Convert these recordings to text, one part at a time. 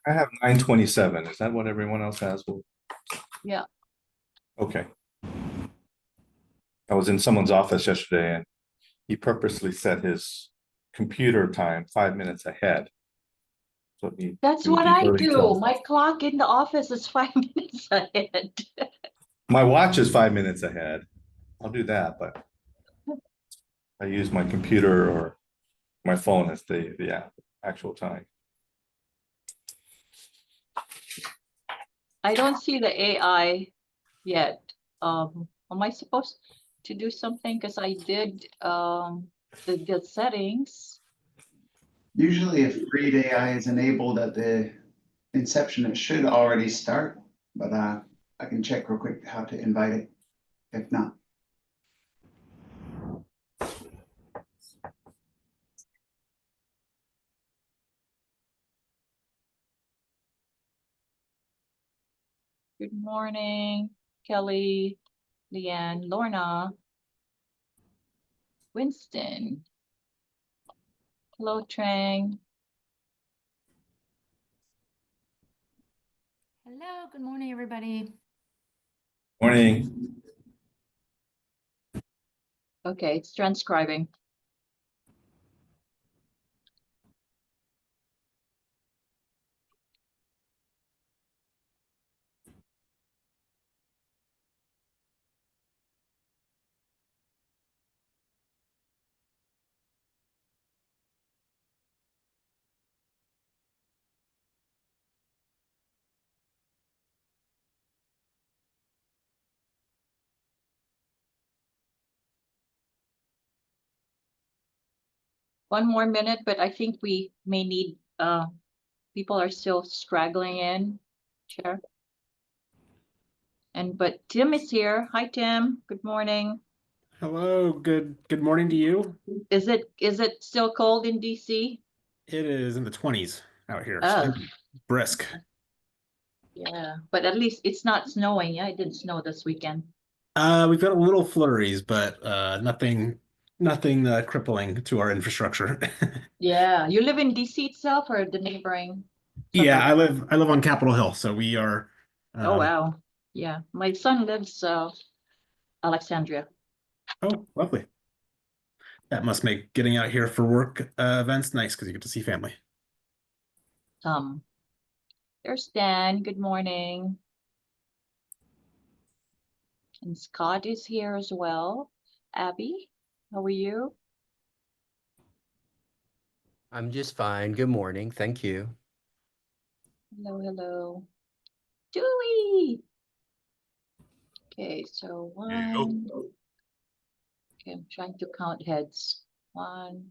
I have 9:27. Is that what everyone else has? Yeah. Okay. I was in someone's office yesterday and he purposely set his computer time 5 minutes ahead. So That's he would what be I early do. till. My clock in the office is 5 minutes ahead. My watch is 5 minutes ahead. I'll do that, but I use my computer or my phone as the actual time. I don't see the AI yet. Am I supposed to do something? Because I did the settings. Usually if read AI is enabled at the inception, it should already start, but I can check real quick how to invite it, if not. Good morning, Kelly, Leanne, Lorna, Winston. Hello, Trang. Hello, good morning, everybody. Morning. Okay, it's transcribing. One more minute, but I think we may need, people are still straggling in, Chair. But Tim is here. Hi, Tim. Good morning. Hello, good morning to you. Is it still cold in DC? It is in the 20s out here. Oh. Brisk. Yeah, but at least it's not snowing. Yeah, it didn't snow this weekend. We've got a little flurries, but nothing crippling to our infrastructure. Yeah, you live in DC itself or the neighboring Yeah, suburb? I live on Capitol Hill, so we are Oh wow. Yeah, my son lives Alexandria. oh, lovely. That must make getting out here for work events nice because you get to see family. There's Dan. Good morning. And Scott is here as well. Abby, how are you? I'm just fine. Good morning. Thank you. Hello, hello. Dewey. Okay, so one. Okay, I'm trying to count heads. 1,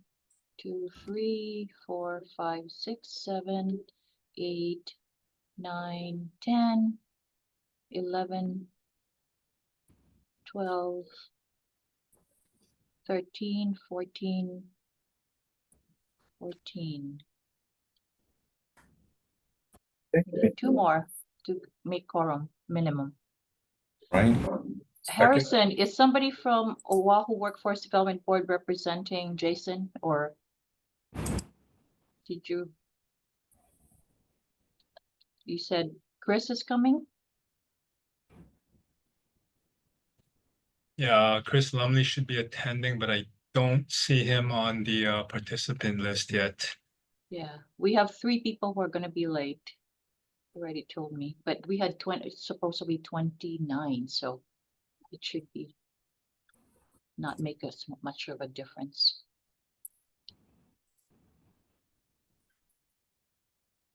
2, 3, 4, 5, 6, 7, 8, 9, 10, 11, 12, 13, 14, 14. We need 2 more to make quorum minimum. Right. Harrison, is somebody from Oahu Workforce Development Board representing Jason, or did you said Chris is coming? Yeah, Chris Lumley should be attending, but I don't see him on the participant list yet. Yeah, we have 3 people who are going to be late. Already told me, but we had 20, it's supposed to be 29, so it should be not make us much of a difference.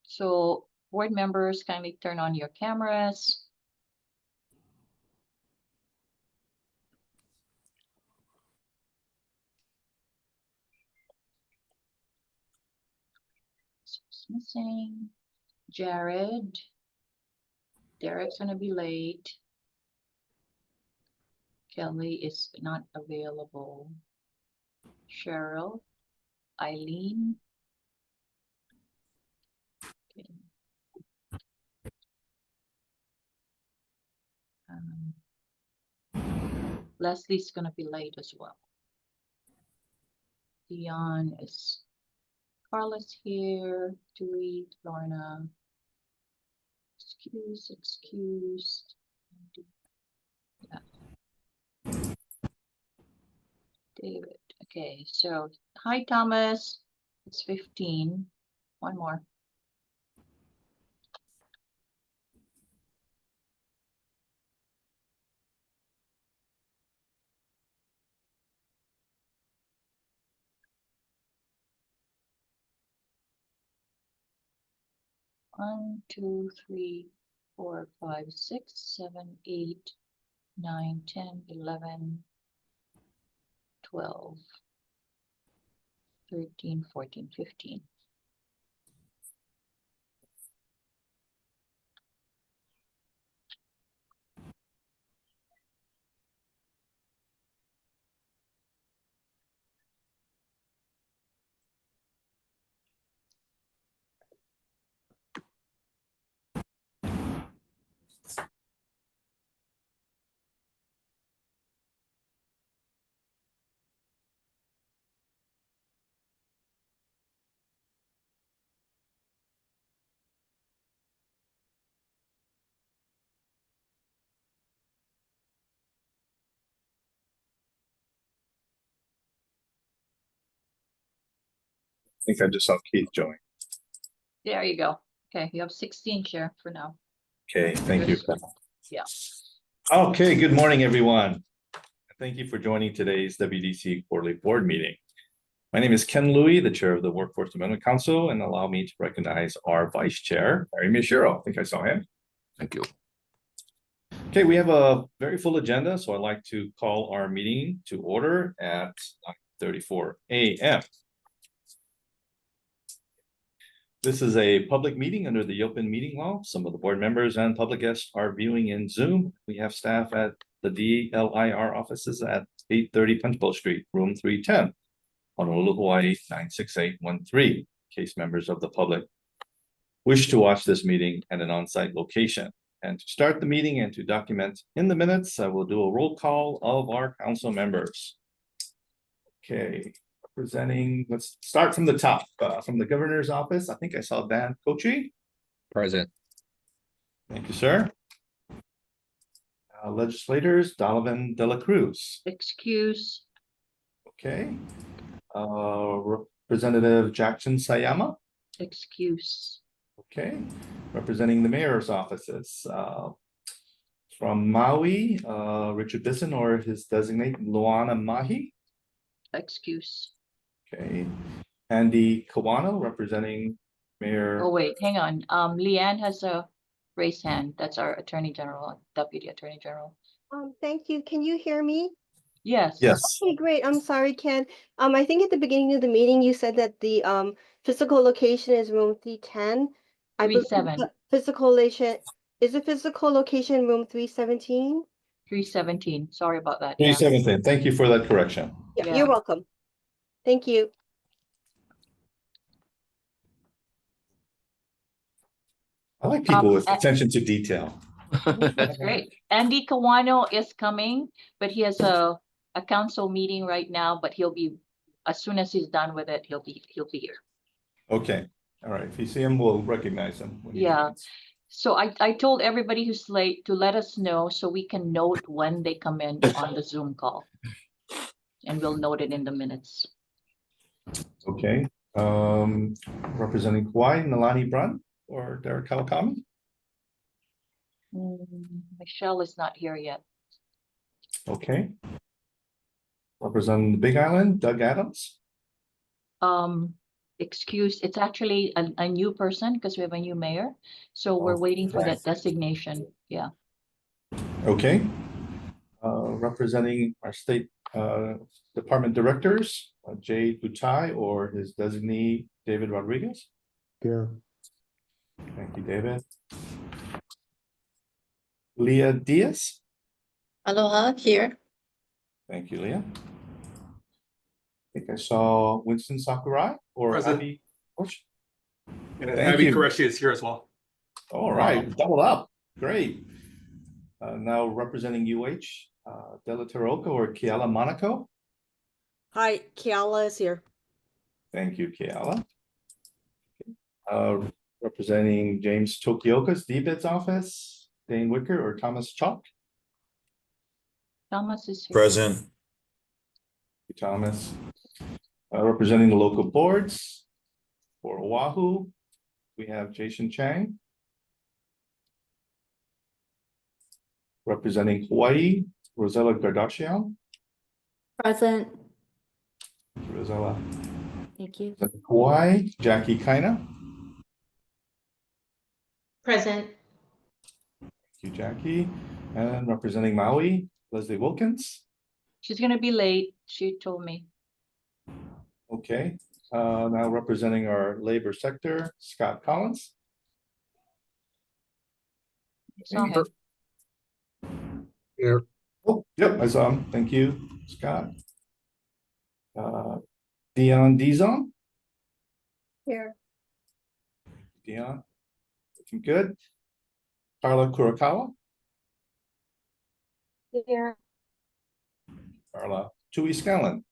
So board members, kindly turn on your cameras. Who's missing? Jared. Derek's gonna be late. Kelly is not available. Cheryl. Eileen. Okay. Leslie's gonna be late as well. Dion is. Carla's here. Dewey, Lorna. Excused. Yeah. David, okay, so, hi, Thomas, it's 15. One more. One, two, three, 4, 5, 6, 7, 8, 9, 10, 11, 12, 13, 14, 15. I think I just saw Keith join. There you go. Okay, you have 16 share for now. Okay, thank you. Yeah. Okay, good morning, everyone. Thank you for joining today's WDC Quarterly Board Meeting. My name is Ken Louie, the Chair of the Workforce Development Council, and allow me to recognize our Vice Chair, Harry Miyashiro. I think I saw him. Thank you. Okay, we have a very full agenda, so I'd like to call our meeting to order at 9:34 a.m. This is a public meeting under the open meeting law. Some of the board members and public guests are viewing in Zoom. We have staff at the DLIR offices at 830 Punchbowl Street, room 310, Honolulu, Hawaii 96813. In case members of the public wish to watch this meeting at an on-site location. And to start the meeting and to document in the minutes, I will do a roll call of our council members. Okay, representing, let's start from the top, from the governor's office. I think I saw Dan Kochi. Present. Thank you, sir. Legislators, Donovan De La Cruz. Excuse. Okay. Representative Jackson Sayama. Excuse. Okay. Representing the mayor's offices. From Maui, Richard Bisson or his designate, Luana Mahi. Excuse. Okay. Andy Kawano representing Mayor. Oh, wait, hang on. Leanne has a raised hand. That's our Attorney General, Deputy Attorney General. Thank you. Can you hear me? Yes. Yes. Okay, great. I'm sorry, Ken. I think at the beginning of the meeting, you said that the physical location is room 310. I believe 37. the physical location is the physical location room 317. 317. Sorry about that. Yeah. 317. Thank you for that correction. Yeah, Yeah. you're welcome. Thank you. I like people with a- attention to detail. That's great. Andy Kawano is coming, but he has a council meeting right now, but he'll be, as soon as he's done with it, he'll be here. Okay. All right. If you see him, we'll recognize him. when he Yeah. joins. So I told everybody who's late to let us know so we can note when they come in on the Zoom call. And we'll note it in the minutes. Okay. Representing Kauai, Nalani Brun or Derek Kawakami. Michelle is not here yet. Okay. Representing the Big Island, Doug Adams. Excuse, it's actually a new person because we have a new mayor. So we're waiting for that designation. Yeah. Okay. Representing our state department directors, Jay Butai or his designee, David Rodriguez. Here. Thank you, David. Leah Diaz. Aloha, here. Thank you, Leah. I think I saw Winston Sakurai or Present. Abby. Bush. And Thank Abby you. Qureshi is here as well. All right, double up. Great. Now representing UH, Della Taroka or Kiala Monaco. Hi, Kiala is here. Thank you, Kiala. Representing James Tokioka's D-Bits office, Dane Wicker or Thomas Chalk. Thomas is here. Present. Thomas. Representing the local boards for Oahu, we have Jason Chang. Representing Hawaii, Rosella Gardashian. Present. Rosella. Thank you. Representing Hawaii, Jackie Kaina. Present. Thank you, Jackie. And representing Maui, Leslie Wilkins. She's gonna be late, she told me. Okay, now representing our labor sector, Scott Collins. I saw him. Here. Oh, yep, I saw him. Thank you, Scott. Dion Dizon. Here. Dion. Looking good. Carla Kurakawa. Here. Carla. Tui Scanlon.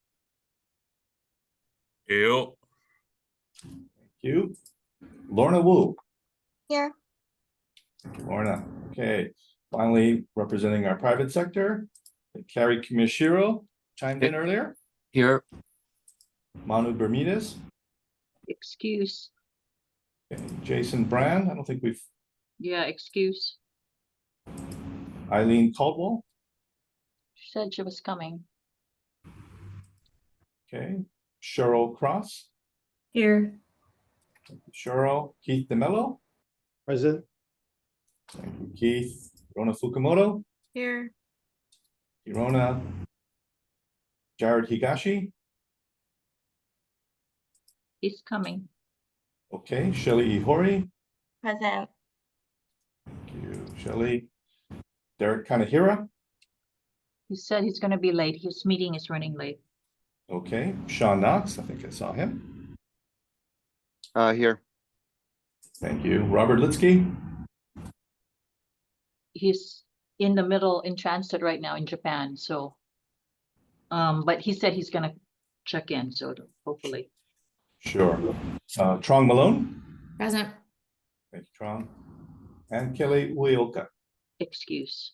Ew. Thank you. Lorna Wu. Here. Thank you, Lorna. Okay, finally representing our private sector, Carrie Kimishiro chimed in earlier. Here. Manu Bermudez. Excuse. Okay, Jason Brand. I don't think we've. Yeah, excuse. Eileen Caldwell. She said she was coming. Okay, Cheryl Cross. Here. Cheryl. Keith DeMello. Present. Thank you, Keith. Rona Fukumoto. Here. Hirona. Jared Higashi. He's coming. Okay, Shelley Ihori. Present. Thank you, Shelley. Derek Kanahira. He said he's gonna be late. His meeting is running late. Okay, Sean Knox. I think I saw him. Here. Thank you. Robert Litsky. He's in the middle in transit right now in Japan, so. But he said he's gonna check in, so hopefully. Sure. Trong Malone. Present. Thank you, Trong. And Kelly Ueoka. Excuse.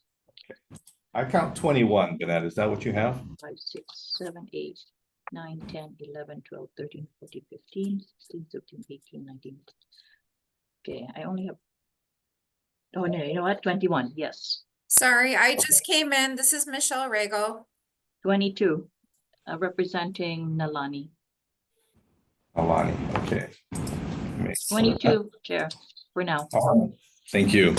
I count 21, Bennett. Is that what you have? 5, 6, 7, 8, 9, 10, 11, 12, 13, 14, 15, 16, 17, 18, 19. Okay, I only have. Oh, no, you know what? 21, yes. Sorry, I just came in. This is Michelle Rego. 22, representing Nalani. Alani. Okay. 22, Chair, for now. Thank you.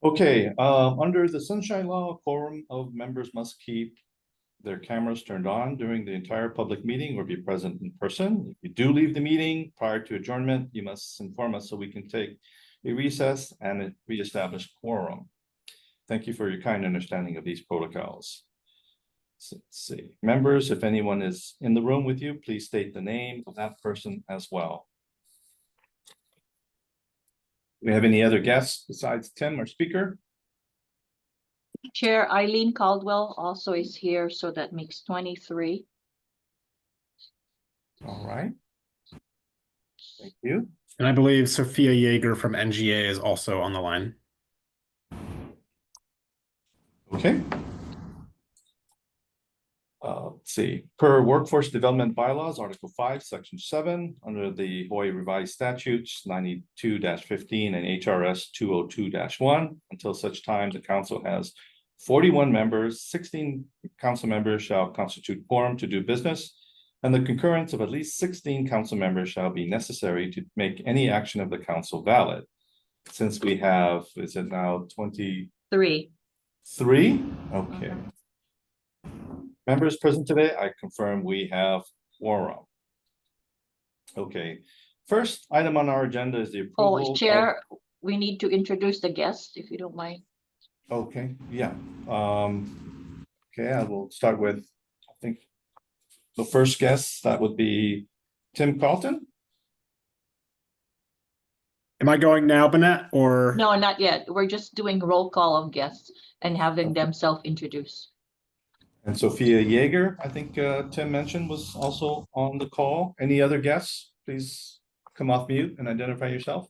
Okay, under the Sunshine Law, a quorum of members must keep their cameras turned on during the entire public meeting or be present in person. If you do leave the meeting prior to adjournment, you must inform us so we can take a recess and reestablish quorum. Thank you for your kind understanding of these protocols. So, let's see, members, if anyone is in the room with you, please state the name of that person as well. Do we have any other guests besides Tim, our speaker? Chair Eileen Caldwell also is here, so that makes 23. All right. Thank you. And I believe Sophia Yeager from NGA is also on the line. Okay. Let's see, per Workforce Development Bylaws, Article 5, Section 7, under the Hawaii Revised Statutes 92-15 and HRS 202-1, until such time the council has 41 members, 16 council members shall constitute quorum to do business, and the concurrence of at least 16 council members shall be necessary to make any action of the council valid. Since we have, is it now 23? 3. Okay. Members present today, I confirm we have quorum. Okay, first item on our agenda is the approval. Oh, Chair, we need to introduce the guest, if you don't mind. Okay, yeah. Okay, I will start with, I think, the first guest, that would be Tim Carlton. Am I going now, Bennett, or? No, not yet. We're just doing roll call of guests and having them self-introduce. And Sophia Yeager, I think Tim mentioned, was also on the call. Any other guests? Please come off mute and identify yourself.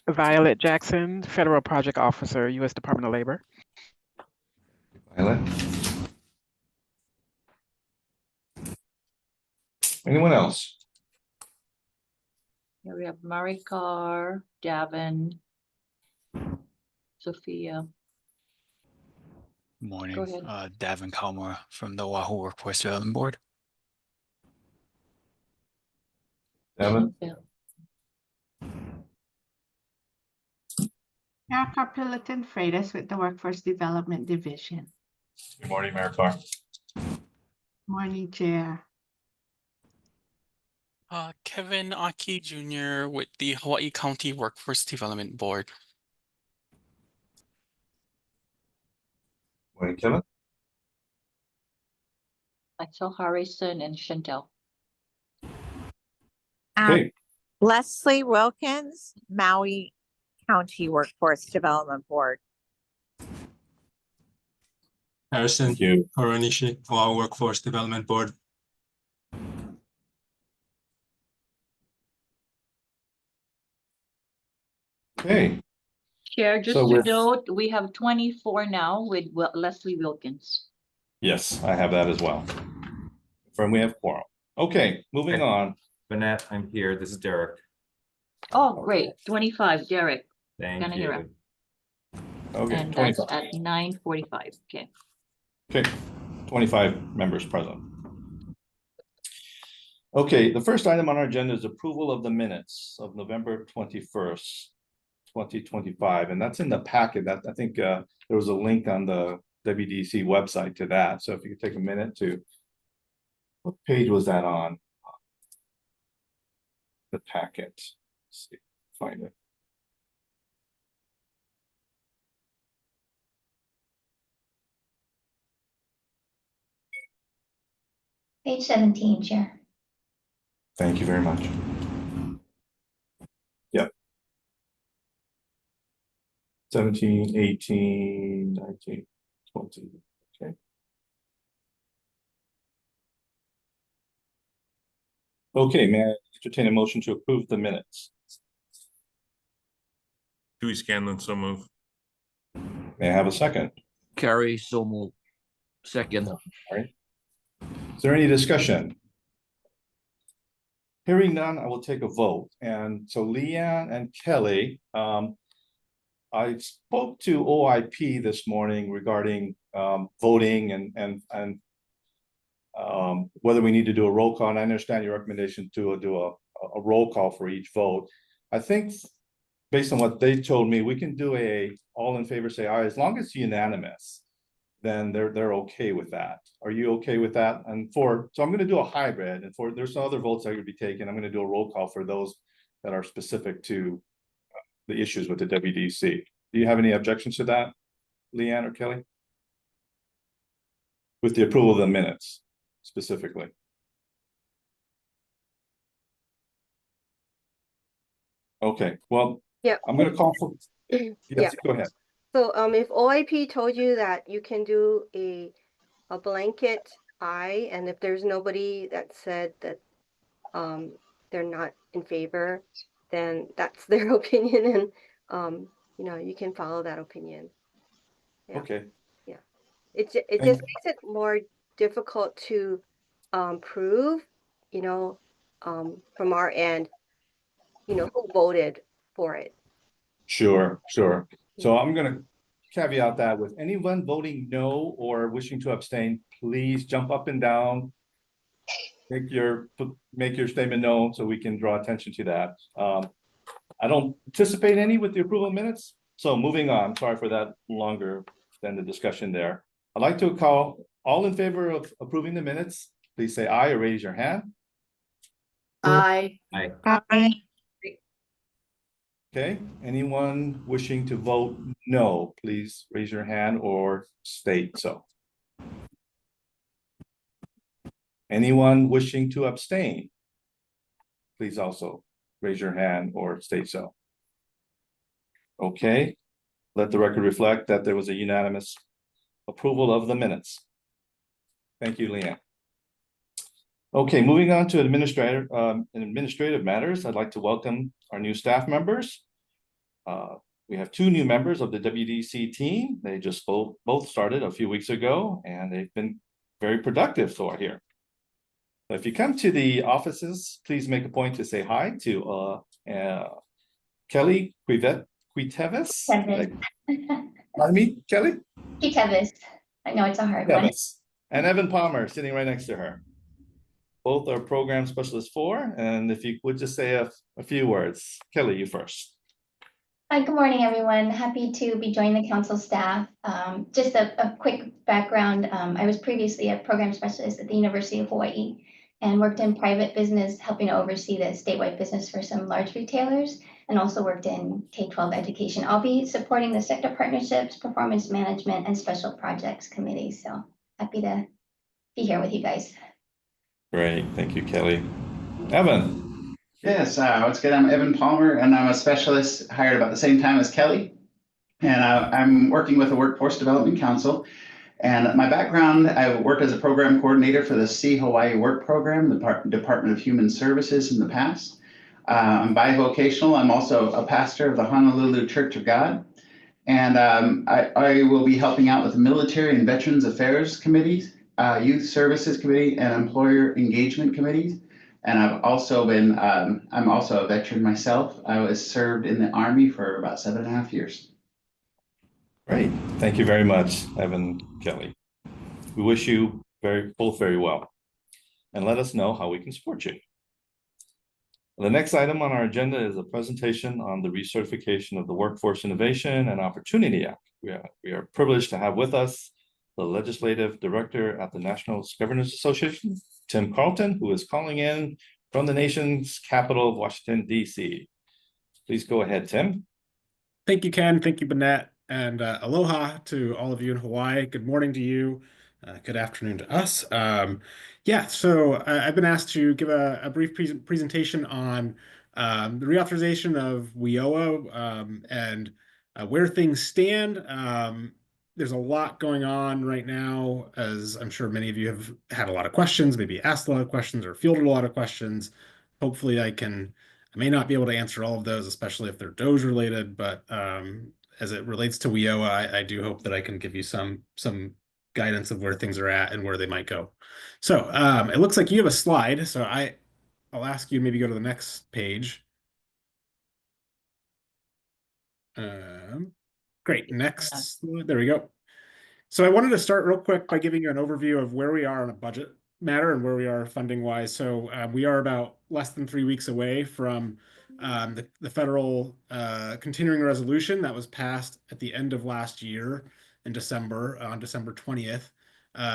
Violet Jackson, Federal Project Officer, U.S. Department of Labor. Violet. Anyone else? Here we have Maricar, Davin, Sophia. Morning, Go ahead. Davin Kalmar from the Oahu Workforce Development Board. Devin? Erica Pillaton Freitas with the Workforce Development Division. Good morning, Maricar. Morning, Chair. Kevin Aki Jr. with the Hawaii County Workforce Development Board. Morning, Kevin. Axel Harrison and Chantel. Okay, Leslie Wilkins, Maui County Workforce Development Board. Harrison thank you. Horonishi, Oahu Workforce Development Board. Okay, Chair, just So to with- note, we have 24 now with Leslie Wilkins. yes, I have that as well. From we have quorum. Okay, moving on. Vanette, I'm here. This is Derek. Oh, great. 25, Derek. Thank Gonna hear you. Okay, And that's 25. at 9:45. Okay. Okay, 25 members present. Okay, the first item on our agenda is approval of the minutes of November 21st, 2025, and that's in the packet. That I think there was a link on the WDC website to that. So if you could take a minute to, what page was that on? The packet. Let's see, find it. Page 17, Chair. Thank you very much. Yep. 17, 18, 19, 20, okay. Okay, may I entertain a motion to approve the minutes? Dewey Scanlon, so move. May I have a second? Carrie, so move. Second. All right. Is there any discussion? Hearing none, I will take a vote. And so Leanne and Kelly, I spoke to OIP this morning regarding voting and whether we need to do a roll call. And I understand your recommendation to do a roll call for each vote. I think based on what they told me, we can do a all in favor say aye, as long as it's unanimous, then they're okay with that. Are you okay with that? And so I'm going to do a hybrid, and there's some other votes that would be taken. I'm going to do a roll call for those that are specific to the issues with the WDC. Do you have any objections to that, Leanne or Kelly? With the approval of the minutes specifically. Okay, well, Yeah. I'm going to call for, Yeah. yes, go ahead. So if OIP told you that you can do a blanket aye, and if there's nobody that said that they're not in favor, then that's their opinion, and you can follow that opinion. Yeah. Okay. Yeah. It just makes it more difficult to prove, from our end, who voted for it. Sure. So I'm going to caveat that with anyone voting no or wishing to abstain, please jump up and down. Make your statement known so we can draw attention to that. I don't anticipate any with the approval of minutes. So moving on, sorry for that longer than the discussion there. I'd like to call all in favor of approving the minutes. Please say aye or raise your hand. Aye. Aye. Aye. Okay, anyone wishing to vote no, please raise your hand or state so. Anyone wishing to abstain, please also raise your hand or state so. Okay, let the record reflect that there was a unanimous approval of the minutes. Thank you, Leanne. Okay, moving on to administrative matters, I'd like to welcome our new staff members. We have two new members of the WDC team. They just both started a few weeks ago, and they've been very productive so far here. If you come to the offices, please make a point to say hi to Kelly Quitevis. Pardon me, Kelly? Quitevis. I know it's a hard one. And Evan Palmer sitting right next to her. Both are program specialists 4, and if you would just say a few words. Kelly, you first. Hi, good morning, everyone. Happy to be joining the council staff. Just a quick background. I was previously a program specialist at the University of Hawaii and worked in private business, helping to oversee the statewide business for some large retailers, and also worked in K-12 education. I'll be supporting the sector partnerships, performance management, and special projects committees. So happy to be here with you guys. Great, thank you, Kelly. Evan. Yes, what's good? I'm Evan Palmer, and I'm a specialist hired about the same time as Kelly. And I'm working with the Workforce Development Council. And my background, I worked as a program coordinator for the See Hawaii Work Program, the Department of Human Services in the past. I'm bivocational. I'm also a pastor of the Honolulu Church of God. And I will be helping out with the Military and Veterans Affairs Committees, Youth Services Committee, and Employer Engagement Committees. And I've also been, I'm also a veteran myself. I was served in the Army for about 7.5 years. Great, thank you very much, Evan, Kelly. We wish you both very well, and let us know how we can support you. The next item on our agenda is a presentation on the recertification of the Workforce Innovation and Opportunity Act. We are privileged to have with us the Legislative Director at the National Governors Association, Tim Carlton, who is calling in from the nation's capital of Washington, D.C. Please go ahead, Tim. Thank you, Ken. Thank you, Bonette. And aloha to all of you in Hawaii. Good morning to you. Good afternoon to us. So I've been asked to give a brief presentation on the reauthorization of WIOA and where things stand. There's a lot going on right now, as I'm sure many of you have had a lot of questions, maybe asked a lot of questions or fielded a lot of questions. Hopefully I may not be able to answer all of those, especially if they're DOGE related, but as it relates to WIOA, I do hope that I can give you some guidance of where things are at and where they might go. So it looks like you have a slide, so I'll ask you to maybe go to the next page. Great, next, there we go. So I wanted to start real quick by giving you an overview of where we are on a budget matter and where we are funding wise. So we are about less than 3 weeks away from the federal continuing resolution that was passed at the end of last year in December, on December 20th,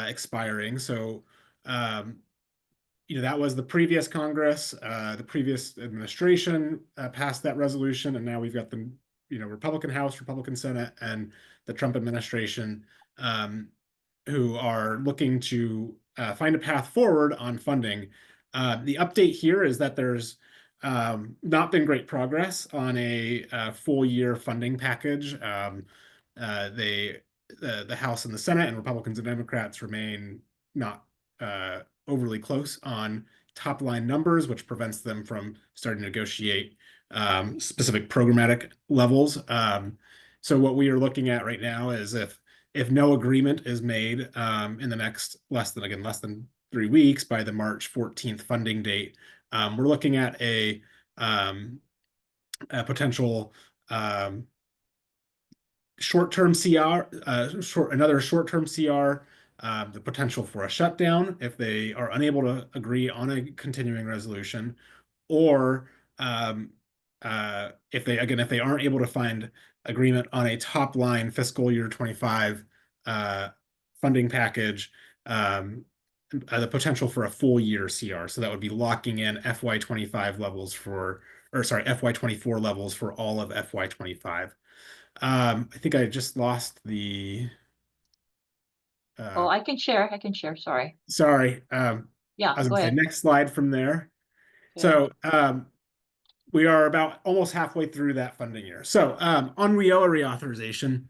expiring. So, that was the previous Congress, the previous administration passed that resolution, and now we've got the Republican House, Republican Senate, and the Trump administration who are looking to find a path forward on funding. The update here is that there's not been great progress on a full year funding package. The House and the Senate and Republicans and Democrats remain not overly close on top line numbers, which prevents them from starting to negotiate specific programmatic levels. So what we are looking at right now is if no agreement is made in the next less than 3 weeks by the March 14th funding date, we're looking at a potential short-term CR, another short-term CR, the potential for a shutdown if they are unable to agree on a continuing resolution, or if they aren't able to find agreement on a top line fiscal year 25 funding package, the potential for a full year CR. So that would be locking in FY25 levels FY24 levels for all of FY25. I think I just lost the. I can share. Sorry. Sorry. Yeah, I was go gonna say ahead. next slide from there. Okay. So we are about almost halfway through that funding year. So on WIOA reauthorization,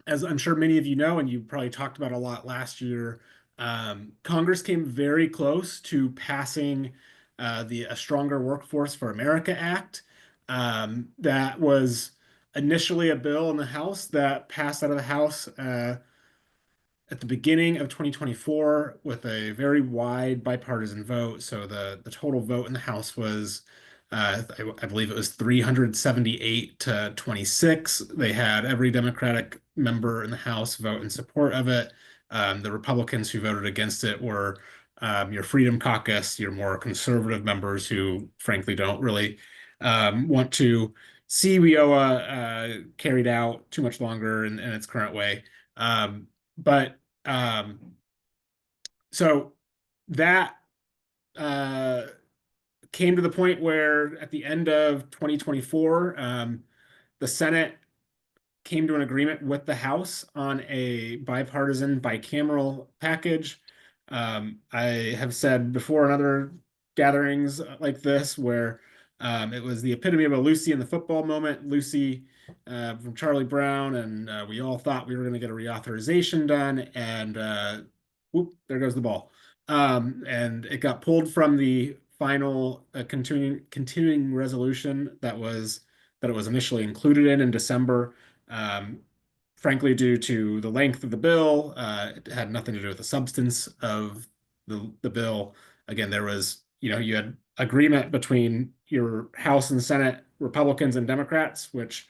as I'm sure many of you know, and you probably talked about a lot last year, Congress came very close to passing the A Stronger Workforce for America Act. That was initially a bill in the House that passed out of the House at the beginning of 2024 with a very wide bipartisan vote. So the total vote in the House was, I believe it was 378 to 26. They had every Democratic member in the House vote in support of it. The Republicans who voted against it were your Freedom Caucus, your more conservative members who, frankly, don't really want to see WIOA carried out too much longer in its current way. But so that came to the point where at the end of 2024, the Senate came to an agreement with the House on a bipartisan bicameral package. I have said before in other gatherings like this where it was the epitome of a Lucy in the football moment. Lucy from Charlie Brown, and we all thought we were going to get a reauthorization done, and whoop, there goes the ball. And it got pulled from the final continuing resolution that it was initially included in December. Frankly, due to the length of the bill, it had nothing to do with the substance of the bill. Again, there was, you had agreement between your House and Senate Republicans and Democrats, which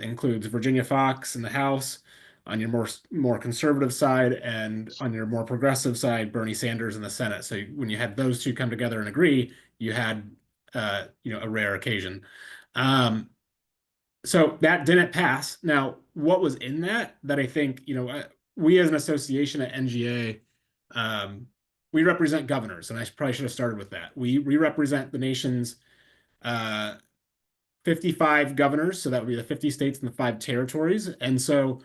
includes Virginia Fox in the House on your more conservative side, and on your more progressive side, Bernie Sanders in the Senate. So when you had those two come together and agree, you had a rare occasion. So that didn't pass. Now, what was in that I think, we as an association at NGA, we represent governors, and I probably should have started with that. We represent the nation's 55 governors, so that would be the 50 states and the 5 territories. And so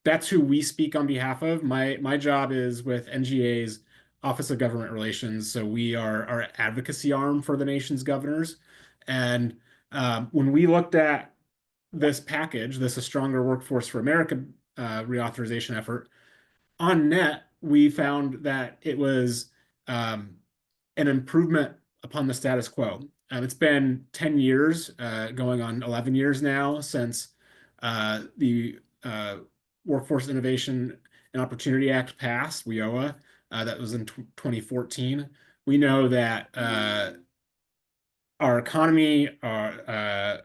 that's who we speak on behalf of. My job is with NGA's Office of Government Relations. So we are our advocacy arm for the nation's governors. And when we looked at this package, this A Stronger Workforce for America reauthorization effort, on net, we found that it was an improvement upon the status quo. It's been 10 years, going on 11 years now, since the Workforce Innovation and Opportunity Act passed, WIOA. That was in 2014. We know that our economy, our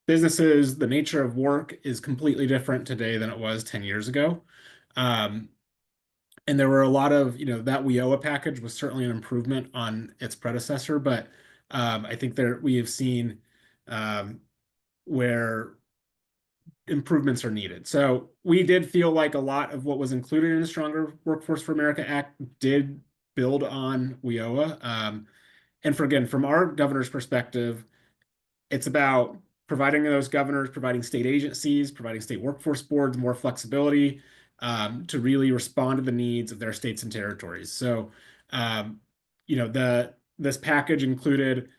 businesses, the nature of work is completely different today than it was 10 years ago. And there were a lot of, that WIOA package was certainly an improvement on its predecessor, but I think we have seen where improvements are needed. So we did feel like a lot of what was included in the Stronger Workforce for America Act did build on WIOA. And again, from our governor's perspective, it's about providing those governors, providing state agencies, providing state workforce boards more flexibility to really respond to the needs of their states and territories. So, this package included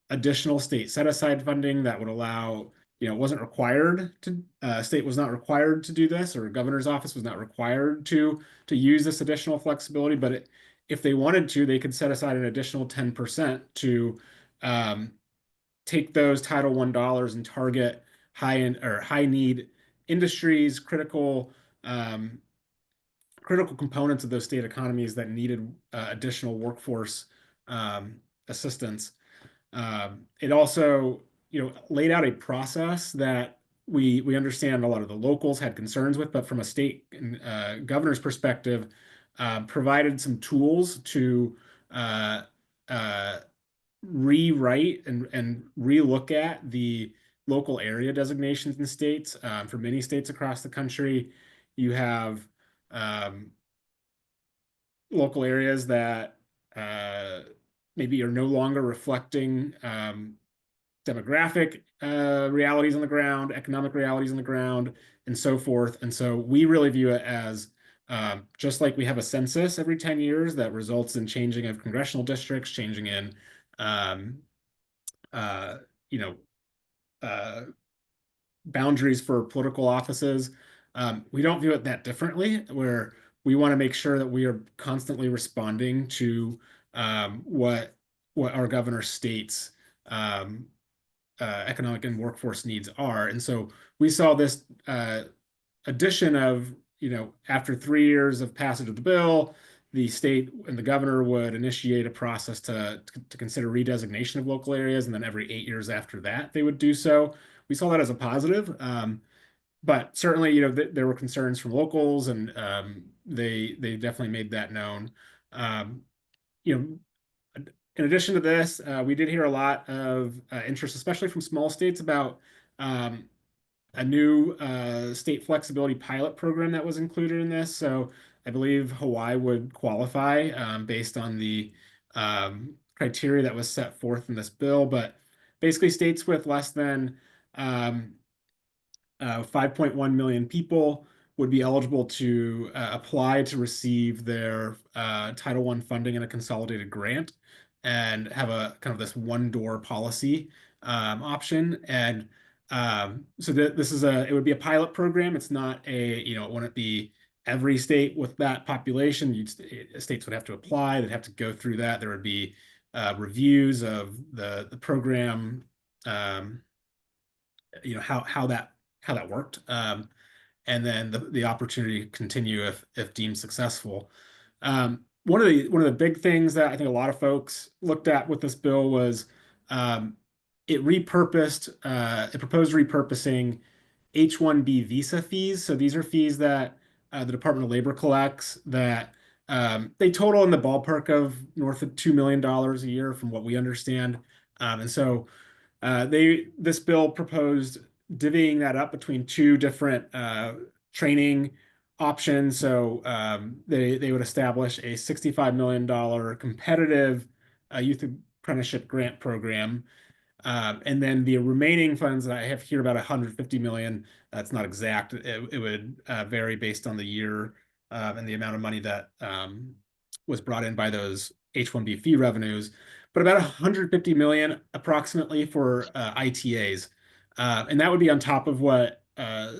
additional state set-aside funding that would allow, it wasn't required to, state was not required to do this, or governor's office was not required to use this additional flexibility, but if they wanted to, they could set aside an additional 10% to take those Title I dollars and target high need industries, critical components of those state economies that needed additional workforce assistance. It also, laid out a process that we understand a lot of the locals had concerns with, but from a state governor's perspective, provided some tools to rewrite and relook at the local area designations in states. For many states across the country, you have local areas that maybe are no longer reflecting demographic realities on the ground, economic realities on the ground, and so forth. And so we really view it as just like we have a census every 10 years that results in changing of congressional districts, changing in boundaries for political offices. We don't view it that differently, where we want to make sure that we are constantly responding to what our governor states economic and workforce needs are. And so we saw this addition of, after 3 years of passage of the bill, the state and the governor would initiate a process to consider redesignation of local areas, and then every 8 years after that, they would do so. We saw that as a positive, but certainly, there were concerns from locals, and they definitely made that known. In addition to this, we did hear a lot of interest, especially from small states, about a new state flexibility pilot program that was included in this. So I believe Hawaii would qualify based on the criteria that was set forth in this bill. But basically, states with less than 5.1 million people would be eligible to apply to receive their Title I funding in a consolidated grant, and have a kind of this one-door policy option. And so this is it would be a pilot program. It's not it wouldn't be every state with that population. States would have to apply. They'd have to go through that. There would be reviews of the program, how that worked, and then the opportunity to continue if deemed successful. One of the big things that I think a lot of folks looked at with this bill was it proposed repurposing H-1B visa fees. So these are fees that the Department of Labor collects that they total in the ballpark of north of $2 million a year, from what we understand. And so this bill proposed divvying that up between two different training options. So they would establish a $65 million competitive youth apprenticeship grant program. And then the remaining funds that I have here, about $150 million, that's not exact. It would vary based on the year and the amount of money that was brought in by those H-1B fee revenues, but about $150 million approximately for ITAs. And that would be on top of what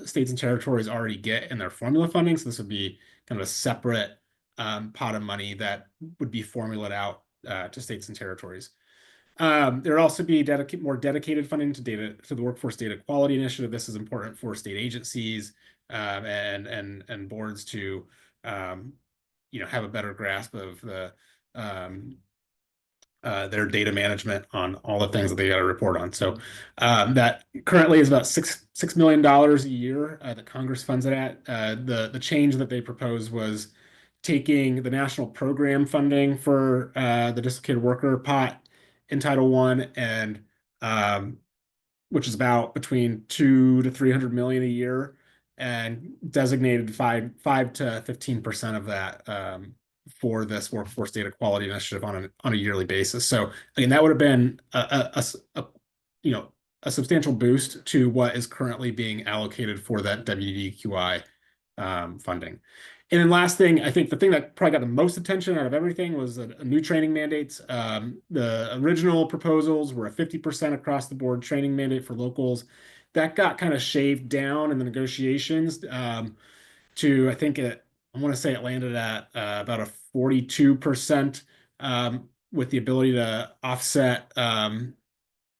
states and territories already get in their formula funding. So this would be kind of a separate pot of money that would be formulated out to states and territories. There would also be more dedicated funding to the Workforce Data Quality Initiative. This is important for state agencies and boards to have a better grasp of their data management on all the things that they got to report on. So that currently is about $6 million a year that Congress funds it at. The change that they proposed was taking the national program funding for the dislocated worker pot in Title I, and which is about between $200 to $300 million a year, and designated 5 to 15% of that for this Workforce Data Quality Initiative on a yearly basis. So again, that would have been a substantial boost to what is currently being allocated for that WDQI funding. And then last thing, I think the thing that probably got the most attention out of everything was new training mandates. The original proposals were a 50% across the board training mandate for locals. That got kind of shaved down in the negotiations to, I think I want to say it landed at about a 42% with the ability to offset, well,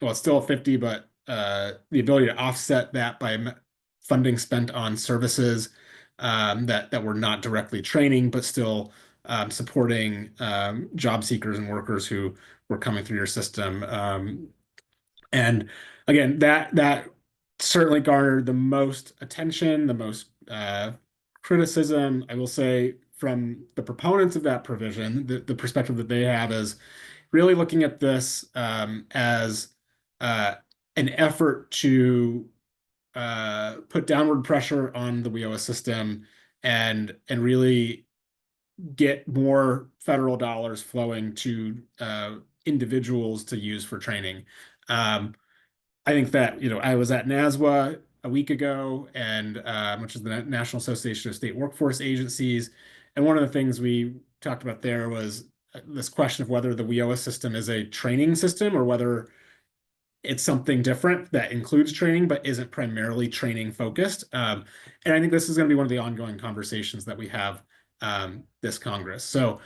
it's still a 50, but the ability to offset that by funding spent on services that were not directly training, but still supporting job seekers and workers who were coming through your system. And again, that certainly garnered the most attention, the most criticism, I will say, from the proponents of that provision. The perspective that they have is really looking at this as an effort to put downward pressure on the WIOA system and really get more federal dollars flowing to individuals to use for training. I think that, I was at NASWA a week ago, and which is the National Association of State Workforce Agencies. And one of the things we talked about there was this question of whether the WIOA system is a training system or whether it's something different that includes training but isn't primarily training focused. And I think this is going to be one of the ongoing conversations that we have this Congress. So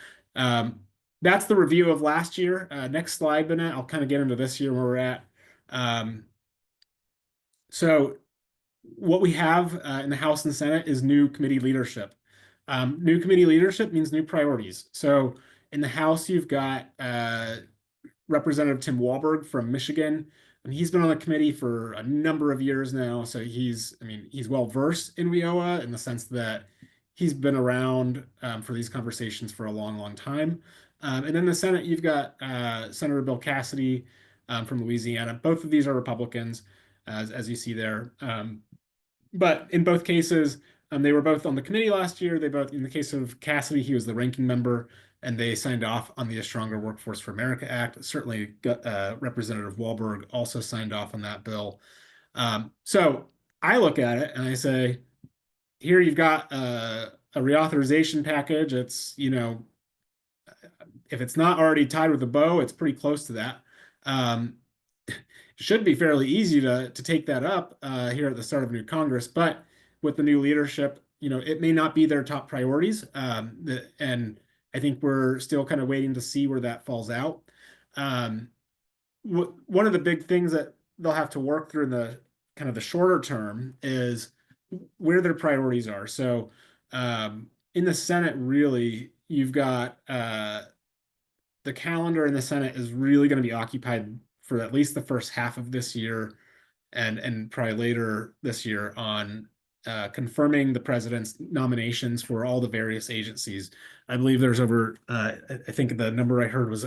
that's the review of last year. Next slide, Bennett. I'll kind of get into this year where we're at. So what we have in the House and Senate is new committee leadership. New committee leadership means new priorities. So in the House, you've got Representative Tim Walberg from Michigan, and he's been on the committee for a number of years now. So he's well versed in WIOA in the sense that he's been around for these conversations for a long, long time. And in the Senate, you've got Senator Bill Cassidy from Louisiana. Both of these are Republicans, as you see there. But in both cases, they were both on the committee last year. They both, in the case of Cassidy, he was the ranking member, and they signed off on the A Stronger Workforce for America Act. Certainly, Representative Walberg also signed off on that bill. So I look at it and I say, here you've got a reauthorization package. It's, you know, if it's not already tied with a bow, it's pretty close to that. Should be fairly easy to take that up here at the start of a new Congress, but with the new leadership, you know, it may not be their top priorities. And I think we're still kind of waiting to see where that falls out. One of the big things that they'll have to work through in the kind of the shorter term is where their priorities are. So in the Senate, really, you've got the calendar in the Senate is really going to be occupied for at least the first half of this year and probably later this year on confirming the president's nominations for all the various agencies. I believe there's over, I think the number I heard was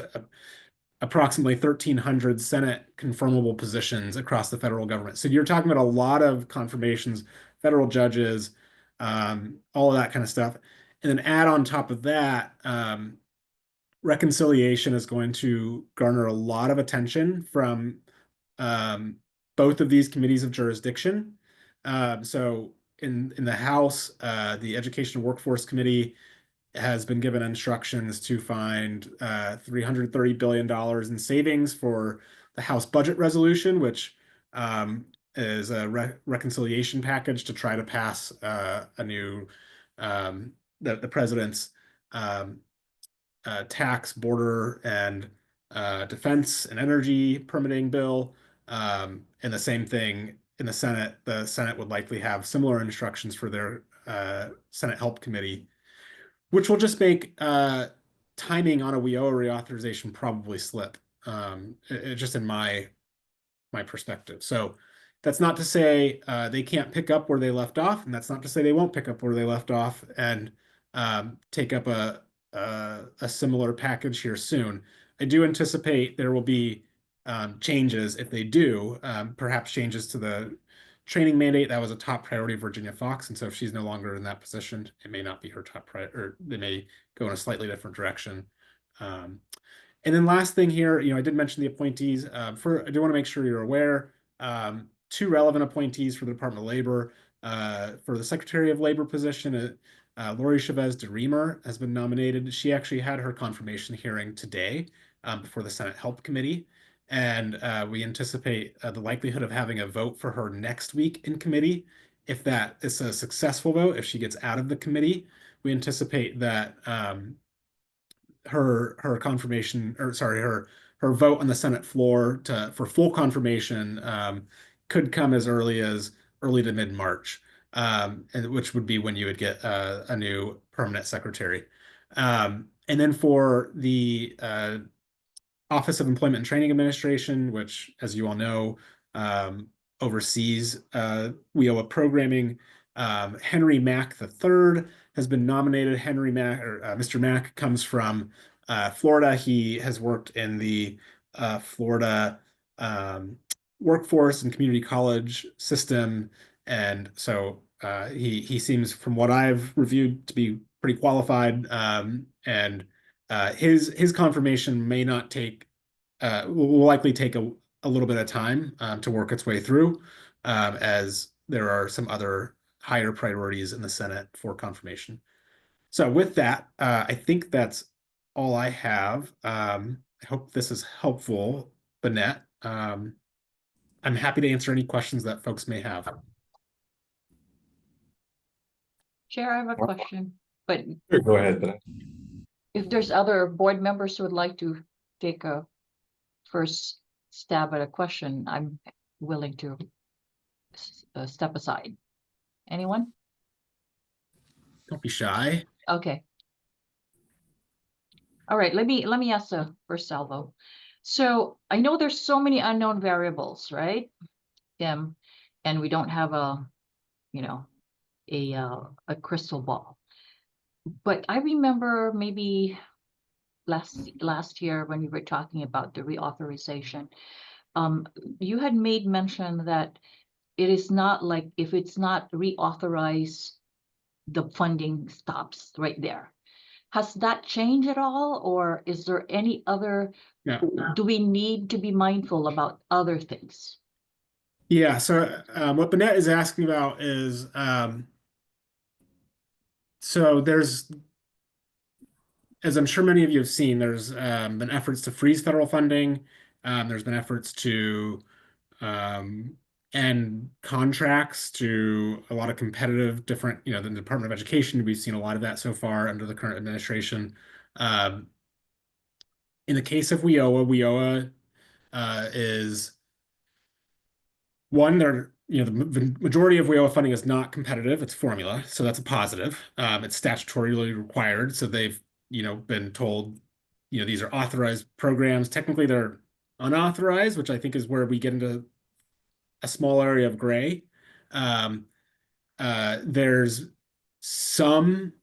approximately 1,300 Senate confirmable positions across the federal government. So you're talking about a lot of confirmations, federal judges, all of that kind of stuff. And then add on top of that, reconciliation is going to garner a lot of attention from both of these committees of jurisdiction. So in the House, the Education and Workforce Committee has been given instructions to find $330 billion in savings for the House budget resolution, which is a reconciliation package to try to pass a new the president's tax, border, and defense and energy permitting bill. And the same thing in the Senate. The Senate would likely have similar instructions for their Senate Help Committee, which will just make timing on a WIOA reauthorization probably slip, just in my perspective. So that's not to say they can't pick up where they left off, and that's not to say they won't pick up where they left off and take up a similar package here soon. I do anticipate there will be changes if they do, perhaps changes to the training mandate. That was a top priority of Virginia Fox, and so if she's no longer in that position, it may not be her top priority, or they may go in a slightly different direction. And then last thing here, you know, I did mention the appointees. I do want to make sure you're aware, two relevant appointees for the Department of Labor. For the Secretary of Labor position, Lori Chavez DeReamer has been nominated. She actually had her confirmation hearing today before the Senate Help Committee. And we anticipate the likelihood of having a vote for her next week in committee. If that is a successful vote, if she gets out of the committee, we anticipate that her confirmation, or sorry, her vote on the Senate floor for full confirmation could come as early to mid-March, and which would be when you would get a new permanent secretary. And then for the Office of Employment and Training Administration, which, as you all know, oversees WIOA programming, Henry Mack III has been nominated. Henry Mack, or Mr. Mack, comes from Florida. He has worked in the Florida workforce and community college system, and so he seems, from what I've reviewed, to be pretty qualified. And his confirmation may not take, will likely take a little bit of time to work its way through, as there are some other higher priorities in the Senate for confirmation. So with that, I think that's all I have. I hope this is helpful, Bennett. I'm happy to answer any questions that folks may have. Chair, I have a question. But Sure, go ahead, but if there's other board members who would like to take a first stab at a question, I'm willing to step aside. Anyone? Don't be shy. Okay. All right, let me ask the first salvo. So I know there's so many unknown variables, right? Tim, and we don't have a, you know, a crystal ball. But I remember maybe last year when we were talking about the reauthorization, you had made mention that it is not like if it's not reauthorized, the funding stops right there. Has that changed at all, or is there any other, do we need to be mindful about other things? Yeah, so what Bennett is asking about is, so there's, as I'm sure many of you have seen, there's been efforts to freeze federal funding. There's been efforts to end contracts to a lot of competitive different, the Department of Education. We've seen a lot of that so far under the current administration. In the case of WIOA is one, the majority of WIOA funding is not competitive, it's formula, so that's a positive. It's statutorily required, so they've, been told, these are authorized programs. Technically, they're unauthorized, which I think is where we get into a small area of gray. There's some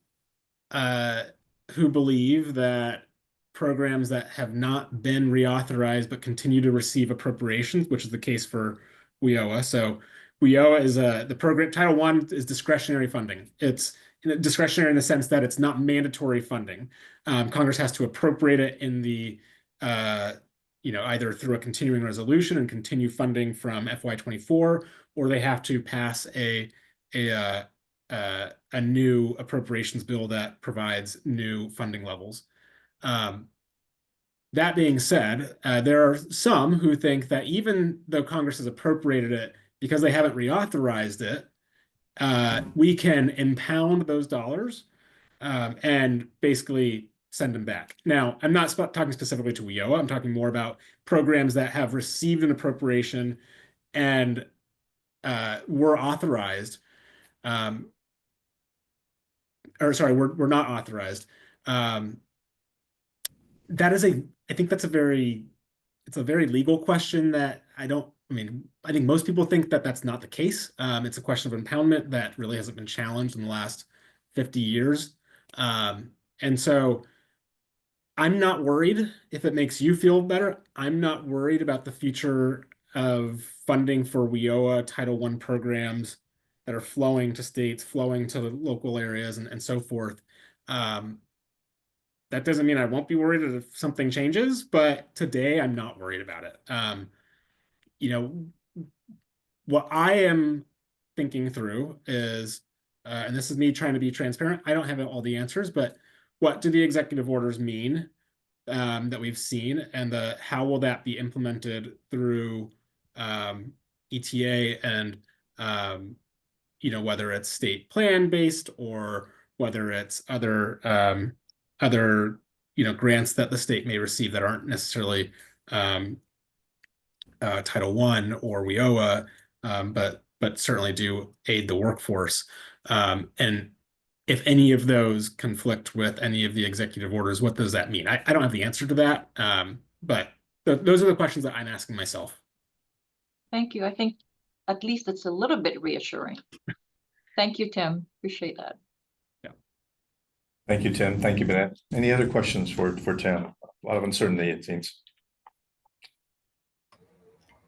who believe that programs that have not been reauthorized but continue to receive appropriations, which is the case for WIOA. So WIOA is the program. Title I is discretionary funding. It's discretionary in the sense that it's not mandatory funding. Congress has to appropriate it in the either through a continuing resolution and continue funding from FY24, or they have to pass a new appropriations bill that provides new funding levels. That being said, there are some who think that even though Congress has appropriated it, because they haven't reauthorized it, we can impound those dollars and basically send them back. Now, I'm not talking specifically to WIOA. I'm talking more about programs that have received an appropriation and were authorized. We're not authorized. That is I think that's it's a very legal question that I think most people think that that's not the case. It's a question of impoundment that really hasn't been challenged in the last 50 years. And so I'm not worried. If it makes you feel better, I'm not worried about the future of funding for WIOA Title I programs that are flowing to states, flowing to the local areas, and so forth. That doesn't mean I won't be worried if something changes, but today I'm not worried about it. What I am thinking through is, and this is me trying to be transparent, I don't have all the answers, but what do the executive orders mean that we've seen, and how will that be implemented through ETA and whether it's state plan based or whether it's other grants that the state may receive that aren't necessarily Title I or WIOA, but certainly do aid the workforce. And if any of those conflict with any of the executive orders, what does that mean? I don't have the answer to that, but those are the questions that I'm asking myself. Thank you. I think at least it's a little bit reassuring. Thank you, Tim. Appreciate that. Yeah. Thank you, Tim. Thank you, Bennett. Any other questions for Tim? A lot of uncertainty, it seems.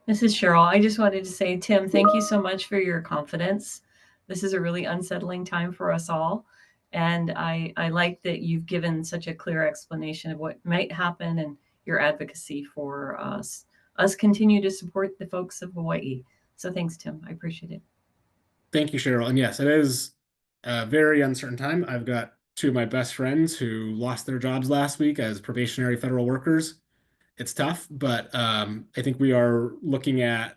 This is Cheryl. I just wanted to say, Tim, thank you so much for your confidence. This is a really unsettling time for us all. And I like that you've given such a clear explanation of what might happen and your advocacy for us continue to support the folks of Hawaii. So thanks, Tim. I appreciate it. Thank you, Cheryl. And yes, it is a very uncertain time. I've got two of my best friends who lost their jobs last week as probationary federal workers. It's tough, but I think we are looking at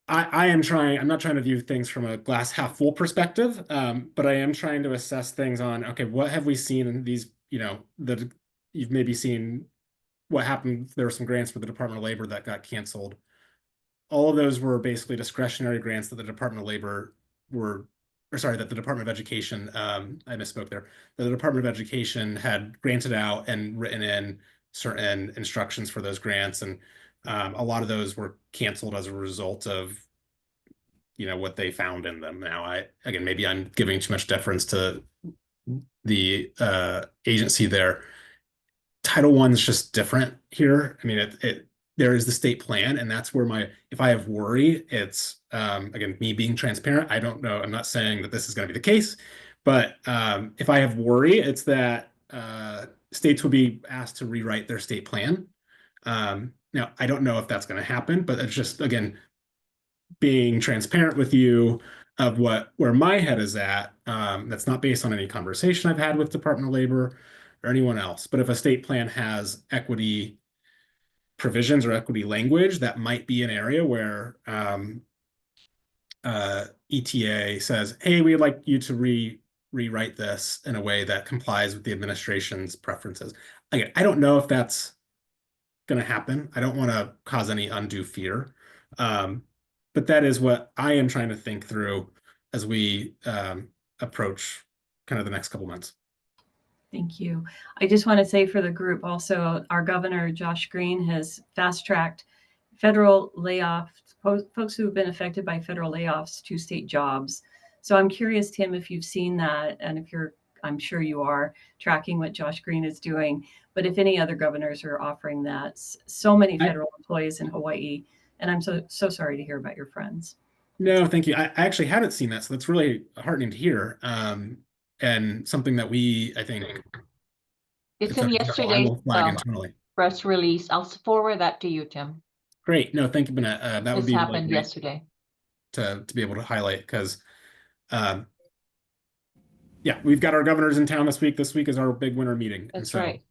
I am trying, I'm not trying to view things from a glass half full perspective, but I am trying to assess things on, okay, what have we seen in these, that you've maybe seen what happened. There were some grants for the Department of Labor that got canceled. All of those were basically discretionary grants that the Department of Labor that the Department of Education, I misspoke there. The Department of Education had granted out and written in certain instructions for those grants. And a lot of those were canceled as a result of, what they found in them. Now, again, maybe I'm giving too much deference to the agency there. Title I is just different here. I mean, there is the state plan, and that's where if I have worry, it's again, me being transparent. I don't know. I'm not saying that this is going to be the case, but if I have worry, it's that states will be asked to rewrite their state plan. Now, I don't know if that's going to happen, but it's just, again, being transparent with you of where my head is at. That's not based on any conversation I've had with Department of Labor or anyone else. But if a state plan has equity provisions or equity language, that might be an area where ETA says, hey, we'd like you to rewrite this in a way that complies with the administration's preferences. Again, I don't know if that's going to happen. I don't want to cause any undue fear. But that is what I am trying to think through as we approach kind of the next couple months. Thank you. I just want to say for the group also, our governor, Josh Green, has fast-tracked federal layoffs, folks who have been affected by federal layoffs to state jobs. So I'm curious, Tim, if you've seen that, and if I'm sure you are tracking what Josh Green is doing, but if any other governors are offering that. So many federal employees in Hawaii, and I'm so sorry to hear about your friends. No, thank you. I actually hadn't seen that, so that's really heartening to hear. And something that I think it's in yesterday's internally. press release. I'll forward that to you, Tim. Great. No, thank you, Bennett. That would be happened yesterday. To be able to highlight, because yeah, we've got our governors in town this week. This week is our big winter meeting. That's right.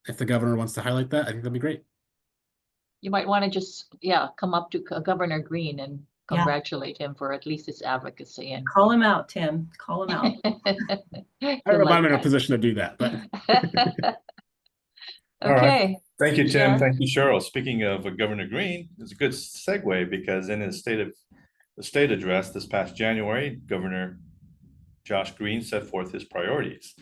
If the governor wants to highlight that, I think that'd be great. You might want to just, come up to Governor Green and congratulate him for at least his advocacy. And call him out, Tim. Call him out. I don't know if I'm in a position to do that, but. Okay. Right. Thank you, Tim. Thank you, Cheryl. Speaking of Governor Green, it's a good segue because in his state address this past January, Governor Josh Green set forth his priorities.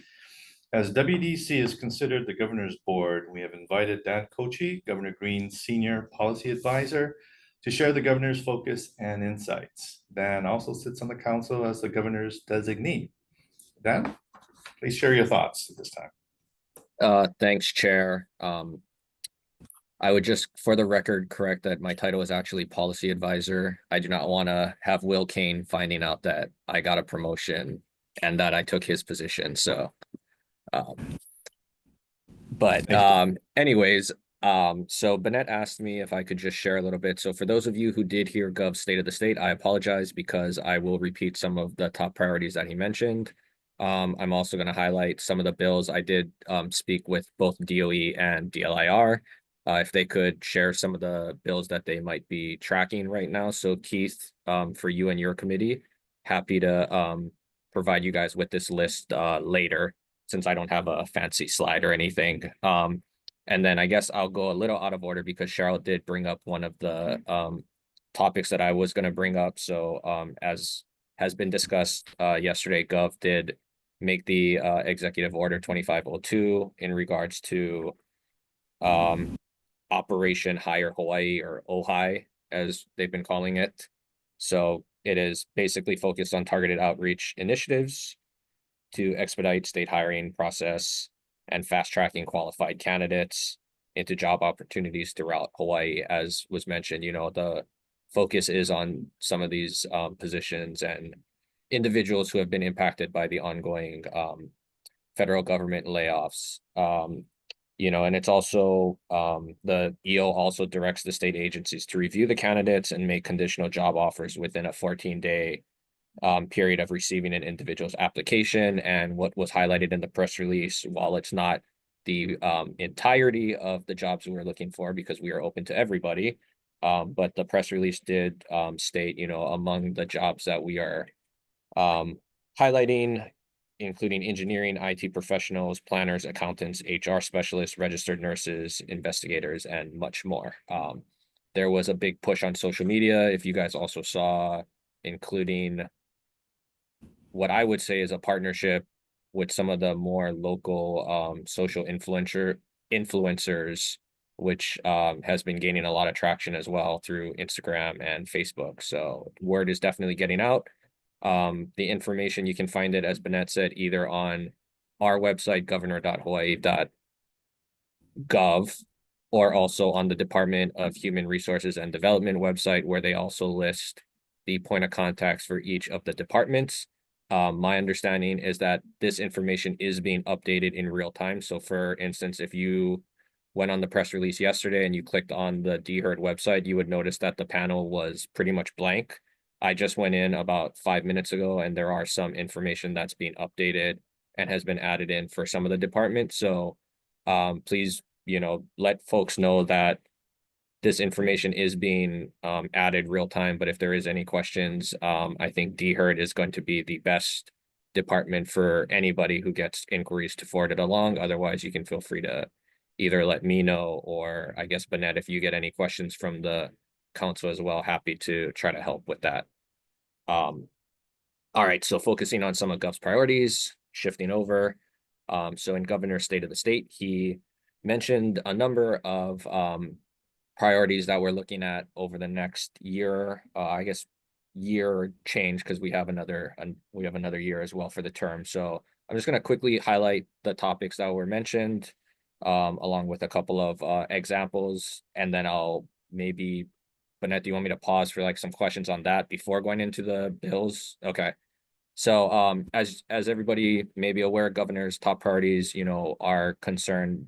As WDC is considered the governor's board, we have invited Dan Kochi, Governor Green's senior policy advisor, to share the governor's focus and insights. Dan also sits on the council as the governor's designee. Dan, please share your thoughts at this time. Thanks, Chair. I would just, for the record, correct that my title is actually policy advisor. I do not want to have Will Kane finding out that I got a promotion and that I took his position. So, anyways, so Bennett asked me if I could just share a little bit. So for those of you who did hear Gov's State of the State, I apologize because I will repeat some of the top priorities that he mentioned. I'm also going to highlight some of the bills. I did speak with both DOE and DLIR. If they could share some of the bills that they might be tracking right now. So Keith, for you and your committee, happy to provide you guys with this list later, since I don't have a fancy slide or anything. And then I guess I'll go a little out of order because Cheryl did bring up one of the topics that I was going to bring up. So as has been discussed yesterday, Gov did make the Executive Order 2502 in regards to Operation Hire Hawaii, or OHI, as they've been calling it. So it is basically focused on targeted outreach initiatives to expedite state hiring process and fast tracking qualified candidates into job opportunities throughout Hawaii. As was mentioned, the focus is on some of these positions and individuals who have been impacted by the ongoing federal government layoffs. And it's also, the EO also directs the state agencies to review the candidates and make conditional job offers within a 14-day period of receiving an individual's application. And what was highlighted in the press release, while it's not the entirety of the jobs we were looking for, because we are open to everybody, But the press release did state, among the jobs that we are highlighting, including engineering, IT professionals, planners, accountants, HR specialists, registered nurses, investigators, and much more. There was a big push on social media, if you guys also saw, including what I would say is a partnership with some of the more local social influencers, which has been gaining a lot of traction as well through Instagram and Facebook. So word is definitely getting out. The information, you can find it, as Bennett said, either on our website, governor.hawaii.gov, or also on the Department of Human Resources and Development website, where they also list the point of contacts for each of the departments. My understanding is that this information is being updated in real time. So for instance, if you went on the press release yesterday and you clicked on the DHERD website, you would notice that the panel was pretty much blank. I just went in about 5 minutes ago, and there are some information that's being updated and has been added in for some of the departments. So please, let folks know that this information is being added real time. But if there is any questions, I think DHERD is going to be the best department for anybody who gets inquiries to forward it along. Otherwise, you can feel free to either let me know, or I guess, Bennett, if you get any questions from the council as well, happy to try to help with that. All right, so focusing on some of Gov's priorities, shifting over. So in Governor's State of the State, he mentioned a number of priorities that we're looking at over the next year, year change, because we have another year as well for the term. So I'm just going to quickly highlight the topics that were mentioned, along with a couple of examples, and then I'll maybe, Bennett, do you want me to pause for some questions on that before going into the bills? Okay. So as everybody may be aware, Governor's top priorities, are concerned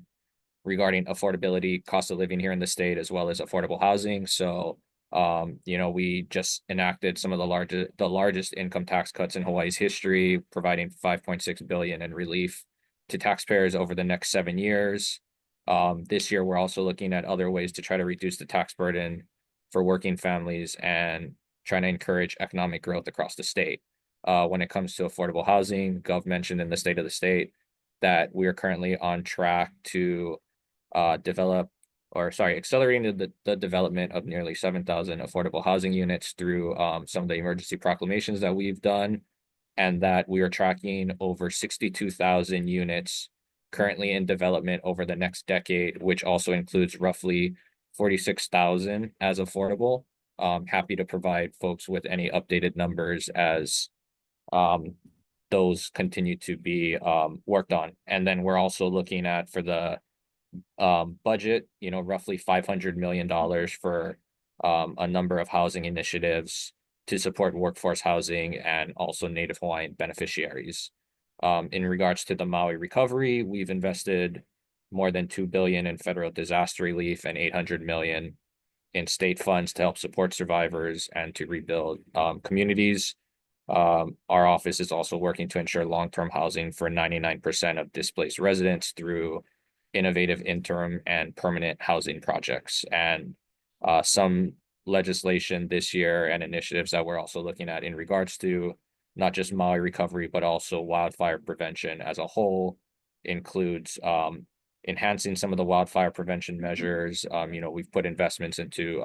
regarding affordability, cost of living here in the state, as well as affordable housing. So, we just enacted some of the largest income tax cuts in Hawaii's history, providing $5.6 billion in relief to taxpayers over the next 7 years. This year, we're also looking at other ways to try to reduce the tax burden for working families and trying to encourage economic growth across the state. When it comes to affordable housing, Gov mentioned in the State of the State that we are currently on track to accelerating the development of nearly 7,000 affordable housing units through some of the emergency proclamations that we've done, and that we are tracking over 62,000 units currently in development over the next decade, which also includes roughly 46,000 as affordable. Happy to provide folks with any updated numbers as those continue to be worked on. And then we're also looking at, for the budget, roughly $500 million for a number of housing initiatives to support workforce housing and also Native Hawaiian beneficiaries. In regards to the Maui recovery, we've invested more than $2 billion in federal disaster relief and $800 million in state funds to help support survivors and to rebuild communities. Our office is also working to ensure long-term housing for 99% of displaced residents through innovative interim and permanent housing projects, and some legislation this year and initiatives that we're also looking at in regards to not just Maui recovery, but also wildfire prevention as a whole includes enhancing some of the wildfire prevention measures. We've put investments into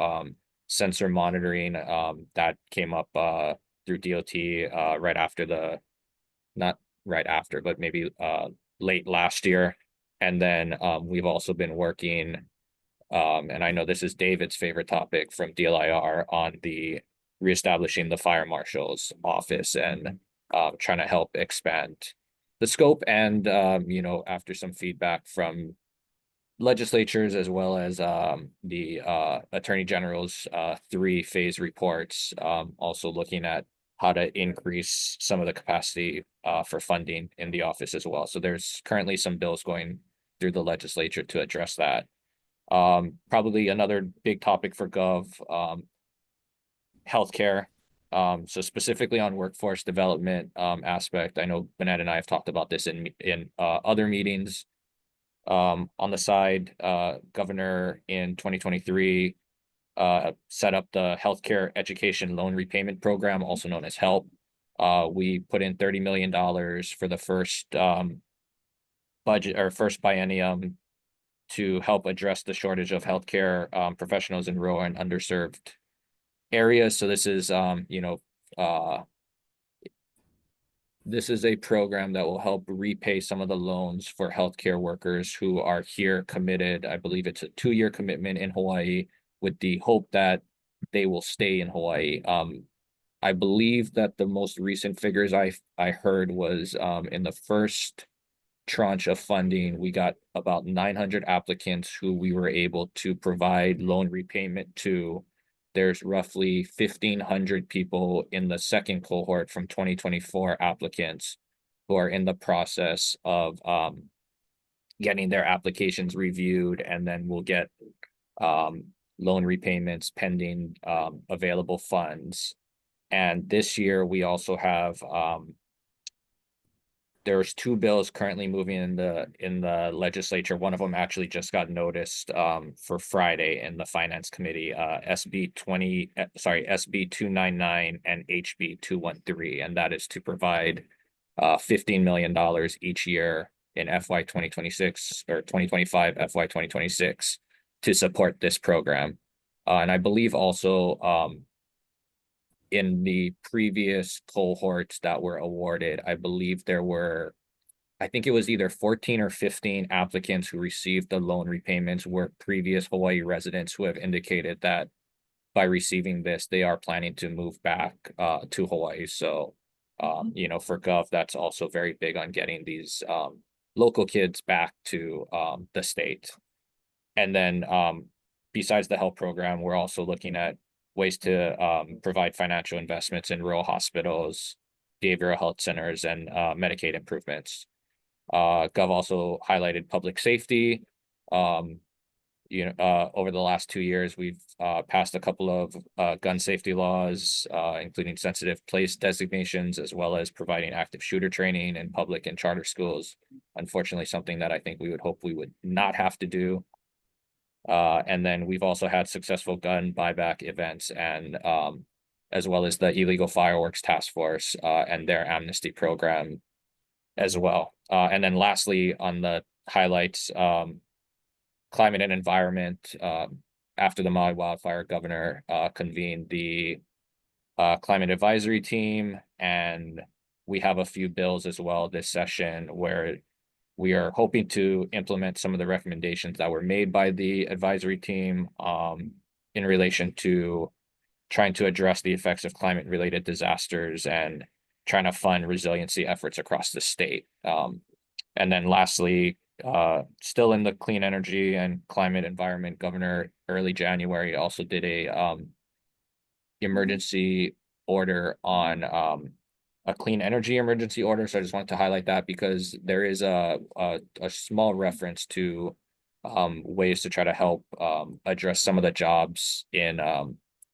sensor monitoring that came up through DOT not right after, but maybe late last year. And then we've also been working, and I know this is David's favorite topic from DLIR, on the reestablishing the fire marshal's office and trying to help expand the scope. And, after some feedback from legislatures, as well as the Attorney General's 3-phase reports, also looking at how to increase some of the capacity for funding in the office as well. So there's currently some bills going through the legislature to address that. Probably another big topic for Gov, healthcare. So specifically on workforce development aspect, I know Bennett and I have talked about this in other meetings. On the side, Governor in 2023 set up the Healthcare Education Loan Repayment Program, also known as HELP. We put in $30 million for the first budget or first biennium to help address the shortage of healthcare professionals in rural and underserved areas. So this is, this is a program that will help repay some of the loans for healthcare workers who are here committed. I believe it's a 2-year commitment in Hawaii with the hope that they will stay in Hawaii. I believe that the most recent figures I heard was in the first tranche of funding, we got about 900 applicants who we were able to provide loan repayment to. There's roughly 1,500 people in the second cohort from 2024 applicants who are in the process of getting their applications reviewed, and then we'll get loan repayments pending available funds. And this year we also have there's 2 bills currently moving in the legislature. One of them actually just got noticed for Friday in the Finance Committee, SB 299 and HB 213, and that is to provide $15 million each year in FY 2026 or 2025 FY 2026 to support this program. And I believe also in the previous cohorts that were awarded, I believe there were, I think it was either 14 or 15 applicants who received the loan repayments were previous Hawaii residents who have indicated that by receiving this, they are planning to move back to Hawaii. So, for Gov, that's also very big on getting these local kids back to the state. And then besides the health program, we're also looking at ways to provide financial investments in rural hospitals, behavioral health centers, and Medicaid improvements. Gov also highlighted public safety. Over the last 2 years, we've passed a couple of gun safety laws, including sensitive place designations, as well as providing active shooter training in public and charter schools. Unfortunately, something that I think we would hope we would not have to do. And then we've also had successful gun buyback events, and as well as the Illegal Fireworks Task Force and their amnesty program as well. And then lastly, on the highlights, climate and environment, after the Maui wildfire, Governor convened the climate advisory team, and we have a few bills as well this session where we are hoping to implement some of the recommendations that were made by the advisory team in relation to trying to address the effects of climate-related disasters and trying to fund resiliency efforts across the state. And then lastly, still in the clean energy and climate environment, Governor early January also did a emergency order on a clean energy emergency order. So I just wanted to highlight that because there is a small reference to ways to try to help address some of the jobs in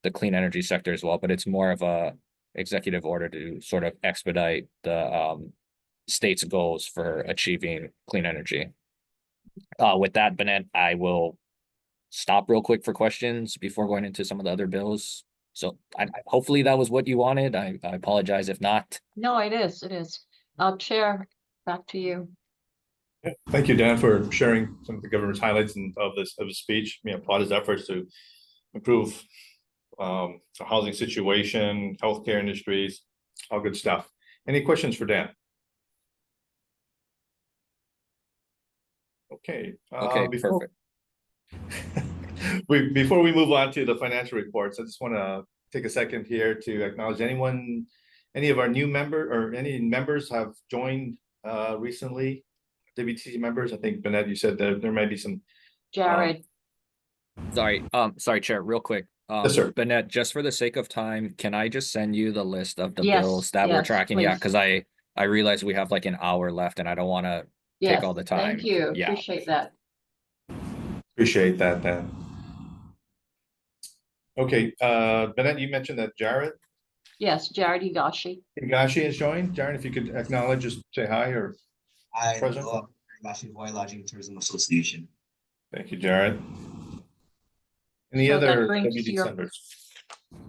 the clean energy sector as well, but it's more of a executive order to sort of expedite the state's goals for achieving clean energy. With that, Bennett, I will stop real quick for questions before going into some of the other bills. So hopefully that was what you wanted. I apologize if not. No, it is. Chair, back to you. Yeah, thank you, Dan, for sharing some of the government's highlights of his speech. Applaud his efforts to improve the housing situation, healthcare industries, all good stuff. Any questions for Dan? Okay. Okay, perfect. Before we move on to the financial reports, I just want to take a second here to acknowledge any of our new any members have joined recently, WDC members. I think, Bennett, you said that there might be some. Jared. Sorry, Chair, real quick. Yes, sir. Bennett, just for the sake of time, can I just send you the list of the Yes, bills that we're yes, tracking? please. Yeah, because I realize we have like an hour left and I don't want to take all the time. Thank you. Yeah. Appreciate that. Appreciate that, Dan. Okay, Bennett, you mentioned that Jared Yes, Jared Higashi. has joined. Jared, if you could acknowledge, just say hi or present. Hawaii Lodging and Tourism Association. Thank you, Jared. Any So that other brings WDC your- members?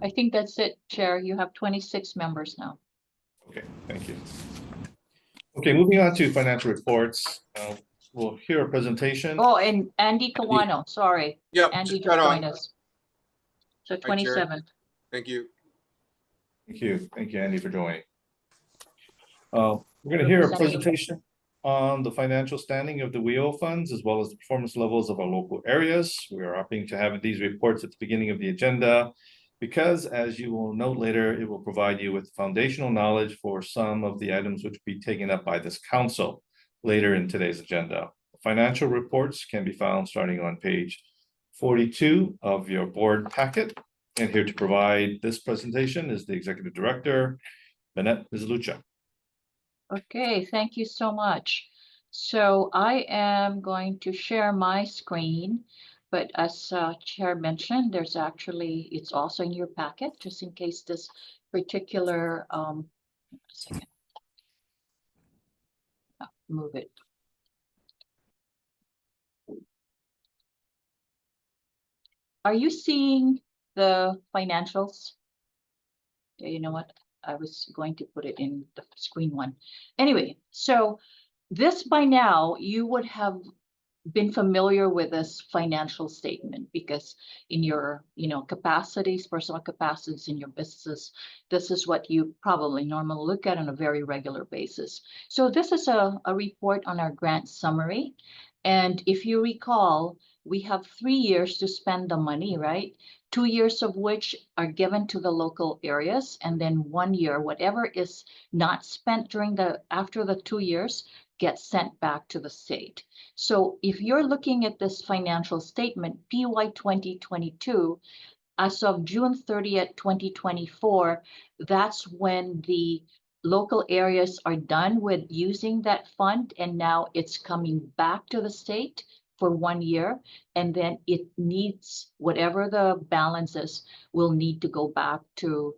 I think that's it, Chair. You have 26 members now. Okay, thank you. Okay, moving on to financial reports. We'll hear a presentation. Oh, and Andy Kawano, sorry. Yep, Andy just just got joined on. us. So Hi, Chair. 27. Thank you. Thank you. Thank you, Andy, for joining. We're going to hear a Representative. presentation on the financial standing of the WEO funds as well as the performance levels of our local areas. We are opting to have these reports at the beginning of the agenda because, as you will note later, it will provide you with foundational knowledge for some of the items which will be taken up by this council later in today's agenda. Financial reports can be found starting on page 42 of your board packet. And here to provide this presentation is the Executive Director, Bennett Mizalucha. Okay, thank you so much. So I am going to share my screen, but as Chair mentioned, there's actually, it's also in your packet, just in case this particular, a second. Move it. Are you seeing the financials? Okay, you know what? I was going to put it in the screen one. Anyway, so this by now, you would have been familiar with this financial statement because in your, capacities, personal capacities in your businesses, this is what you probably normally look at on a very regular basis. So this is a report on our grant summary. And if you recall, we have 3 years to spend the money, right? 2 years of which are given to the local areas, and then 1 year, whatever is not spent after the 2 years gets sent back to the state. So if you're looking at this financial statement, PY 2022, as of June 30th, 2024, that's when the local areas are done with using that fund, and now it's coming back to the state for 1 year, and then it needs, whatever the balance is, will need to go back to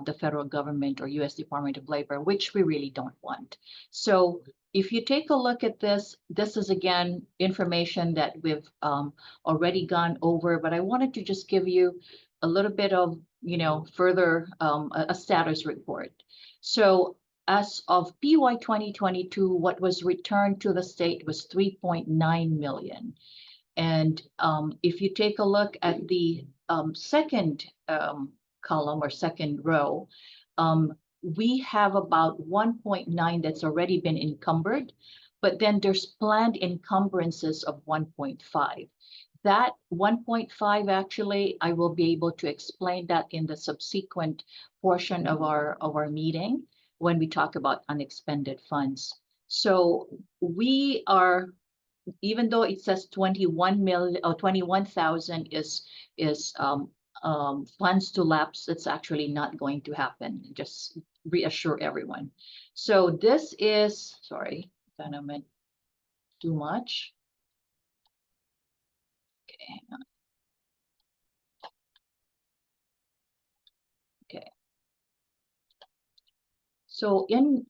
the federal government or US Department of Labor, which we really don't want. So if you take a look at this, this is again information that we've already gone over, but I wanted to just give you a little bit of, further a status report. So as of PY 2022, what was returned to the state was 3.9 million. And if you take a look at the second column or second row, we have about 1.9 that's already been encumbered, but then there's planned encumbrances of 1.5. That 1.5, actually, I will be able to explain that in the subsequent portion of our meeting when we talk about unexpended funds. So we are, even though it says 21 million or 21,000 is funds to lapse, it's actually not going to happen. Just reassure everyone. So this is, sorry, kind of meant too much. Okay, hang on. Okay. So in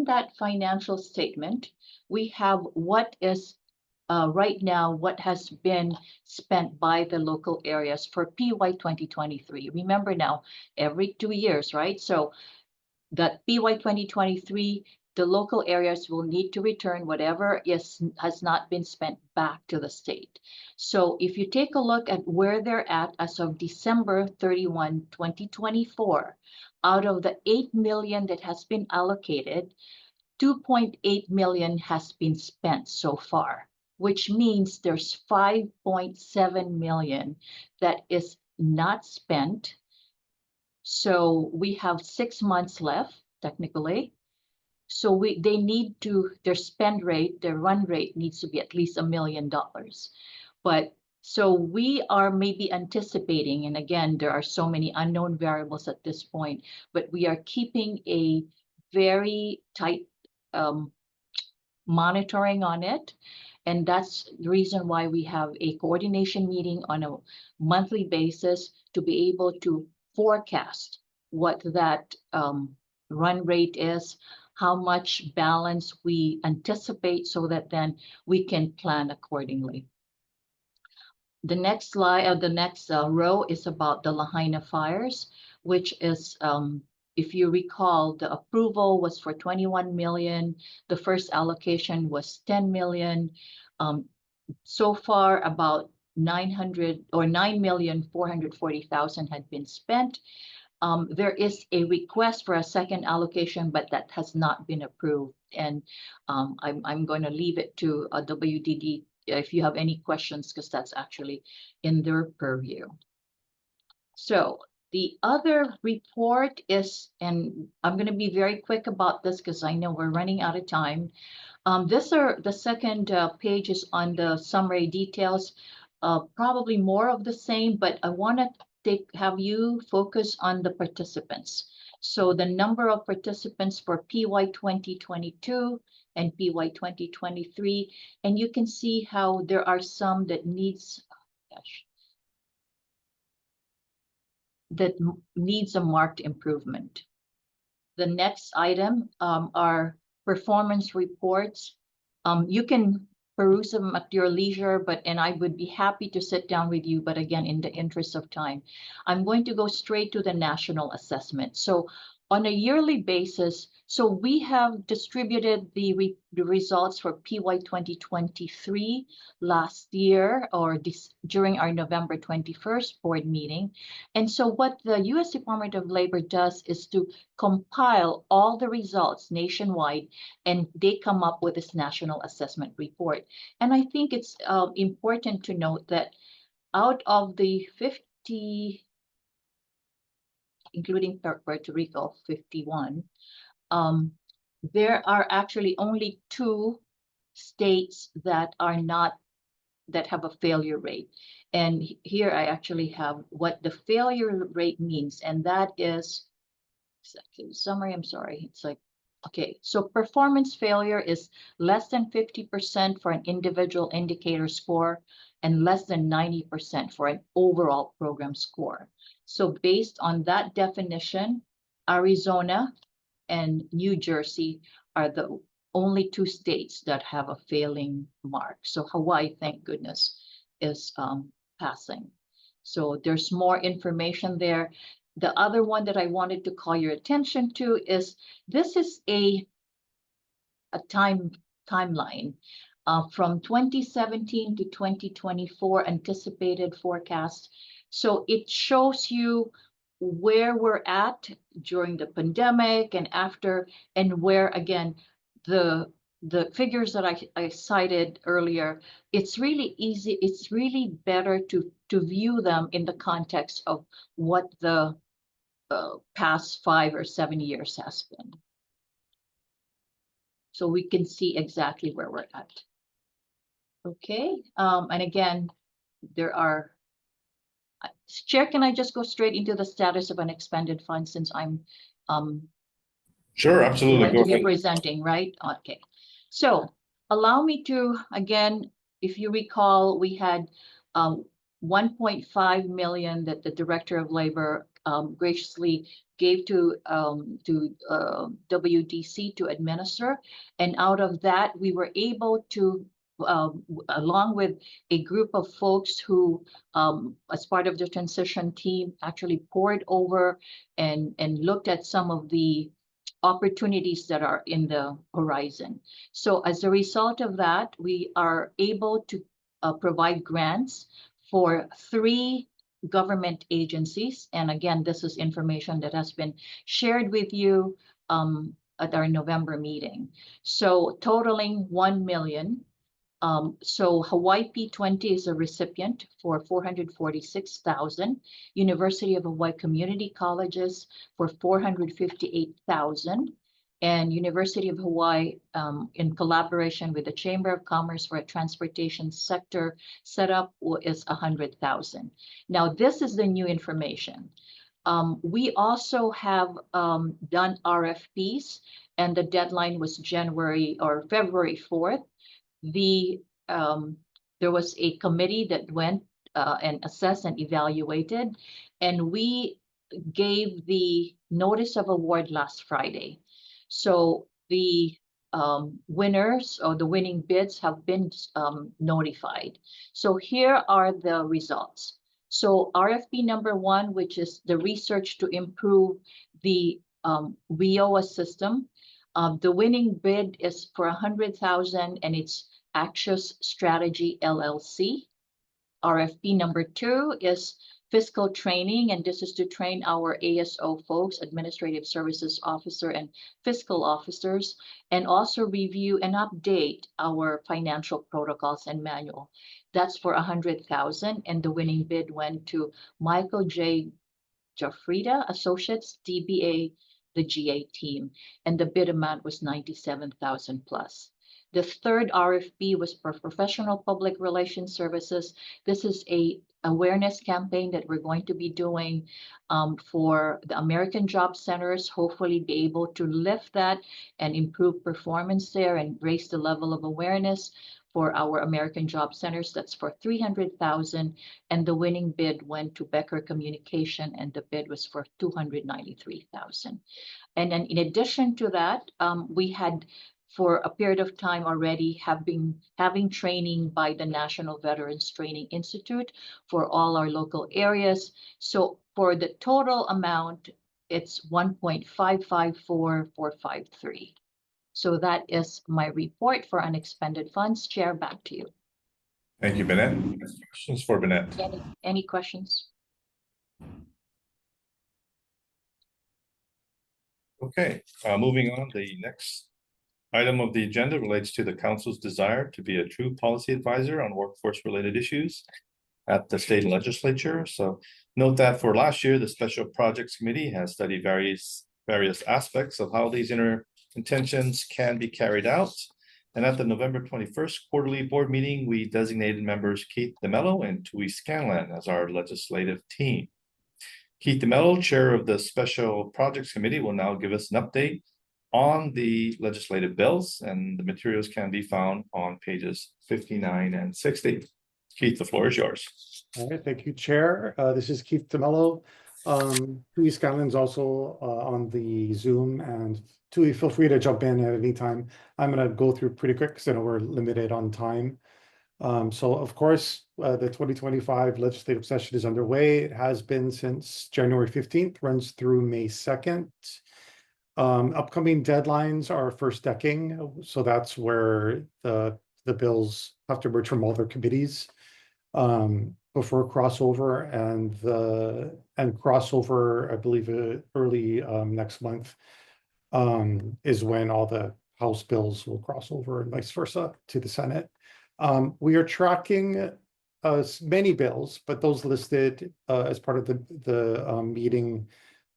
that financial statement, we have what is right now, what has been spent by the local areas for PY 2023. Remember now, every 2 years, right? So that PY 2023, the local areas will need to return whatever has not been spent back to the state. So if you take a look at where they're at as of December 31, 2024, out of the 8 million that has been allocated, 2.8 million has been spent so far, which means there's 5.7 million that is not spent. So we have 6 months left, technically. So they need to, their spend rate, their run rate needs to be at least $1 million. But so we are maybe anticipating, and again, there are so many unknown variables at this point, but we are keeping a very tight monitoring on it. And that's the reason why we have a coordination meeting on a monthly basis to be able to forecast what that run rate is, how much balance we anticipate, so that then we can plan accordingly. The next slide, the next row is about the Lahaina fires, which is, if you recall, the approval was for 21 million. The first allocation was 10 million. So far, about 9,440,000 had been spent. There is a request for a second allocation, but that has not been approved. And I'm going to leave it to WDD if you have any questions, because that's actually in their purview. So the other report is, and I'm going to be very quick about this because I know we're running out of time. The second page is on the summary details, probably more of the same, but I want to have you focus on the participants. So the number of participants for PY 2022 and PY 2023, and you can see how there are some that needs a marked improvement. The next item are performance reports. You can peruse them at your leisure, and I would be happy to sit down with you, but again, in the interest of time, I'm going to go straight to the national assessment. So on a yearly basis, so we have distributed the results for PY 2023 last year, or during our November 21st board meeting. And so what the U.S. Department of Labor does is to compile all the results nationwide, and they come up with this national assessment report. And I think it's important to note that out of the 50, including Puerto Rico, 51, there are actually only 2 states that have a failure rate. And here I actually have what the failure rate means, and that is, summary, I'm sorry, it's like, okay, so performance failure is less than 50% for an individual indicator score and less than 90% for an overall program score. So based on that definition, Arizona and New Jersey are the only 2 states that have a failing mark. So Hawaii, thank goodness, is passing. So there's more information there. The other one that I wanted to call your attention to is, this is a timeline from 2017 to 2024 anticipated forecast. So it shows you where we're at during the pandemic and after, and where, again, the figures that I cited earlier, it's really easy, it's really better to view them in the context of what the past 5 or 7 years has been. So we can see exactly where we're at. Okay, and again, there are, Chair, can I just go straight into the status of unexpended funds, since I'm Sure, absolutely. going Go to be ahead. presenting, right? Okay, so allow me to, again, if you recall, we had 1.5 million that the Director of Labor graciously gave to WDC to administer, and out of that we were able to, along with a group of folks who, as part of the transition team, actually poured over and looked at some of the opportunities that are in the horizon. So as a result of that, we are able to provide grants for 3 government agencies. And again, this is information that has been shared with you at our November meeting. So totaling 1 million. So Hawaii P20 is a recipient for 446,000, University of Hawaii Community Colleges for 458,000, and University of Hawaii, in collaboration with the Chamber of Commerce for a transportation sector setup, is 100,000. Now, this is the new information. We also have done RFPs, and the deadline was February 4th. There was a committee that went and assessed and evaluated, and we gave the notice of award last Friday. So the winners or the winning bids have been notified. So here are the results. So RFP number 1, which is the research to improve the WIOA system. The winning bid is for 100,000 and it's Axios Strategy LLC. RFP number 2 is fiscal training, and this is to train our ASO folks, Administrative Services Officer and Fiscal Officers, and also review and update our financial protocols and manual. That's for 100,000, and the winning bid went to Michael J. Jaffrida Associates, DBA, the GA team, and the bid amount was 97,000 plus. The third RFP was for professional public relations services. This is a awareness campaign that we're going to be doing for the American Job Centers, hopefully be able to lift that and improve performance there and raise the level of awareness for our American Job Centers. That's for 300,000, and the winning bid went to Becker Communication, and the bid was for 293,000. And then in addition to that, we had for a period of time already have been having training by the National Veterans Training Institute for all our local areas. So for the total amount, it's 1.554453. So that is my report for unexpended funds. Chair, back to you. Thank you, Bennett. Questions for Bennett? Any questions? Okay, moving on, the next item of the agenda relates to the council's desire to be a true policy advisor on workforce-related issues at the state legislature. So note that for last year, the Special Projects Committee has studied various aspects of how these intentions can be carried out. And at the November 21st quarterly board meeting, we designated members Keith DeMello and Tui Scanlan as our legislative team. Keith DeMello, chair of the Special Projects Committee, will now give us an update on the legislative bills, and the materials can be found on pages 59 and 60. Keith, the floor is yours. All right, thank you, Chair. This is Keith DeMello. Tui Scanlan's also on the Zoom, and Tui, feel free to jump in at any time. I'm going to go through pretty quick because I know we're limited on time. So, of course, the 2025 legislative session is underway. It has been since January 15th, runs through May 2nd. Upcoming deadlines are first decking, so that's where the bills have to emerge from all their committees before crossover, and crossover, I believe, early next month is when all the House bills will cross over and vice versa to the Senate. We are tracking many bills, but those listed as part of the meeting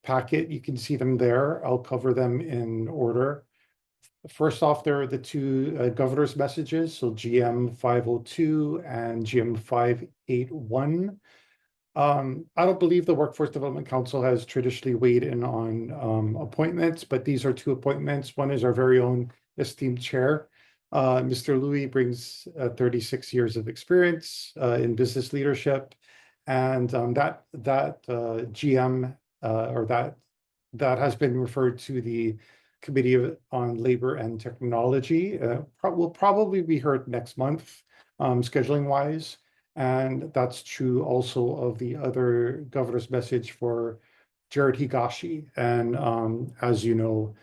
packet, you can see them there. I'll cover them in order. First off, there are the two governor's messages, so GM 502 and GM 581. I don't believe the Workforce Development Council has traditionally weighed in on appointments, but these are two appointments. One is our very own esteemed chair. Mr. Louis brings 36 years of experience in business leadership, and that GM or that has been referred to the Committee on Labor and Technology. Will probably be heard next month, scheduling wise. And that's true also of the other governor's message for Jared Higashi. And as you know,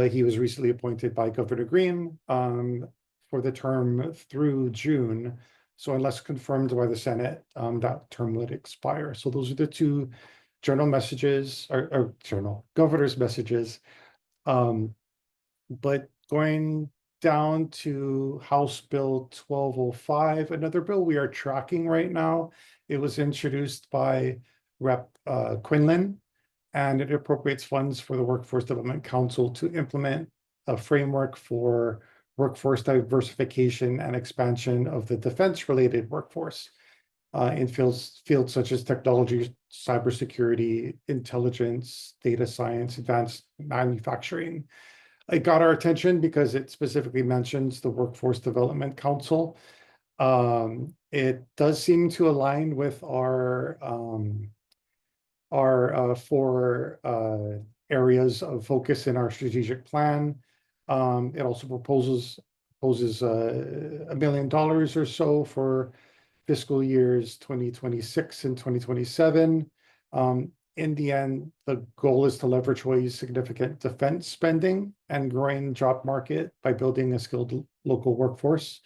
he was recently appointed by Governor Green for the term through June. So unless confirmed by the Senate, that term would expire. So those are the two journal messages, or governor's messages. But going down to House Bill 1205, another bill we are tracking right now. It was introduced by Rep. Quinlan, and it appropriates funds for the Workforce Development Council to implement a framework for workforce diversification and expansion of the defense-related workforce in fields such as technology, cybersecurity, intelligence, data science, advanced manufacturing. It got our attention because it specifically mentions the Workforce Development Council. It does seem to align with our four areas of focus in our strategic plan. It also proposes $1 million or so for fiscal years 2026 and 2027. In the end, the goal is to leverage Hawaii's significant defense spending and growing job market by building a skilled local workforce.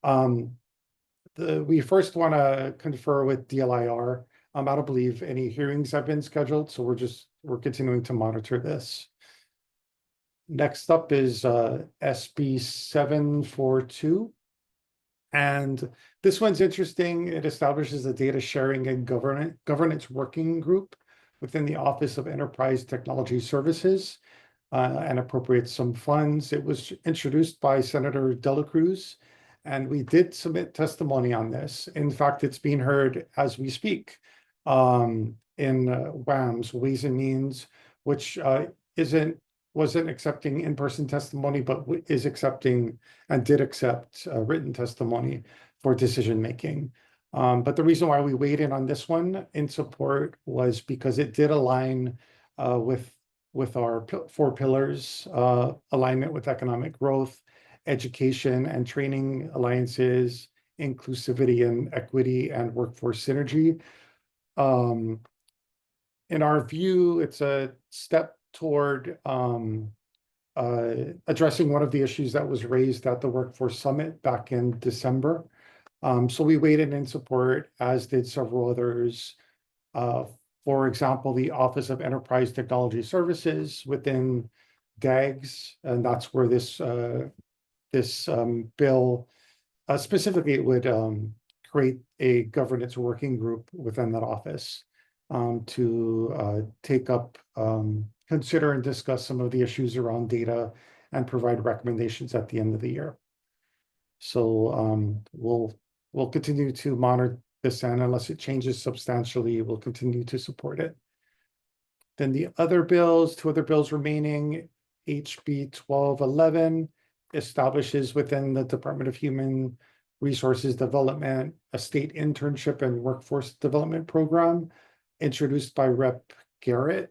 We first want to confer with DLIR. I don't believe any hearings have been scheduled, so we're continuing to monitor this. Next up is SB 742. And this one's interesting. It establishes a data sharing and governance working group within the Office of Enterprise Technology Services and appropriates some funds. It was introduced by Senator Dela Cruz, and we did submit testimony on this. In fact, it's being heard as we speak in WAM's Ways and Means, which wasn't accepting in-person testimony, but is accepting and did accept written testimony for decision-making. But the reason why we weighed in on this one in support was because it did align with our 4 pillars, alignment with economic growth, education and training alliances, inclusivity and equity, and workforce synergy. In our view, it's a step toward addressing one of the issues that was raised at the Workforce Summit back in December. So we weighed in support, as did several others. For example, the Office of Enterprise Technology Services within DAGS, and that's where this bill specifically would create a governance working group within that office to take up, consider and discuss some of the issues around data and provide recommendations at the end of the year. So we'll continue to monitor this, and unless it changes substantially, we'll continue to support it. Then the other bills, 2 other bills remaining, HB 1211 establishes within the Department of Human Resources Development a state internship and workforce development program introduced by Rep. Garrett.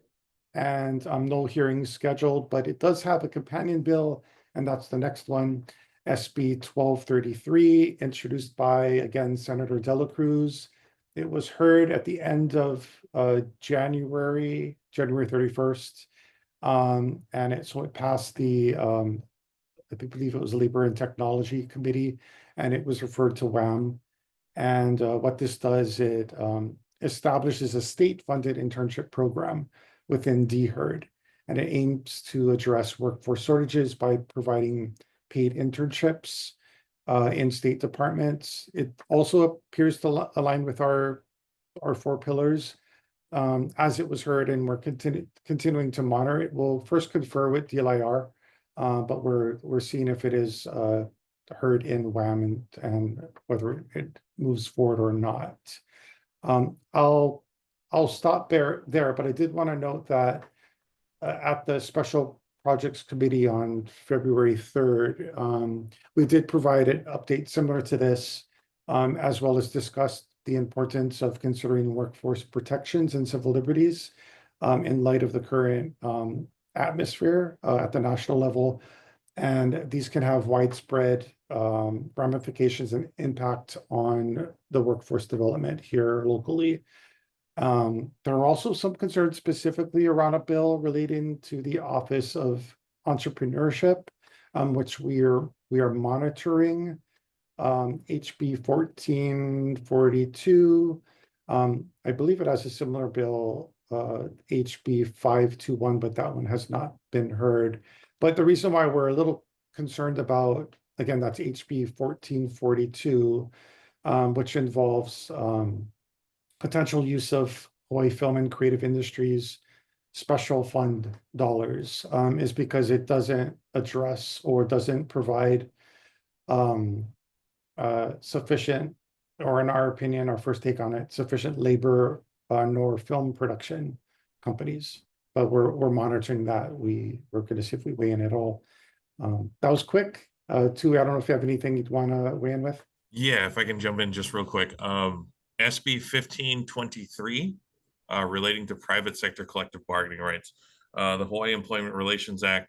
And no hearings scheduled, but it does have a companion bill, and that's the next one, SB 1233, introduced by, again, Senator Dela Cruz. It was heard at the end of January 31st, and it passed the, I believe it was the Labor and Technology Committee, and it was referred to WAM. And what this does, it establishes a state-funded internship program within DHERD, and it aims to address workforce shortages by providing paid internships in state departments. It also appears to align with our 4 pillars as it was heard, and we're continuing to monitor it. We'll first confer with DLIR, but we're seeing if it is heard in WAM and whether it moves forward or not. I'll stop there, but I did want to note that at the Special Projects Committee on February 3rd, we did provide an update similar to this, as well as discussed the importance of considering workforce protections and civil liberties in light of the current atmosphere at the national level. And these can have widespread ramifications and impact on the workforce development here locally. There are also some concerns specifically around a bill relating to the Office of Entrepreneurship, which we are monitoring. HB 1442. I believe it has a similar bill, HB 521, but that one has not been heard. But the reason why we're a little concerned about, again, that's HB 1442, which involves potential use of Hawaii Film and Creative Industries special fund dollars, is because it doesn't address or doesn't provide sufficient, or in our opinion, our first take on it, sufficient labor nor film production companies. But we're monitoring that. We're going to see if we weigh in at all. That was quick. Tui, I don't know if you have anything you'd want to weigh in with. Yeah, if I can jump in just real quick. SB 1523, relating to private sector collective bargaining rights. The Hawaii Employment Relations Act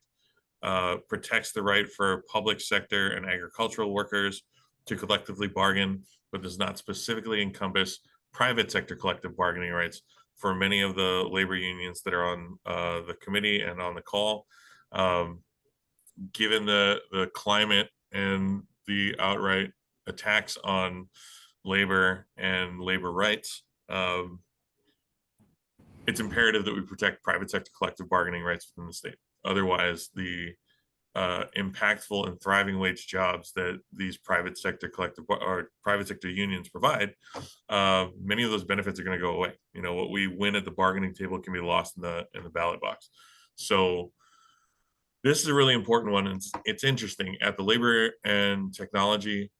protects the right for public sector and agricultural workers to collectively bargain, but does not specifically encompass private sector collective bargaining rights for many of the labor unions that are on the committee and on the call. Given the climate and the outright attacks on labor and labor rights, it's imperative that we protect private sector collective bargaining rights within the state. Otherwise, the impactful and thriving wage jobs that these private sector collective or private sector unions provide, many of those benefits are going to go away. You know, what we win at the bargaining table can be lost in the ballot box. So this is a really important one. It's interesting at the Labor and Technology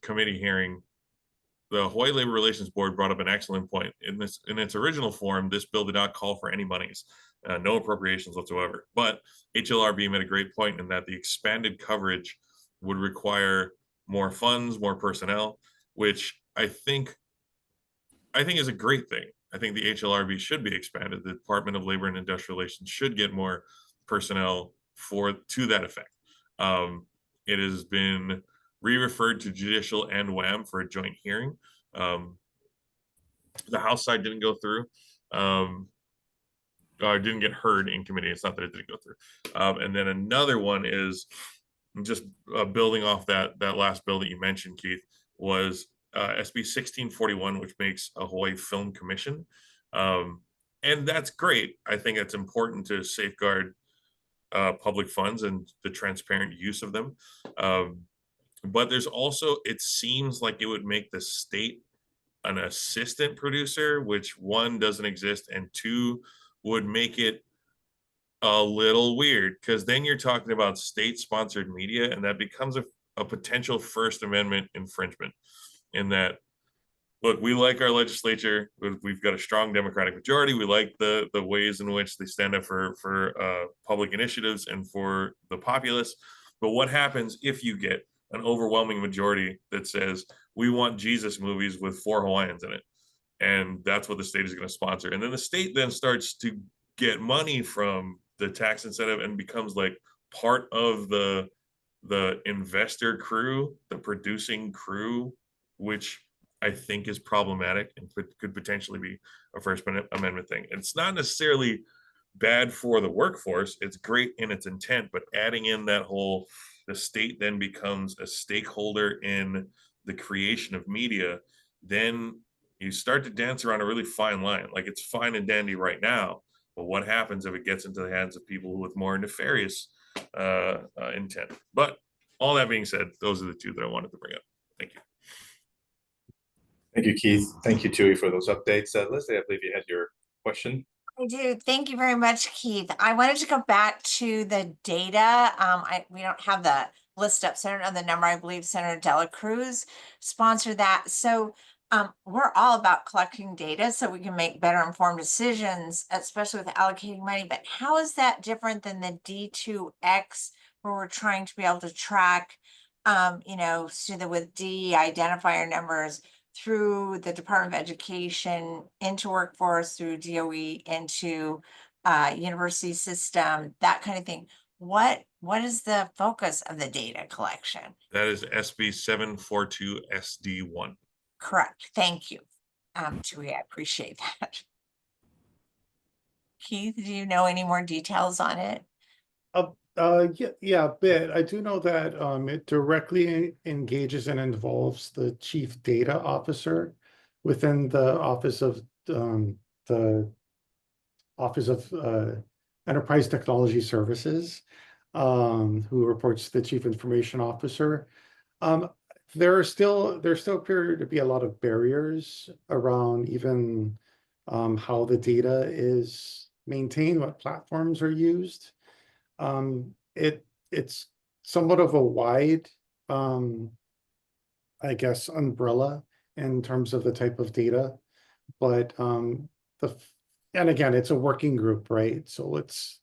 Committee hearing. The Hawaii Labor Relations Board brought up an excellent point. In its original form, this bill did not call for any monies, no appropriations whatsoever. But HLRB made a great point in that the expanded coverage would require more funds, more personnel, which I think is a great thing. I think the HLRB should be expanded. The Department of Labor and Industrial Relations should get more personnel to that effect. It has been re-referred to Judicial and WAM for a joint hearing. The House side didn't go through, or didn't get heard in committee. It's not that it didn't go through. And then another one is just building off that last bill that you mentioned, Keith, was SB 1641, which makes a Hawaii Film Commission. And that's great. I think it's important to safeguard public funds and the transparent use of them. But there's also, it seems like it would make the state an assistant producer, which one, doesn't exist, and two, would make it a little weird, because then you're talking about state-sponsored media, and that becomes a potential First Amendment infringement. In that, look, we like our legislature. We've got a strong Democratic majority. We like the ways in which they stand up for public initiatives and for the populace. But what happens if you get an overwhelming majority that says, we want Jesus movies with 4 Hawaiians in it? And that's what the state is going to sponsor. And then the state then starts to get money from the tax incentive and becomes like part of the investor crew, the producing crew, which I think is problematic and could potentially be a First Amendment thing. It's not necessarily bad for the workforce. It's great in its intent, but adding in that whole, the state then becomes a stakeholder in the creation of media, then you start to dance around a really fine line. Like, it's fine and dandy right now, but what happens if it gets into the hands of people with more nefarious intent? But all that being said, those are the two that I wanted to bring up. Thank you. Thank you, Keith. Thank you, Tui, for those updates. Leslie, I believe you had your question. I do. Thank you very much, Keith. I wanted to go back to the data. We don't have the list up. Senator, the number, I believe Senator Dela Cruz sponsored that. So we're all about collecting data so we can make better informed decisions, especially with allocating money. But how is that different than the D2X, where we're trying to be able to track, so with D identifier numbers through the Department of Education into workforce, through DOE into university system, that kind of thing? What is the focus of the data collection? That is SB 742 SD1. Correct. Thank you. Tui, I appreciate that. Keith, do you know any more details on it? Yeah, a bit. I do know that it directly engages and involves the chief data officer within the Office of Enterprise Technology Services, who reports to the chief information officer. There still appear to be a lot of barriers around even how the data is maintained, what platforms are used. It's somewhat of a wide, I guess, umbrella in terms of the type of data, but and again, it's a working group, right? So it's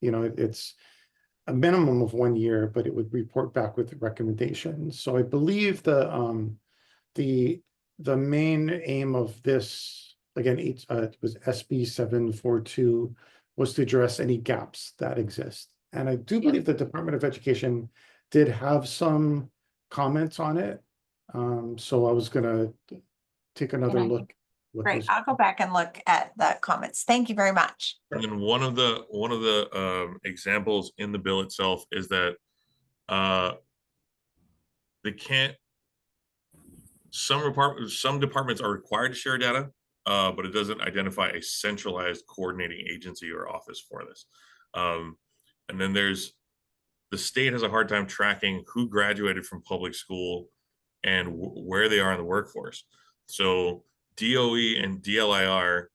a minimum of 1 year, but it would report back with recommendations. So I believe the main aim of this, again, it was SB 742, was to address any gaps that exist And I do believe the Department of Education did have some comments on it. So I was gonna take another look. What Great. those- I'll go back and look at the comments. Thank you very much. And then one of the examples in the bill itself is that they can't. Some departments are required to share data, but it doesn't identify a centralized coordinating agency or office for this. And then there's the state has a hard time tracking who graduated from public school and where they are in the workforce. So DOE and DLIR,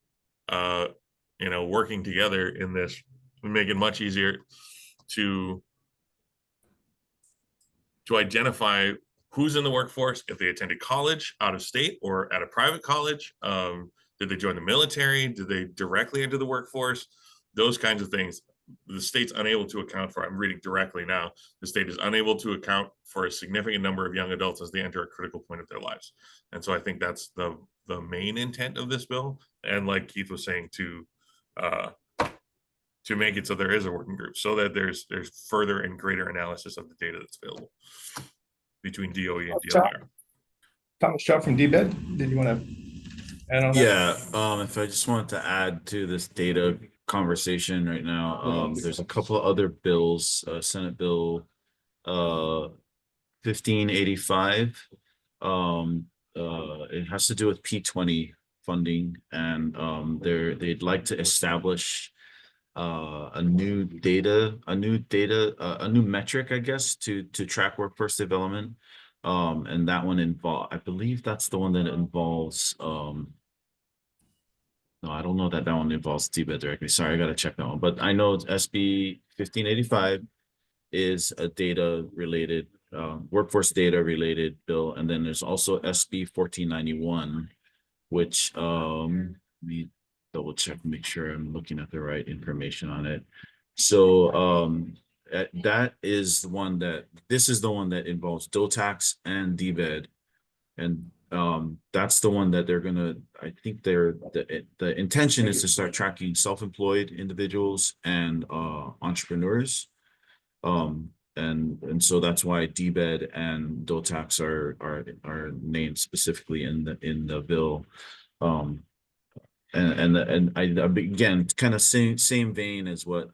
working together in this would make it much easier to identify who's in the workforce, if they attended college out of state or at a private college, did they join the military, did they directly enter the workforce, those kinds of things. The state's unable to account for. I'm reading directly now. The state is unable to account for a significant number of young adults as they enter a critical point of their lives. And so I think that's the main intent of this bill. And like Keith was saying, to make it so there is a working group, so that there's further and greater analysis of the data that's available between DOE and DLIR. Thomas Shaw from DBED, did you want to add on that? Yeah, if I just wanted to add to this data conversation right now, there's a couple of other bills, Senate Bill 1585. It has to do with P20 funding, and they'd like to establish a new metric, I guess, to track workforce development. And that one I believe that's the one that involves no, I don't know that one involves DBED directly. Sorry, I gotta check that one. But I know SB 1585 is a data related, workforce data related bill. And then there's also SB 1491, which let me double check, make sure I'm looking at the right information on it. So that is the one this is the one that involves DOTAX and DBED. And that's the one that they're gonna, I think the intention is to start tracking self-employed individuals and entrepreneurs. And so that's why DBED and DOTAX are named specifically in the bill. And I again, kind of same vein as what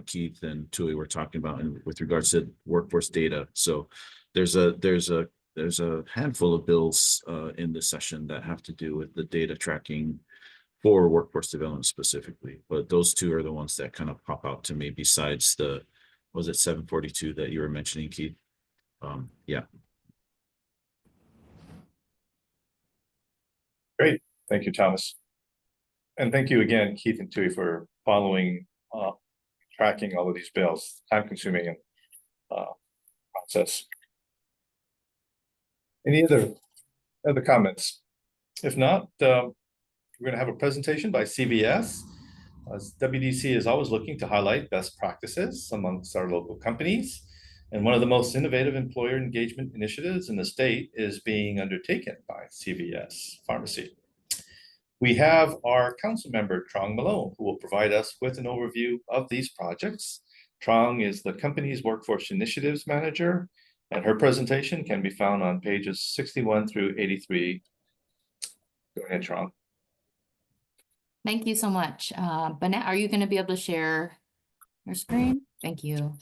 Keith and Tui were talking about with regards to workforce data. So there's a handful of bills in this session that have to do with the data tracking for workforce development specifically. But those two are the ones that kind of pop out to me besides was it 742 that you were mentioning, Keith? Yeah. Great. Thank you, Thomas. And thank you again, Keith and Tui, for following, tracking all of these bills, time consuming and process. Any other comments? If not, we're going to have a presentation by CVS. As WDC is always looking to highlight best practices amongst our local companies. And one of the most innovative employer engagement initiatives in the state is being undertaken by CVS Pharmacy. We have our council member, Trong Malone, who will provide us with an overview of these projects. Trong is the company's workforce initiatives manager, and her presentation can be found on pages 61 through 83. Go ahead, Trong. Thank you so much. Bennett, are you going to be able to share your screen? Thank you.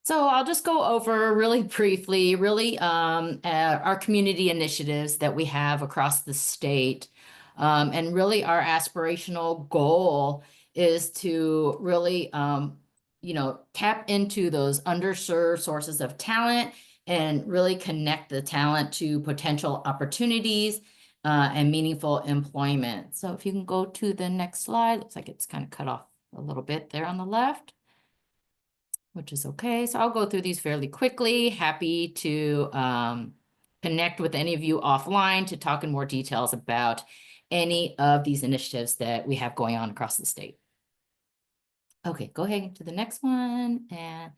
So I'll just go over really briefly, our community initiatives that we have across the state. And really our aspirational goal is to really, tap into those underserved sources of talent and really connect the talent to potential opportunities and meaningful employment. So if you can go to the next slide, looks like it's kind of cut off a little bit there on the left, which is okay. So I'll go through these fairly quickly. Happy to connect with any of you offline to talk in more details about any of these initiatives that we have going on across the state. Okay, go ahead to the next one and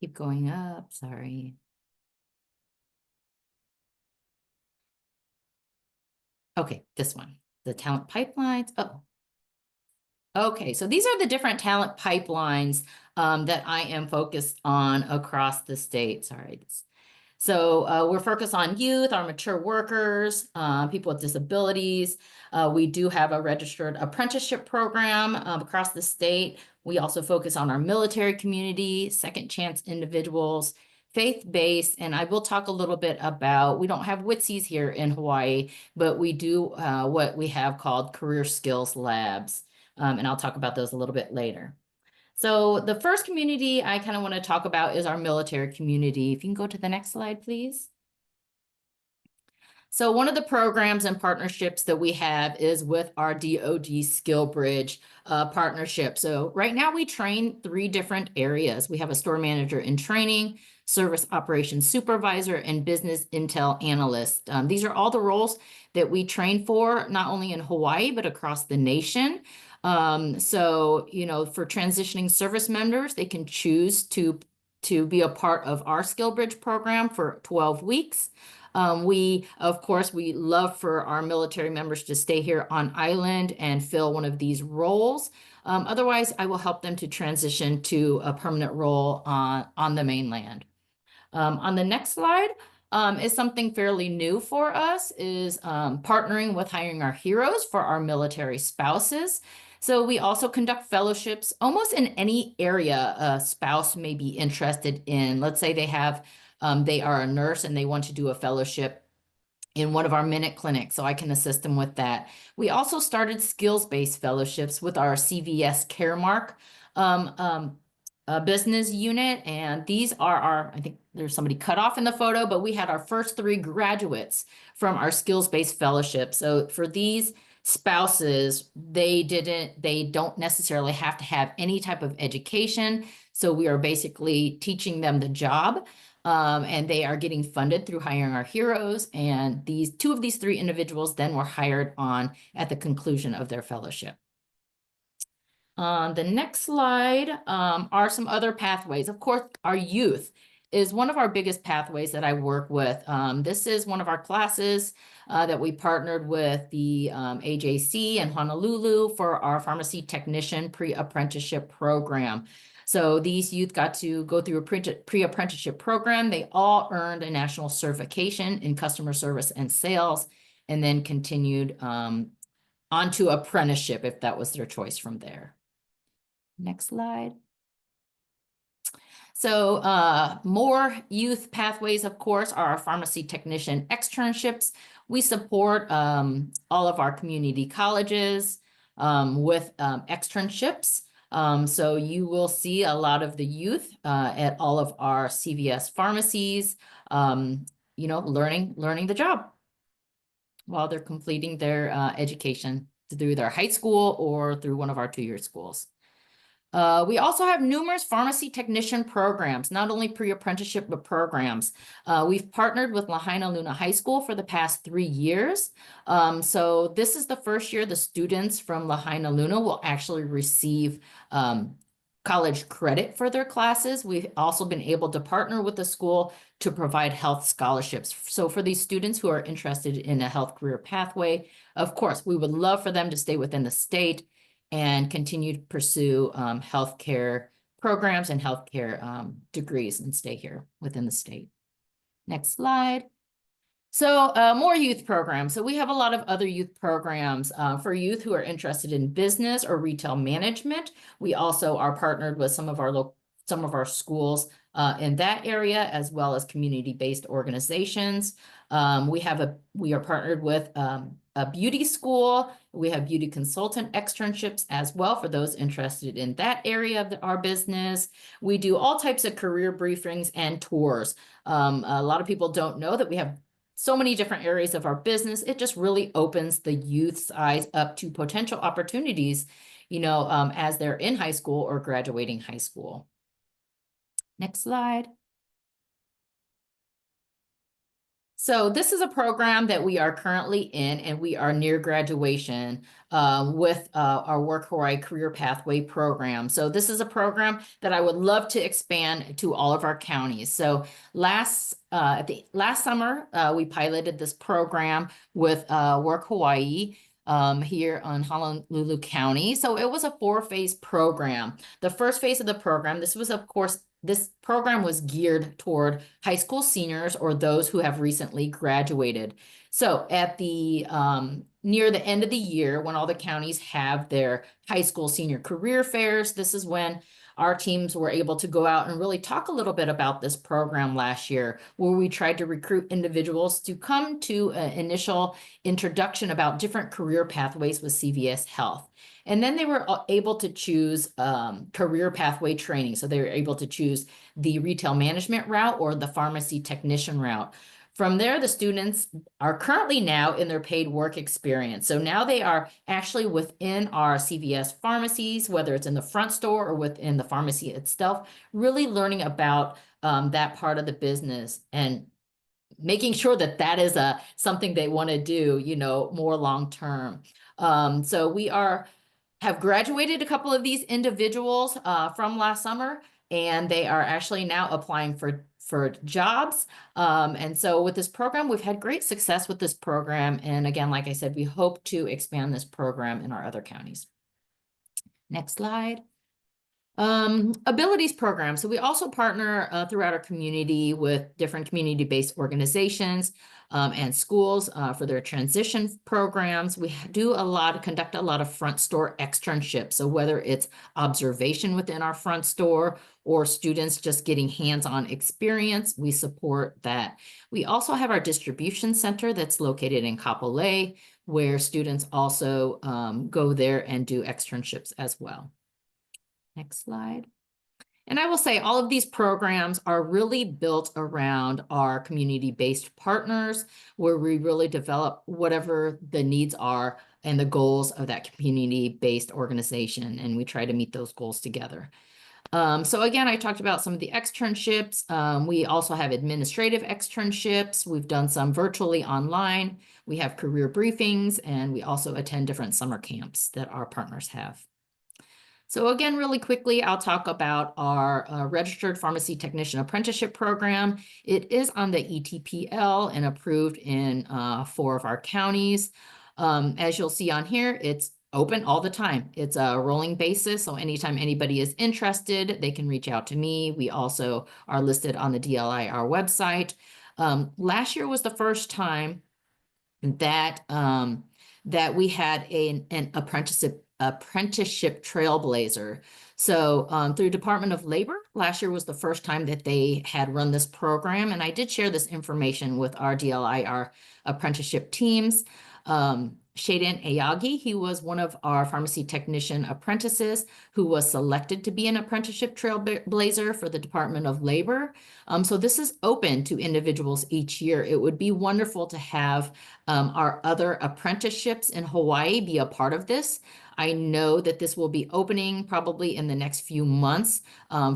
Keep going up, sorry. Okay, this one, the talent pipelines. Oh. Okay, so these are the different talent pipelines that I am focused on across the state. Sorry. So we're focused on youth, our mature workers, people with disabilities. We do have a registered apprenticeship program across the state. We also focus on our military community, second chance individuals, faith-based, and I will talk a little bit about, we don't have WDCs here in Hawaii, but we do what we have called career skills labs. And I'll talk about those a little bit later. So the first community I kind of want to talk about is our military community. If you can go to the next slide, please. So one of the programs and partnerships that we have is with our DoD Skill Bridge partnership. So right now we train 3 different areas. We have a store manager in training, service operations supervisor, and business intel analyst. These are all the roles that we train for, not only in Hawaii, but across the nation. So, you know, for transitioning service members, they can choose to be a part of our Skill Bridge program for 12 weeks. Of course, we love for our military members to stay here on island and fill one of these roles. Otherwise, I will help them to transition to a permanent role on the mainland. On the next slide is something fairly new for us, is partnering with Hiring Our Heroes for our military spouses. So we also conduct fellowships almost in any area a spouse may be interested in. Let's say they are a nurse and they want to do a fellowship in one of our minute clinics, so I can assist them with that. We also started skills-based fellowships with our CVS Caremark business unit, and these are our, I think there's somebody cut off in the photo, but we had our first 3 graduates from our skills-based fellowship. So for these spouses, they don't necessarily have to have any type of education. So we are basically teaching them the job, and they are getting funded through Hiring Our Heroes. And 2 of these 3 individuals then were hired on at the conclusion of their fellowship. On the next slide are some other pathways. Of course, our youth is one of our biggest pathways that I work with. This is one of our classes that we partnered with the AJC in Honolulu for our pharmacy technician pre-apprenticeship program. So these youth got to go through a pre-apprenticeship program. They all earned a national certification in customer service and sales, and then continued onto apprenticeship if that was their choice from there. Next slide. So more youth pathways, of course, are our pharmacy technician externships. We support all of our community colleges with externships. So you will see a lot of the youth at all of our CVS pharmacies, you know, learning the job while they're completing their education through their high school or through one of our 2-year schools. We also have numerous pharmacy technician programs, not only pre-apprenticeship, but programs. We've partnered with Lahaina Luna High School for the past 3 years. So this is the first year the students from Lahaina Luna will actually receive college credit for their classes. We've also been able to partner with the school to provide health scholarships. So for these students who are interested in a health career pathway, of course, we would love for them to stay within the state and continue to pursue healthcare programs and healthcare degrees and stay here within the state. Next slide. So more youth programs. So we have a lot of other youth programs for youth who are interested in business or retail management. We also are partnered with some of our schools in that area, as well as community-based organizations. We are partnered with a beauty school. We have beauty consultant externships as well for those interested in that area of our business. We do all types of career briefings and tours. A lot of people don't know that we have so many different areas of our business. It just really opens the youth's eyes up to potential opportunities, you know, as they're in high school or graduating high school. Next slide. So this is a program that we are currently in, and we are near graduation with our Work Hawaii Career Pathway program. So this is a program that I would love to expand to all of our counties. So last summer, we piloted this program with Work Hawaii here on Honolulu County. So it was a 4-phase program. The first phase of the program, this program was geared toward high school seniors or those who have recently graduated. So at the near the end of the year, when all the counties have their high school senior career fairs, this is when our teams were able to go out and really talk a little bit about this program last year, where we tried to recruit individuals to come to an initial introduction about different career pathways with CVS Health. And then they were able to choose career pathway training. So they were able to choose the retail management route or the pharmacy technician route. From there, the students are currently now in their paid work experience. So now they are actually within our CVS pharmacies, whether it's in the front store or within the pharmacy itself, really learning about that part of the business and making sure that that is something they want to do, more long term. So we have graduated a couple of these individuals from last summer, and they are actually now applying for jobs. And so with this program, we've had great success with this program. And again, like I said, we hope to expand this program in our other counties. Next slide. Abilities program. So we also partner throughout our community with different community-based organizations and schools for their transition programs. We conduct a lot of front store externships. So whether it's observation within our front store or students just getting hands-on experience, we support that. We also have our distribution center that's located in Kapolei, where students also go there and do externships as well. Next slide. And I will say all of these programs are really built around our community-based partners, where we really develop whatever the needs are and the goals of that community-based organization, and we try to meet those goals together. So again, I talked about some of the externships. We also have administrative externships. We've done some virtually online. We have career briefings, and we also attend different summer camps that our partners have. So again, really quickly, I'll talk about our Registered Pharmacy Technician Apprenticeship Program. It is on the ETPL and approved in 4 of our counties. As you'll see on here, it's open all the time. It's a rolling basis, so anytime anybody is interested, they can reach out to me. We also are listed on the DLIR website. Last year was the first time that we had an apprenticeship trailblazer. So through Department of Labor, last year was the first time that they had run this program. And I did share this information with our DLIR apprenticeship teams. Shaden Ayagi, he was one of our pharmacy technician apprentices who was selected to be an apprenticeship trailblazer for the Department of Labor. So this is open to individuals each year. It would be wonderful to have our other apprenticeships in Hawaii be a part of this. I know that this will be opening probably in the next few months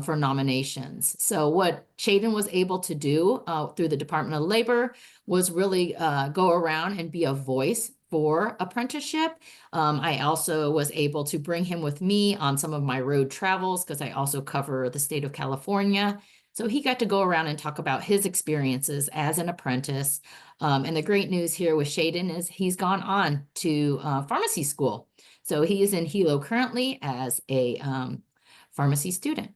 for nominations. So what Shaden was able to do through the Department of Labor was really go around and be a voice for apprenticeship. I also was able to bring him with me on some of my road travels because I also cover the state of California. So he got to go around and talk about his experiences as an apprentice. And the great news here with Shaden is he's gone on to pharmacy school. So he is in Hilo currently as a pharmacy student.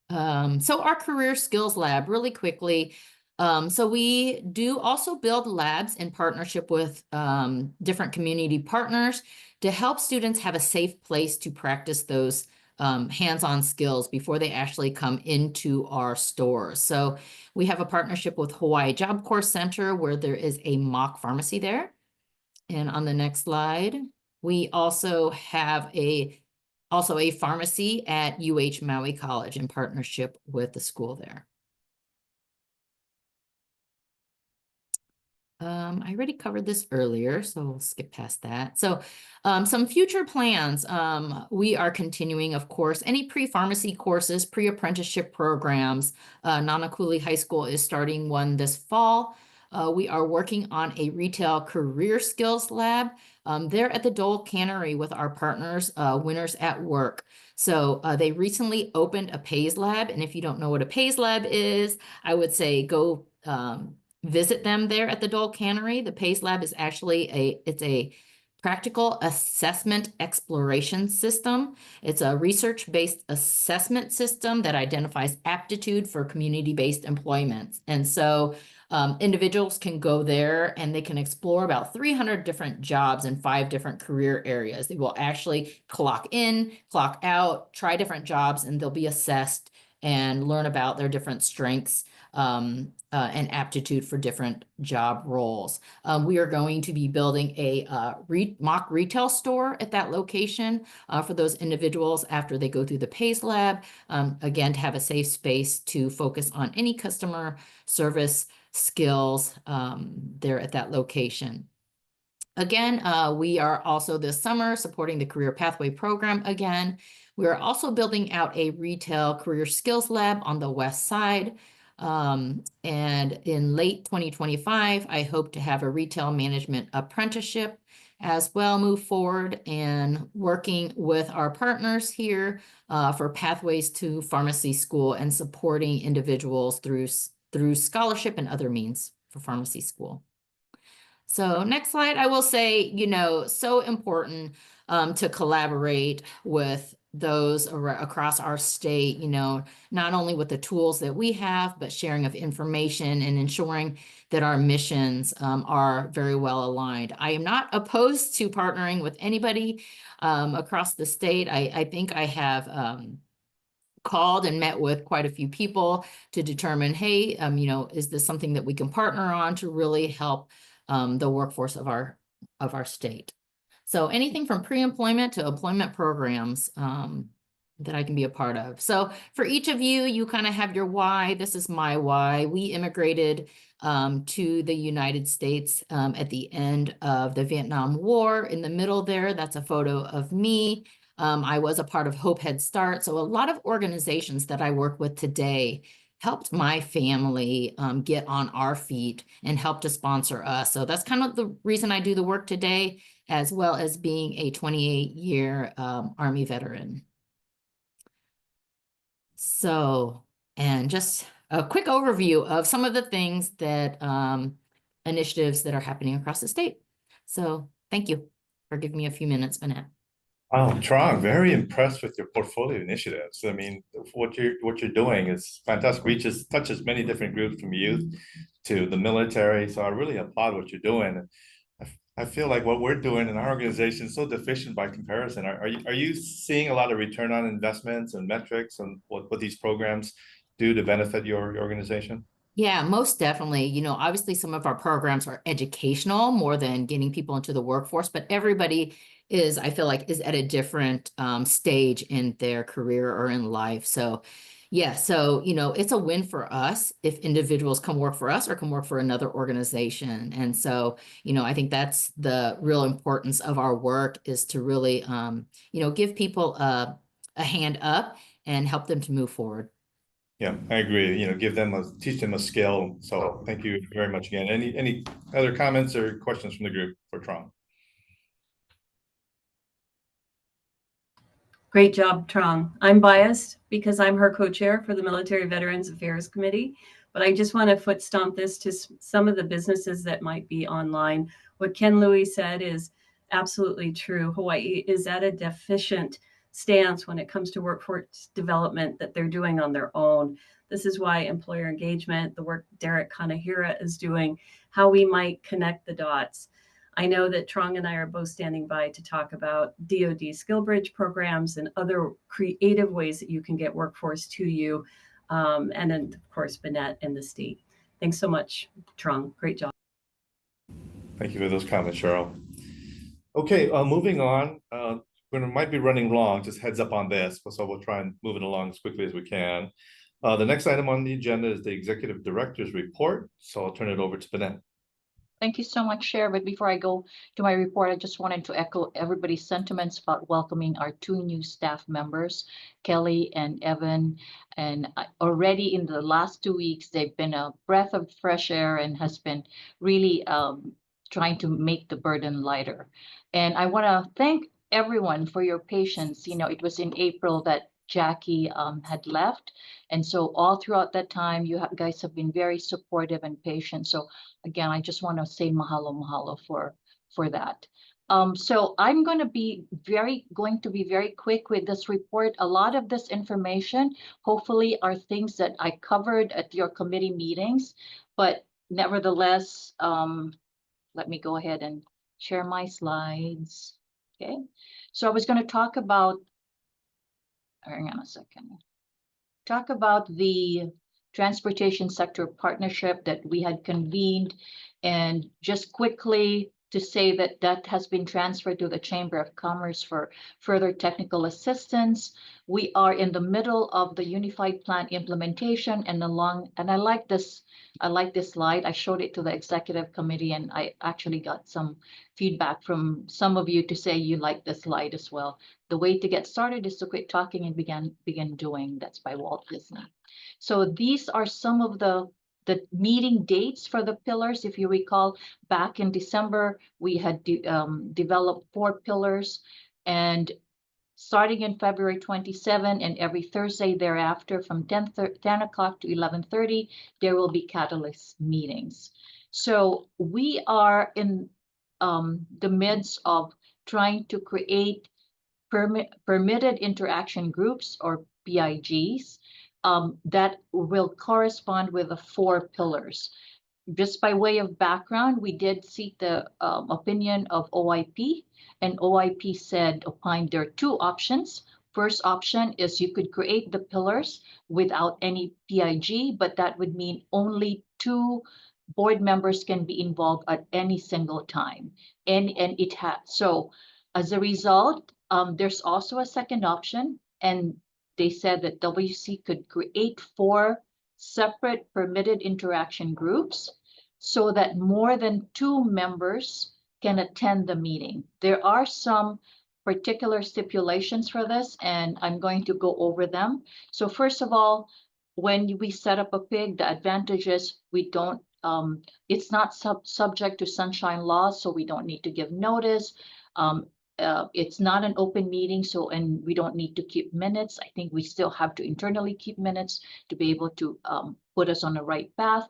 So our Career Skills Lab, really quickly. So we do also build labs in partnership with different community partners to help students have a safe place to practice those hands-on skills before they actually come into our stores. So we have a partnership with Hawaii Job Corps Center where there is a mock pharmacy there. And on the next slide, we also have a pharmacy at UH Maui College in partnership with the school there. I already covered this earlier, so we'll skip past that. So some future plans. We are continuing, of course, any pre-pharmacy courses, pre-apprenticeship programs. Nanakuli High School is starting one this fall. We are working on a retail career skills lab. They're at the Dole Cannery with our partners, Winners at Work. So they recently opened a PAYS lab. And if you don't know what a PAYS lab is, I would say go visit them there at the Dole Cannery. The PACE Lab is actually a practical assessment exploration system. It's a research-based assessment system that identifies aptitude for community-based employment. And so individuals can go there and they can explore about 300 different jobs in 5 different career areas. They will actually clock in, clock out, try different jobs, and they'll be assessed and learn about their different strengths and aptitude for different job roles. We are going to be building a mock retail store at that location for those individuals after they go through the PACE lab, again, to have a safe space to focus on any customer service skills there at that location. Again, we are also this summer supporting the Career Pathway Program again. We are also building out a retail career skills lab on the west side. And in late 2025, I hope to have a retail management apprenticeship as well move forward and working with our partners here for pathways to pharmacy school and supporting individuals through scholarship and other means for pharmacy school. So next slide, I will say, you know, so important to collaborate with those across our state, you know, not only with the tools that we have, but sharing of information and ensuring that our missions are very well aligned. I am not opposed to partnering with anybody across the state. I think I have called and met with quite a few people to determine, hey, you know, is this something that we can partner on to really help the workforce of our state? So anything from pre-employment to employment programs that I can be a part of. So for each of you, you kind of have your why. This is my why. We immigrated to the United States at the end of the Vietnam War. In the middle there, that's a photo of me. I was a part of Hope Head Start. So a lot of organizations that I work with today helped my family get on our feet and help to sponsor us. So that's kind of the reason I do the work today, as well as being a 28-year Army veteran. So, and just a quick overview of some of the things that initiatives that are happening across the state. So thank you for giving me a few minutes, Manette. Wow, Trong, very impressed with your portfolio initiatives. I mean, what you're doing is fantastic. Touches many different groups, from youth to the military. So I really applaud what you're doing. I feel like what we're doing in our organization is so deficient by comparison. Are you seeing a lot of return on investments and metrics and what these programs do to benefit your organization? Yeah, most definitely. You know, obviously some of our programs are educational more than getting people into the workforce, but everybody is, I feel like, is at a different stage in their career or in life. So yeah, so, you know, it's a win for us if individuals come work for us or come work for another organization. And so, you know, I think that's the real importance of our work, is to really, you know, give people a hand up and help them to move forward. Yeah, I agree. You know, teach them a skill. So thank you very much again. Any other comments or questions from the group for Trong? Great job, Trong. I'm biased because I'm her co-chair for the Military Veterans Affairs Committee, but I just want to foot stomp this to some of the businesses that might be online. What Ken Louie said is absolutely true. Hawaii is at a deficient stance when it comes to workforce development that they're doing on their own. This is why employer engagement, the work Derek Kanahira is doing, how we might connect the dots. I know that Trong and I are both standing by to talk about DoD Skill Bridge programs and other creative ways that you can get workforce to you. And then, of course, Banette and the state. Thanks so much, Trong. Great job. Thank you for those comments, Cheryl. Okay, moving on. We might be running long, just heads up on this, so we'll try and move it along as quickly as we can. The next item on the agenda is the Executive Director's Report. So I'll turn it over to Banette. Thank you so much, Chair. But before I go to my report, I just wanted to echo everybody's sentiments about welcoming our 2 new staff members, Kelly and Evan. And already in the last 2 weeks, they've been a breath of fresh air and has been really trying to make the burden lighter. And I want to thank everyone for your patience. You know, it was in April that Jackie had left. And so all throughout that time, you guys have been very supportive and patient. So again, I just want to say mahalo for that. So I'm going to be very quick with this report. A lot of this information, hopefully, are things that I covered at your committee meetings, but nevertheless, let me go ahead and share my slides. Okay, so I was going to talk about, hang on a second, talk about the transportation sector partnership that we had convened, and just quickly to say that that has been transferred to the Chamber of Commerce for further technical assistance. We are in the middle of the unified plan implementation, and I like this slide. I showed it to the executive committee, and I actually got some feedback from some of you to say you like this slide as well. The way to get started is to quit talking and begin doing. That's by Walt Disney. So these are some of the meeting dates for the pillars. If you recall, back in December, we had developed 4 pillars, and starting in February 27 and every Thursday thereafter from 10 o'clock to 11:30, there will be catalyst meetings. So we are in the midst of trying to create permitted interaction groups, or PIGs, that will correspond with the 4 pillars. Just by way of background, we did seek the opinion of OIP, and OIP opined there are 2 options. First option is you could create the pillars without any PIG, but that would mean only 2 board members can be involved at any single time. And it has, so as a result, there's also a second option, and they said that WC could create 4 separate permitted interaction groups so that more than 2 members can attend the meeting. There are some particular stipulations for this, and I'm going to go over them. So first of all, when we set up a PIG, the advantage is we don't, it's not subject to sunshine law, so we don't need to give notice. It's not an open meeting, and we don't need to keep minutes. I think we still have to internally keep minutes to be able to put us on the right path.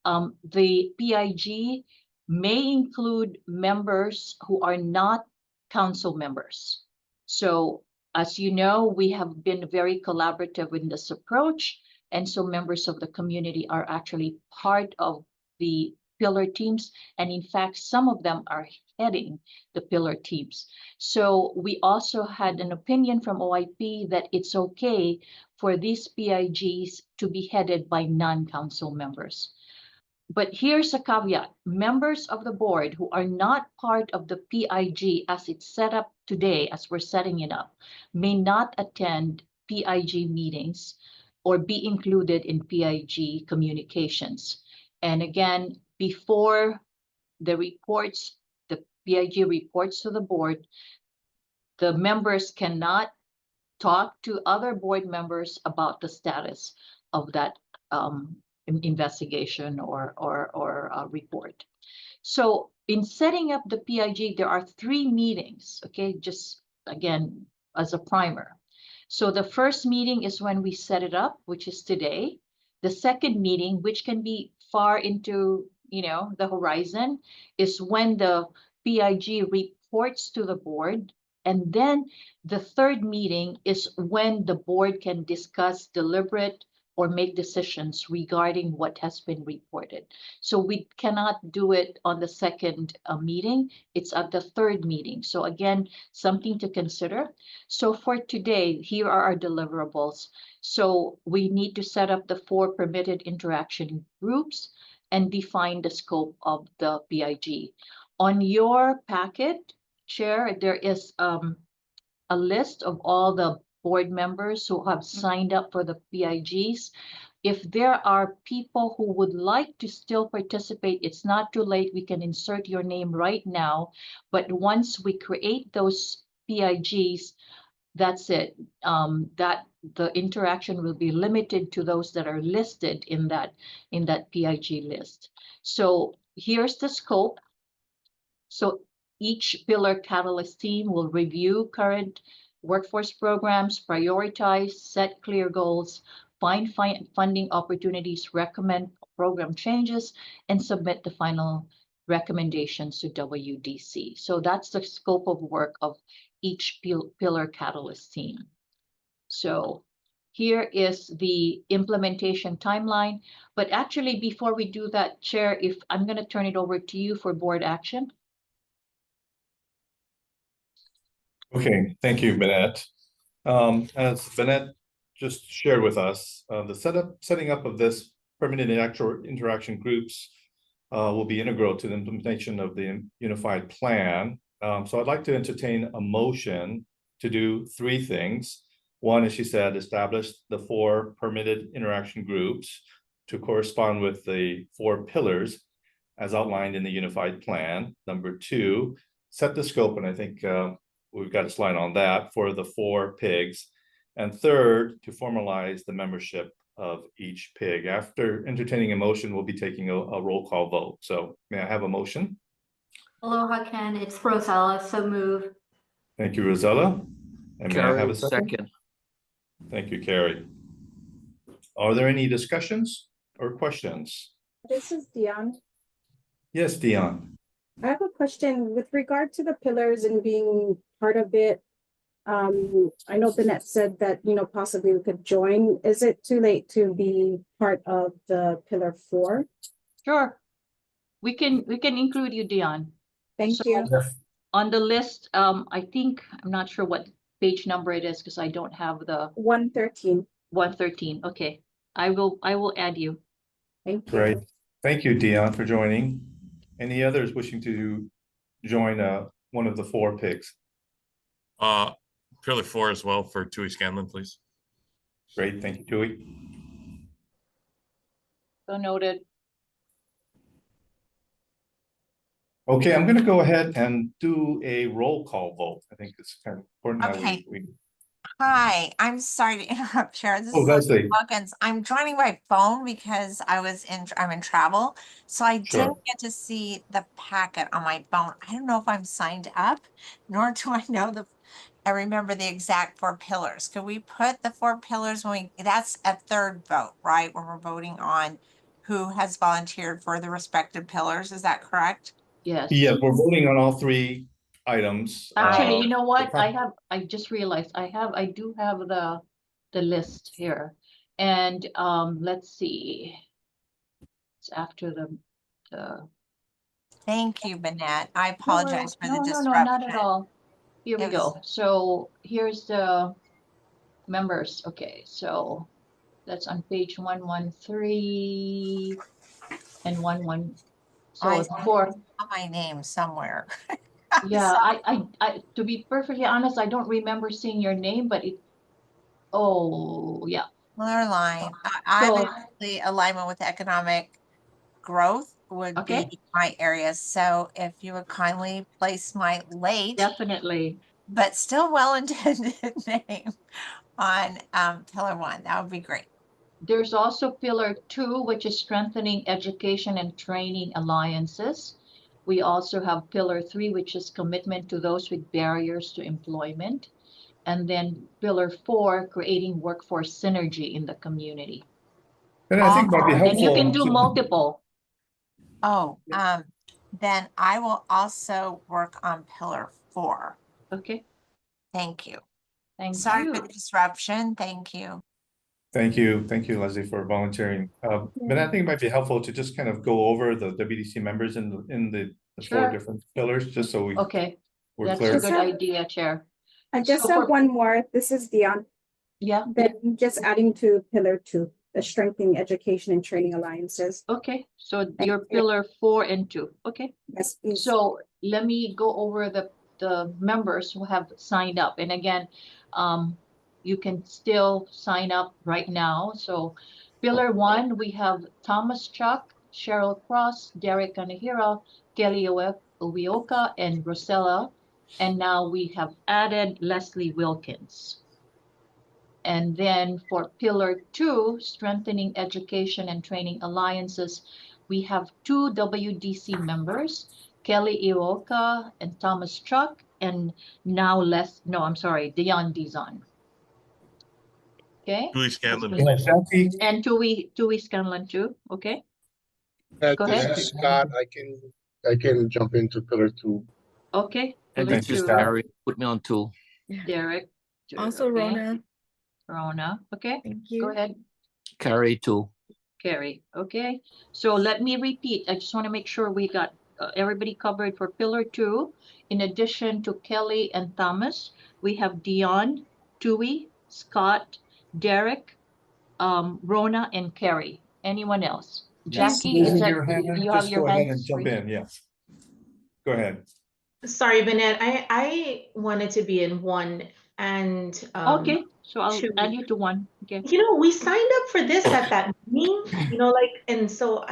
The PIG may include members who are not council members. So as you know, we have been very collaborative in this approach, and so members of the community are actually part of the pillar teams, and in fact, some of them are heading the pillar teams. So we also had an opinion from OIP that it's okay for these PIGs to be headed by non-council members. But here's a caveat: members of the board who are not part of the PIG as it's set up today, as we're setting it up, may not attend PIG meetings or be included in PIG communications. And again, before the reports, the PIG reports to the board, the members cannot talk to other board members about the status of that investigation or report. So in setting up the PIG, there are 3 meetings, okay, just again, as a primer. So the first meeting is when we set it up, which is today. The second meeting, which can be far into, the horizon, is when the PIG reports to the board. And then the third meeting is when the board can discuss, deliberate, or make decisions regarding what has been reported. So we cannot do it on the second meeting. It's at the third meeting. So again, something to consider. So for today, here are our deliverables. So we need to set up the 4 permitted interaction groups and define the scope of the PIG. On your packet, Chair, there is a list of all the board members who have signed up for the PIGs. if there are people who would like to still participate, it's not too late. We can insert your name right now. But once we create those PIGs, that's it. That the interaction will be limited to those that are listed in that PIG list. So here's the scope. So each pillar catalyst team will review current workforce programs, prioritize, set clear goals, find funding opportunities, recommend program changes, and submit the final recommendations to WDC. So that's the scope of work of each pillar catalyst team. So here is the implementation timeline. But actually, before we do that, Chair, if I'm going to turn it over to you for board action. Okay, thank you, Bennett. As Bennett just shared with us, the setting up of this permanent interaction groups will be integral to the implementation of the unified plan. So I'd like to entertain a motion to do three things. One, as she said, establish the 4 permitted interaction groups to correspond with the 4 pillars as outlined in the unified plan. Number 2, set the scope, and I think we've got a slide on that, for the 4 PIGs. And third, to formalize the membership of each PIG. After entertaining a motion, we'll be taking a roll call vote. So may I have a motion? Aloha, Ken. It's Rosella. So move. Thank you, Rosella. And may I have a Carrie, second? Thank you, Carrie. Are there any discussions or questions? This is Dion. Yes, Dion. I have a question with regard to the pillars and being part of it. I know Bennett said that, possibly we could join. Is it too late to be part of the pillar 4? Sure. We can include you, Dion. Thank you. On the list, I think, I'm not sure what page number it is because I don't have the 113. 113. Okay. I will add you. Thank you. Great. Thank you, Dion, for joining. Any others wishing to join one of the 4 PIGs? Pillar 4 as well for Tui Scanlon, please. Great, thank you, Tui. So noted. Okay, I'm going to go ahead and do a roll call vote. I think it's kind of important that Okay. we Hi, I'm sorry to interrupt, Sharon. This Oh, is Leslie. Hawkins. I'm joining by phone because I'm in travel, so I Sure. didn't get to see the packet on my phone. I don't know if I'm signed up, nor do I know I remember the exact 4 pillars. Could we put the 4 pillars that's a third vote, right? When we're voting on who has volunteered for the respective pillars. Is that correct? Yes. Yeah, we're voting on all 3 items. Actually, you know what? I just realized I do have the list here. And let's see. It's after the Thank you, Bennett. I apologize for the no, disruption. not at all. Here we go. So here's the members. Okay, so that's on page 113 and 11. So I it's 4. saw my name somewhere. Yeah, I to be perfectly honest, I don't remember seeing your name, but yeah. Clear line. I would actually alignment with economic growth would be my area. So if you would kindly place my late, definitely, but still well-intended name on pillar 1, that would be great. There's also pillar 2, which is strengthening education and training alliances. We also have pillar 3, which is commitment to those with barriers to employment. And then pillar 4, creating workforce synergy in the community. And I think might be helpful. And you can do multiple. Oh, then I will also work on pillar 4. Okay. Thank you. Sorry for the disruption. Thank you. Thank you, Leslie, for volunteering. But I think it might be helpful to just kind of go over the WDC members in the 4 different pillars, just so we're that's clear. a good idea, Chair. I just have one more. This is Dion. Yeah. Then just adding to pillar 2, the strengthening education and training alliances. Okay, so your pillar 4 and 2. Okay. Yes, please. So let me go over the members who have signed up. And again, you can still sign up right now. So Pillar 1, we have Thomas Chuck, Cheryl Cross, Derek Kanahira, Kelly Uwioka, and Rosella. And now we have added Leslie Wilkins. And then for Pillar 2, Strengthening Education and Training Alliances, we have 2 WDC members, Kelly Uwioka and Thomas Chuck, and now Dion Dizon. Okay. Julie Scanlon. And Tui Scanlon too. Okay. Go This ahead. is Scott. I can jump into pillar 2. Okay. And Pillar this is 2. Gary. Put me on 2. Derek. Also okay. Rona. Rona. Okay. Thank you. Go ahead. Carrie 2. Carrie. Okay. So let me repeat. I just want to make sure we got everybody covered for Pillar 2. In addition to Kelly and Thomas, we have Dion, Tui, Scott, Derek, Rona, and Carrie. Anyone else? Jackie, is that you have Just your go ahead and hands jump raised? in, yes. Go ahead. Sorry, Bennett, I wanted to be in 1 and Okay, so I'll 2. add you to 1. Okay. You know, we signed up for this at that meeting, you know, like, and so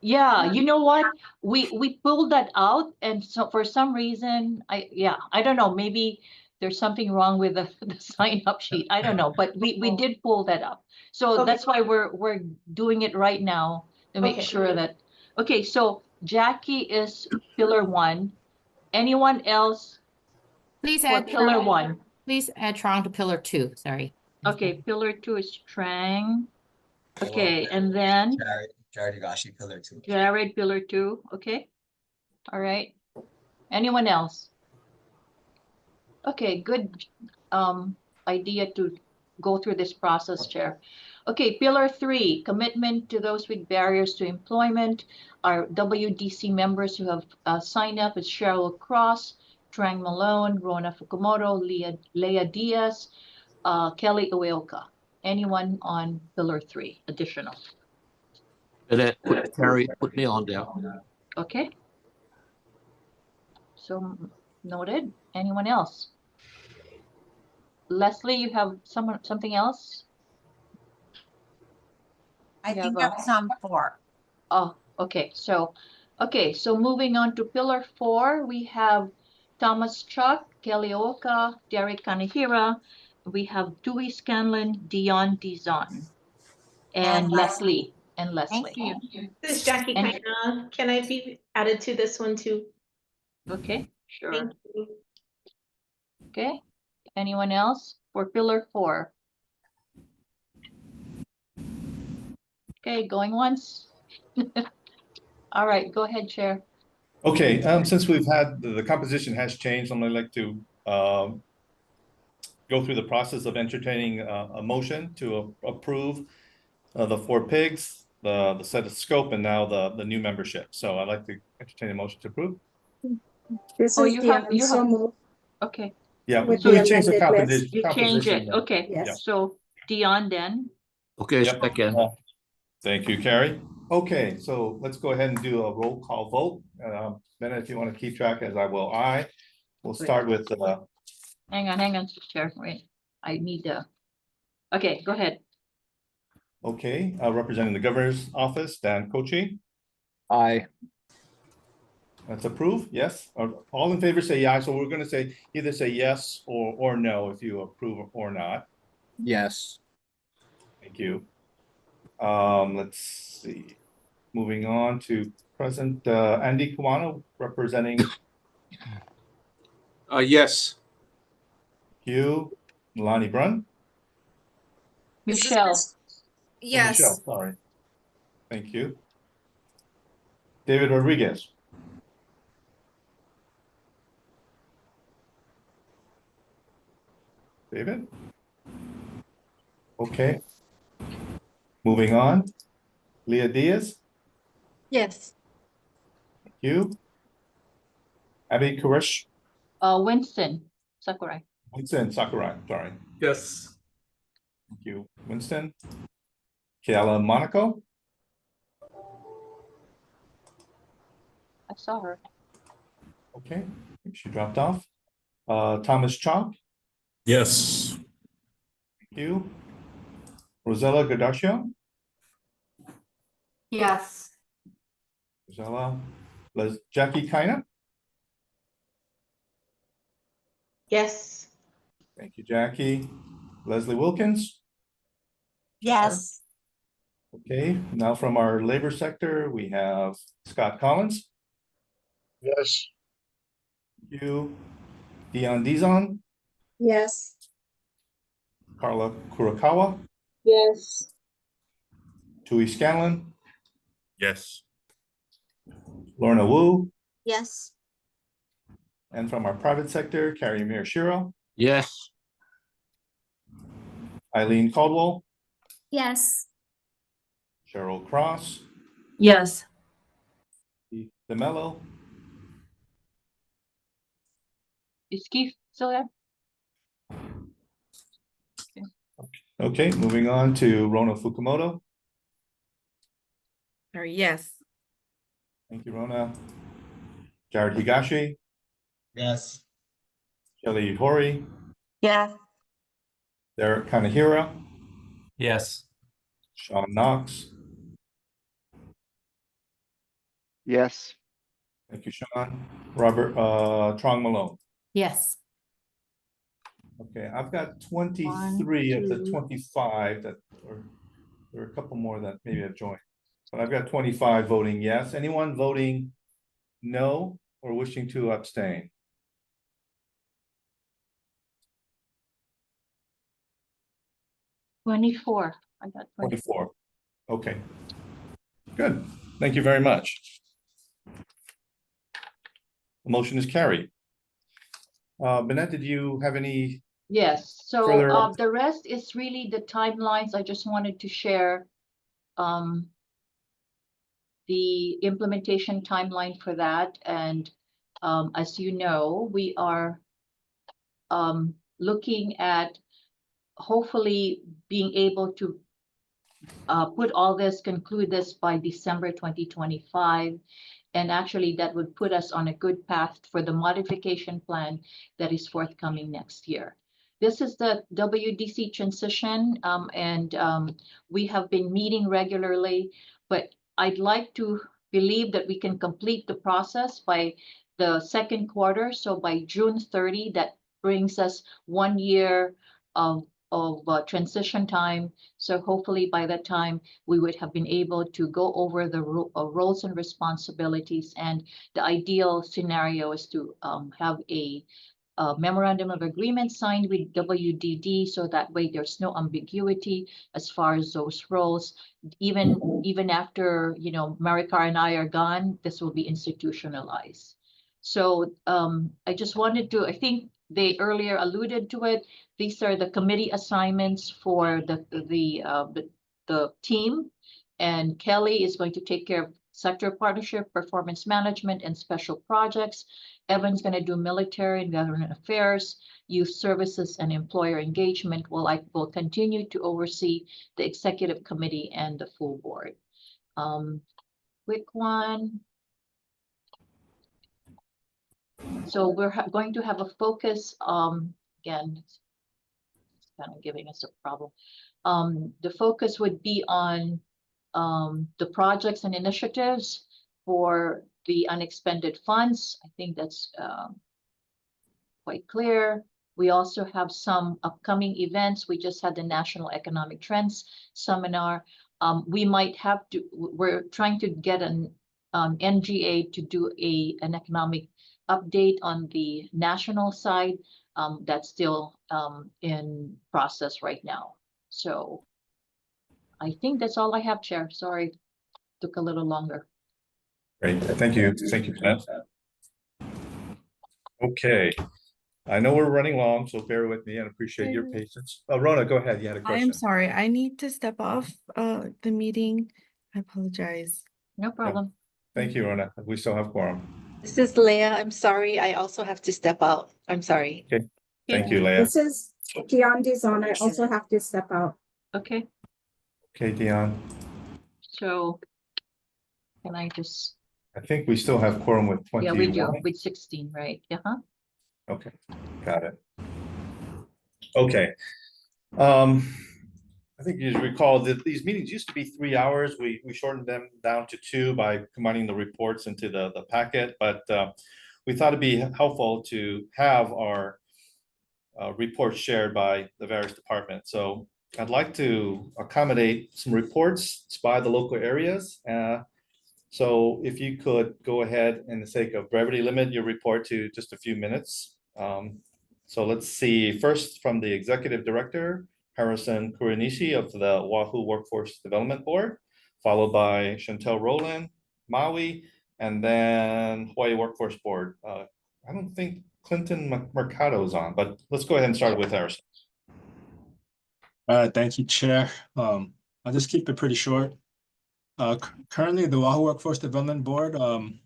Yeah, you know what? We pulled that out, and so for some reason, I don't know, maybe there's something wrong with the, the sign up sheet. I don't know, but we did pull that up. So Okay. that's why we're doing it right now to make Okay. sure that, okay, so Jackie is Pillar 1. Anyone else Please for add Pillar Trang. 1? Please add Trang to Pillar 2. Sorry. Okay, Pillar 2 is Trang. Okay, and then Jared Higashi, pillar 2. Jared, Pillar 2. Okay. All right. Anyone else? Okay, good idea to go through this process, Chair. Okay, Pillar 3, commitment to those with barriers to employment. Our WDC members who have signed up is Cheryl Cross, Trang Malone, Rona Fukumoto, Leah Diaz, Kelly Uwioka. Anyone on Pillar 3 additional? Carrie, put me on there. Okay. So noted. Anyone else? Leslie, you have something else? I think I was on 4. Oh, okay. So moving on to Pillar 4, we have Thomas Chuck, Kelly Uwioka, Derek Kanahira. We have Tui Scanlon, Dion Dizon, and Leslie. And Leslie. Thank you. This is Jackie Kaina. Can I be added to this one too? Okay, sure. Thank you. Okay. Anyone else for Pillar 4? Okay, going once. All right, go ahead, Chair. Okay, since we've had, the composition has changed, I'm gonna like to go through the process of entertaining a motion to approve the 4 pigs, the set of scope, and now the new membership. So I'd like to entertain a motion to approve. This Oh, is you the have so moved. Okay. Yeah, With so the we changed the amended list. composition. You change it. composition. Okay. Yes. So Dion then. Okay, Yep. second. Thank you, Carrie. Okay, so let's go ahead and do a roll call vote. Bennett, if you want to keep track, as I will, we'll start with Hang on, Chair. Wait, I need to. Okay, go ahead. okay, representing the governor's office, Dan Kochi. Aye. That's approved, yes. All in favor say aye. So we're going to say either say yes or no if you approve or not. Yes. Thank you. Let's see. Moving on to President Andy Kawano representing Yes. Hugh, Lonnie Brunn. Michelle. Yes. Michelle, sorry. Thank you. David Rodriguez. David? Okay. Moving on. Leah Diaz. Yes. Thank you. Abby Kurish. Winston Sakurai. Winston Sakurai, sorry. Yes. Thank you, Winston. Kayla Monaco. I saw her. Okay, she dropped off. Thomas Chomp. Yes. Thank you. Rosella Gadascio. Yes. Rosella, Jackie Kaina. Yes. Thank you, Jackie. Leslie Wilkins. Yes. Okay, now from our labor sector, we have Scott Collins. Yes. You, Dion Dizon, Yes. Carla Kurakawa, Yes. Tui Scanlon, Yes. Lorna Wu, Yes. and from our private sector, Carrie Miyashiro, Yes. Eileen Caldwell, Yes. Cheryl Cross, Yes. Keith DeMello, Is Keith still there? okay, moving on to Rona Fukumoto. Yes. Thank you, Rona. Jared Higashi, Yes. Kelly Hori, Yes. Derek Kanahira, Yes. Sean Knox. Yes. Thank you, Sean. Robert, Trong Malone. Yes. Okay, I've got 23 of the 2. 25 that, or there are a couple more that maybe have joined. But I've got 25 voting yes. Anyone voting no or wishing to abstain? $24. I got 24. Okay. Good. Thank you very much. The motion is carried. Bennett, did you have any? Yes, so Further- the rest is really the timelines. I just wanted to share the implementation timeline for that. And as you know, we are looking at hopefully being able to conclude this by December 2025. And actually that would put us on a good path for the modification plan that is forthcoming next year. This is the WDC transition, and we have been meeting regularly, but I'd like to believe that we can complete the process by the second quarter. So by June 30, that brings us 1 year of transition time. So hopefully by that time, we would have been able to go over the roles and responsibilities. And the ideal scenario is to have a memorandum of agreement signed with WDD, so that way there's no ambiguity as far as those roles. Even after, you know, Maricar and I are gone, this will be institutionalized. So I just wanted to, I think they earlier alluded to it. These are the committee assignments for the team, and Kelly is going to take care of sector partnership, performance management, and special projects. Evan's going to do military and government affairs, youth services, and employer engagement. While I will continue to oversee the executive committee and the full board. Quick one. So we're going to have a focus, again, it's kind of giving us a problem. The focus would be on the projects and initiatives for the unexpended funds. I think that's quite clear. We also have some upcoming events. We just had the National Economic Trends Seminar. We might have to, we're trying to get an NGA to do an economic update on the national side. That's still in process right now. So I think that's all I have, Chair. Sorry, took a little longer. Great, thank you. Thank you, Bennett. Okay, I know we're running long, so bear with me and appreciate your patience. Rona, go ahead. You had a I question. am sorry. I need to step off the meeting. I apologize. No problem. Thank you, Rona. We still have quorum. This is Leah. I'm sorry. I also have to step out. I'm sorry. Okay. Thank you, Leah. This is Dion Dizon. I also have to step out. Okay. Okay, Dion. So can I just? I think we still have quorum with 21. Yeah, we do with 16, right? Uh-huh. Okay, got it. Okay. I think you recall that these meetings used to be 3 hours. We shortened them down to 2 by combining the reports into the packet, but we thought it'd be helpful to have our reports shared by the various departments. So I'd like to accommodate some reports by the local areas. So if you could go ahead, in the sake of brevity, limit your report to just a few minutes. So let's see, first from the Executive Director, Harrison Kuranishi of the Oahu Workforce Development Board, followed by Chantel Rowland, Maui, and then Hawaii Workforce Board. I don't think Clinton Mercado's on, but let's go ahead and start with Harrison. Thank you, Chair. I'll just keep it pretty short. Currently, the Oahu Workforce Development Board,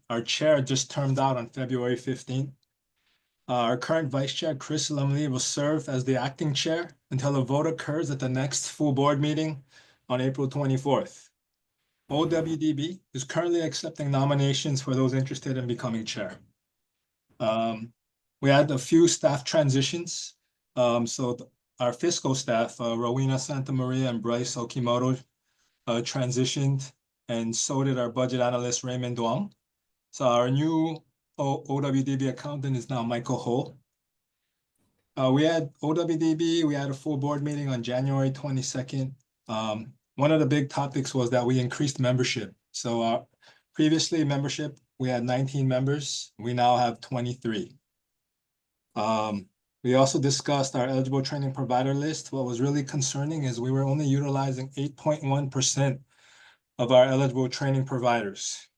our chair just termed out on February 15th. Our current vice chair, Chris Lumley, will serve as the acting chair until a vote occurs at the next full board meeting on April 24th. OWDB is currently accepting nominations for those interested in becoming chair. We had a few staff transitions. Our fiscal staff, Rowena Santa Maria and Bryce Okimoto, transitioned, and so did our budget analyst, Raymond Duong. So our new OWDB accountant is now Michael Ho. We had OWDB, we had a full board meeting on January 22nd. One of the big topics was that we increased membership. So previously membership, we had 19 members. We now have 23. We also discussed our eligible training provider list. What was really concerning is we were only utilizing 8.1% of our eligible training providers.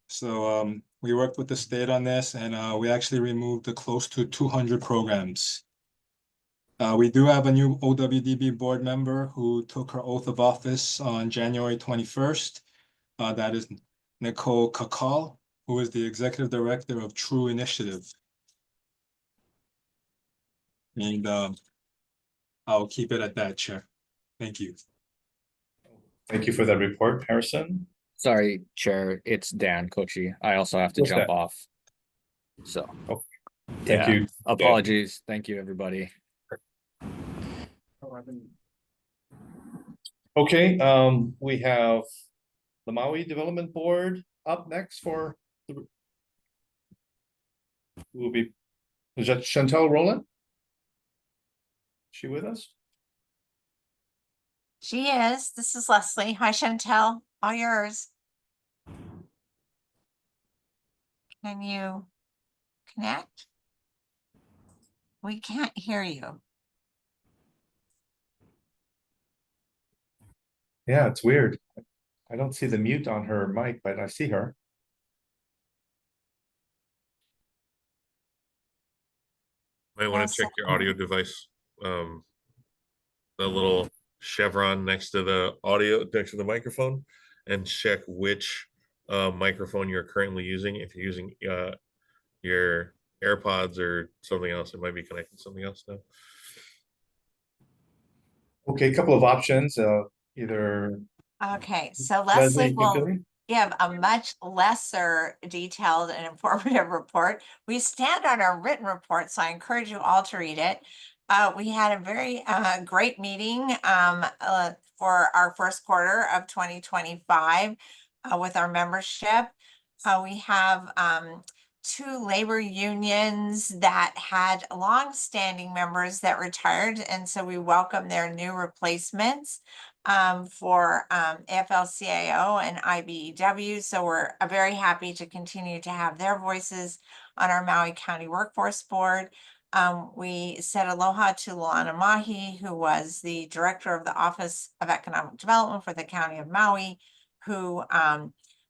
So we worked with the state on this, and we actually removed close to 200 programs. We do have a new OWDB board member who took her oath of office on January 21st. That is Nicole Kakal, who is the Executive Director of True Initiative. And I'll keep it at that, Chair. Thank you. Thank you for that report, Harrison. Sorry, Chair, it's Dan Kochi. I also have to What's jump that? off. So, Thank you. apologies. Thank you, everybody. Okay, we have the Maui Development Board up next for the, is that Chantel Rowland? Is she with us? She is. This is Leslie. Hi, Chantel. All yours. Can you connect? We can't hear you. Yeah, it's weird. I don't see the mute on her mic, but I see her. Might want to check your audio device. The little chevron next to the audio, next to the microphone, and check which microphone you're currently using. If you're using your AirPods or something else, it might be connected to something else now. Okay, a couple of options. Either Okay, so Leslie will Leslie? give a much lesser detailed and informative report. We stand on our written report, so I encourage you all to read it. We had a very great meeting for our first quarter of 2025 with our membership. We have 2 labor unions that had long-standing members that retired, and so we welcome their new replacements for AFL-CIO and IBEW. So we're very happy to continue to have their voices on our Maui County Workforce Board. We said aloha to Luana Mahi, who was the director of the Office of Economic Development for the County of Maui, who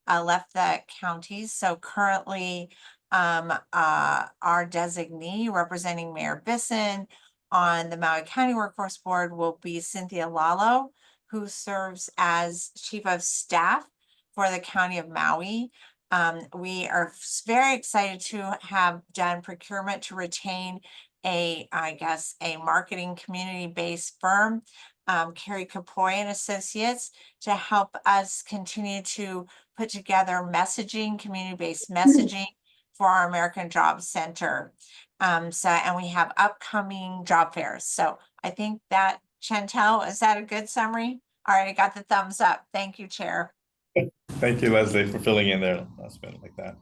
left the county. So currently our designee representing Mayor Bisson on the Maui County Workforce Board will be Cynthia Lalo, who serves as Chief of Staff for the County of Maui. We are very excited to have done procurement to retain a marketing community-based firm, Carrie Capoy and Associates, to help us continue to put together messaging, community-based messaging for our American Job Center. And we have upcoming job fairs. So I think that Chantel, is that a good summary? All right, I got the thumbs up. Thank you, Chair. Thank you, Leslie, for filling in there last minute like that.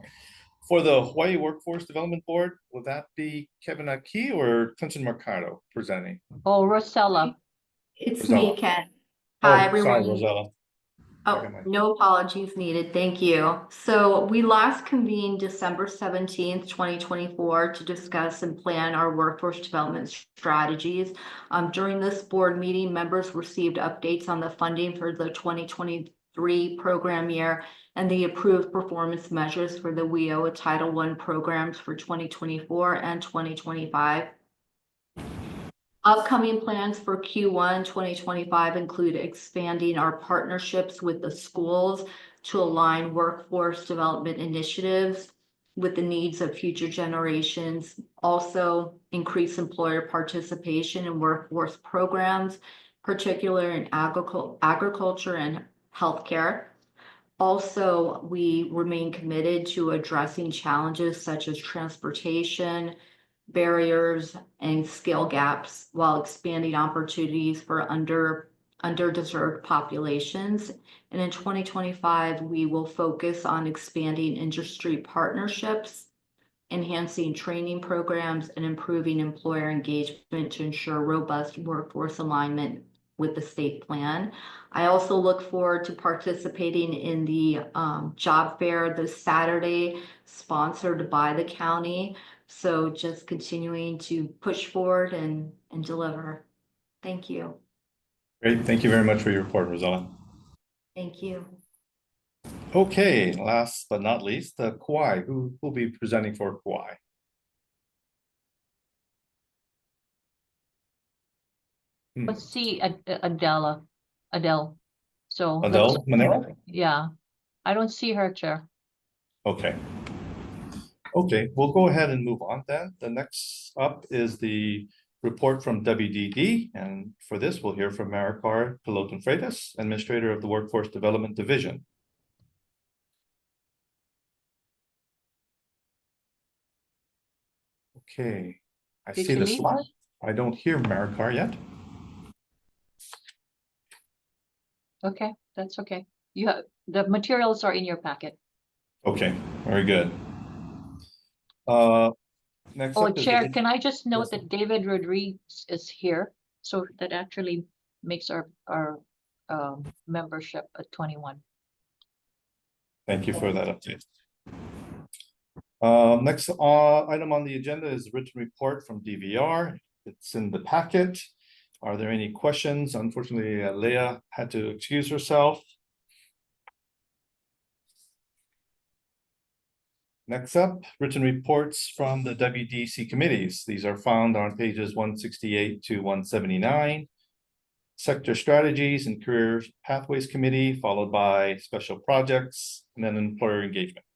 For the Hawaii Workforce Development Board, would that be Kevin Aki or Clinton Mercado presenting? Oh, Rosella. It's Rosella. me, Ken. Oh, Hi, sorry, everyone. Rosella. Oh, no apologies needed. Thank you. So we last convened December 17th, 2024 to discuss and plan our workforce development strategies. During this board meeting, members received updates on the funding for the 2023 program year and the approved performance measures for the WIO Title I programs for 2024 and 2025. Upcoming plans for Q1 2025 include expanding our partnerships with the schools to align workforce development initiatives with the needs of future generations. Also, increase employer participation in workforce programs, particularly in agriculture and healthcare. Also, we remain committed to addressing challenges such as transportation, barriers, and skill gaps while expanding opportunities for underdeserved populations. And in 2025, we will focus on expanding industry partnerships, enhancing training programs, and improving employer engagement to ensure robust workforce alignment with the state plan. I also look forward to participating in the job fair this Saturday, sponsored by the county. So just continuing to push forward and deliver. Thank you. Great, thank you very much for your report, Rosella. Thank you. Okay, last but not least, Kauai. Who will be presenting for Kauai? Let's see, Adele. So. let's- Adele Manero? Yeah, I don't see her, Chair. Okay. Okay, we'll go ahead and move on then. The next up is the report from WDD. And for this, we'll hear from Maricar Peloton Freitas, Administrator of the Workforce Development Division. Okay, I Did see she the leave? slide. I don't hear Maricar yet. Okay, that's okay. You have, the materials are in your packet. Okay, very good. Next Oh, up is Chair, the- can I just note Yes, that David Rodriguez is here? So that actually makes our membership at 21. Thank you for that update. Next item on the agenda is written report from DVR. It's in the packet. Are there any questions? Unfortunately, Leah had to excuse herself. Next up, written reports from the WDC committees. These are found on pages 168 to 179. Sector Strategies and Career Pathways Committee, followed by Special Projects, and then Employer Engagement.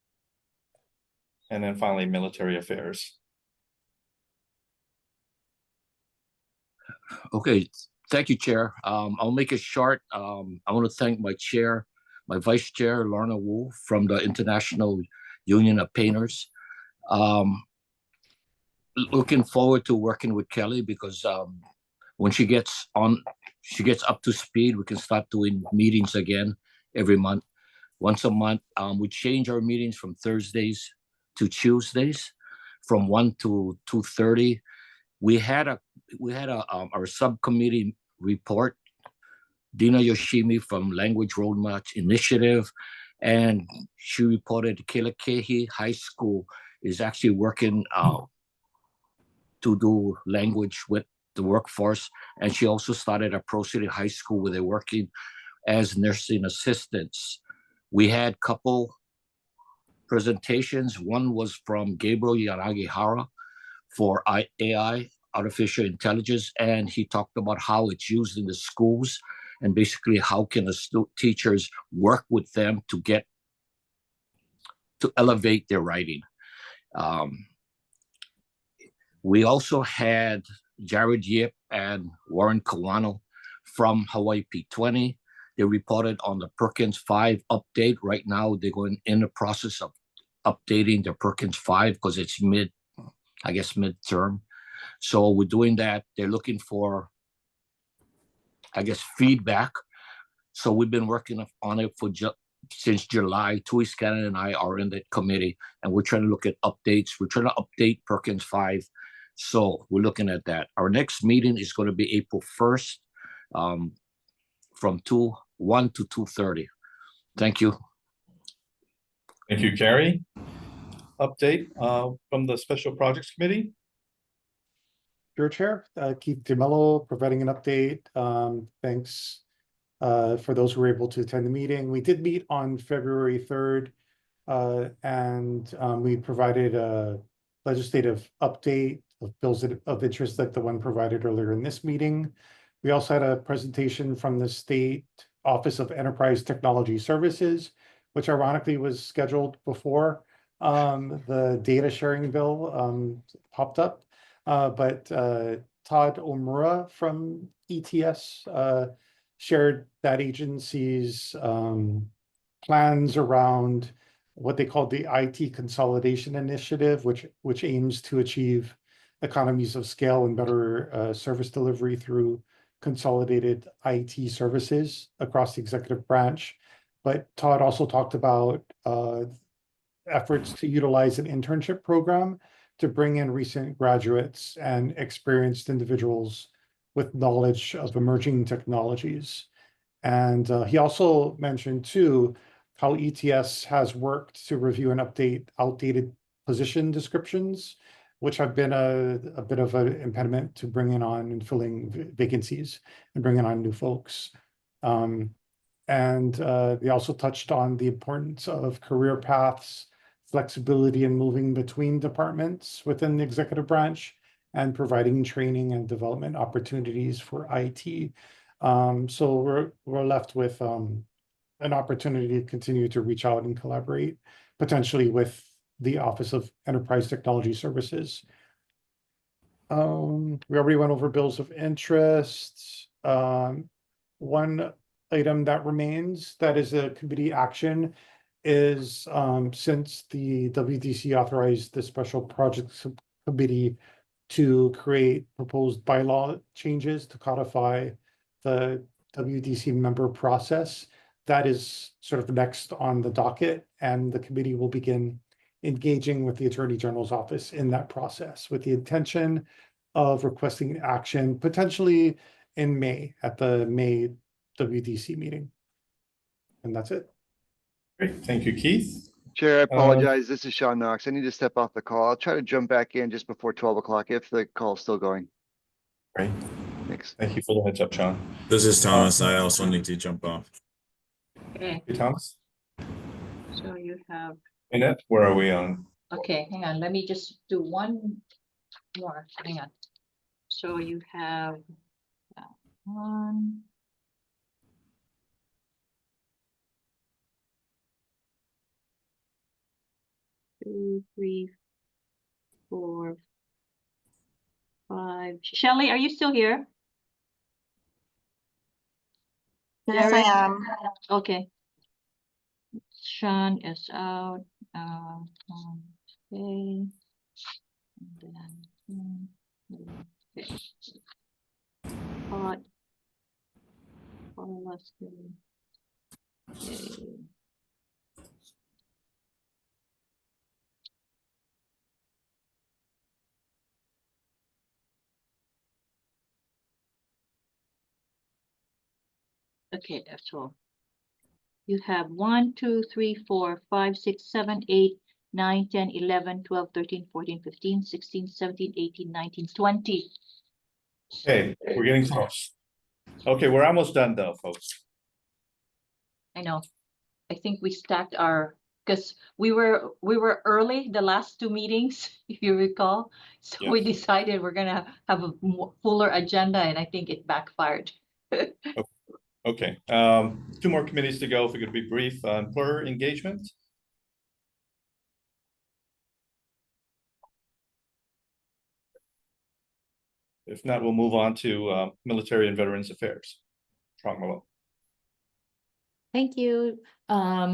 And then finally, Military Affairs. Okay, thank you, Chair. I'll make it short. I want to thank my chair, my vice chair, Lorna Wu from the International Union of Painters. Looking forward to working with Kelly because when she gets up to speed, we can start doing meetings again every month. Once a month, we change our meetings from Thursdays to Tuesdays, from 1 to 2:30. We had our subcommittee report, Dina Yoshimi from Language Roadmap Initiative, and she reported Kealakehi High School is actually working to do language with the workforce. And she also started at Pro City High School where they're working as nursing assistants. We had a couple presentations. One was from Gabriel Yanagihara for AI, artificial intelligence, and he talked about how it's used in the schools and basically how can the teachers work with them to elevate their writing. We also had Jared Yip and Warren Kawano from Hawaii P20. They reported on the Perkins 5 update. Right now, they're going in the process of updating the Perkins 5 because it's midterm. So we're doing that. They're looking for I guess, feedback. So we've been working on it for since July. Tui Scanlon and I are in that committee, and we're trying to look at updates. We're trying to update Perkins 5. So we're looking at that. Our next meeting is going to be April 1st from 1 to 2:30. Thank you. Thank you, Carrie. Update from the Special Projects Committee. Your Chair, Keith DeMello, providing an update. Thanks for those who were able to attend the meeting. We did meet on February 3rd, and we provided a legislative update of bills of interest like the one provided earlier in this meeting. We also had a presentation from the State Office of Enterprise Technology Services, which ironically was scheduled before the data sharing bill popped up. But Todd Omura from ETS shared that agency's plans around what they called the IT Consolidation Initiative, which aims to achieve economies of scale and better service delivery through consolidated IT services across the executive branch. But Todd also talked about efforts to utilize an internship program to bring in recent graduates and experienced individuals with knowledge of emerging technologies. And he also mentioned too, how ETS has worked to review and update outdated position descriptions, which have been a bit of an impediment to bringing on and filling vacancies and bringing on new folks. And they also touched on the importance of career paths, flexibility in moving between departments within the executive branch, and providing training and development opportunities for IT. So we're left with an opportunity to continue to reach out and collaborate, potentially with the Office of Enterprise Technology Services. We already went over bills of interest. One item that remains that is a committee action is since the WDC authorized the Special Projects Committee to create proposed bylaw changes to codify the WDC member process. That is sort of next on the docket, and the committee will begin engaging with the Attorney General's office in that process with the intention of requesting action potentially in May at the May WDC meeting. And that's it. Great, thank you, Keith. Chair, I apologize. This is Sean Knox. I need to step off the call. I'll try to jump back in just before 12 o'clock if the call's still going. Great. Thanks. Thank you for the heads up, Sean. This is Thomas. I also need to jump off. Okay, Hey, Thomas. so you have, Annette, where are we on? okay, hang on, let me just do one more, hang on. So you have one. Two, three, four, five. Shelley, are you still here? Yes, I am. Okay. Sean is out. Okay. And then, okay. Hot. Okay. Okay, that's all. You have 1, 2, 3, 4, 5, 6, 7, 8, 9, 10, 11, 12, 13, 14, 15, 16, 17, 18, 19, 20. Okay, we're getting close. Okay, we're almost done though, folks. I know. I think we stacked our, because we were early the last two meetings, if you recall. So we decided we're gonna have a fuller agenda, and I think it backfired. Okay, 2 more committees to go. If we could be brief on employer engagement. If not, we'll move on to military and veterans affairs. Malone. Thank you.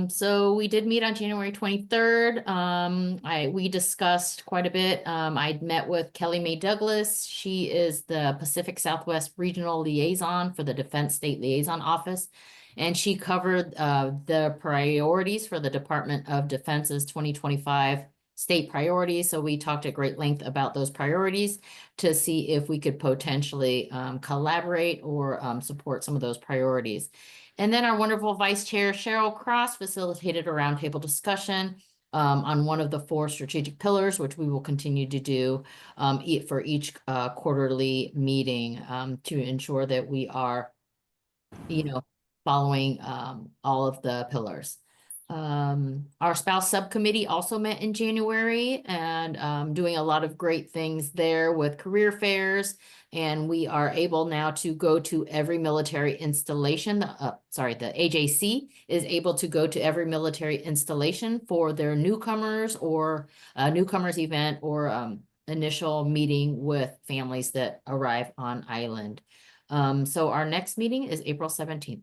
So we did meet on January 23rd. We discussed quite a bit. I'd met with Kelly Mae Douglas. She is the Pacific Southwest Regional Liaison for the Defense State Liaison Office. And she covered the priorities for the Department of Defense's 2025 state priorities. So we talked at great length about those priorities to see if we could potentially collaborate or support some of those priorities. And then our wonderful Vice Chair Cheryl Cross facilitated a roundtable discussion on one of the 4 strategic pillars, which we will continue to do for each quarterly meeting to ensure that we are, following all of the pillars. Our spouse subcommittee also met in January and doing a lot of great things there with career fairs. And we are able now to go to every military installation. The AJC is able to go to every military installation for their newcomers or newcomers event or initial meeting with families that arrive on island. So our next meeting is April 17th.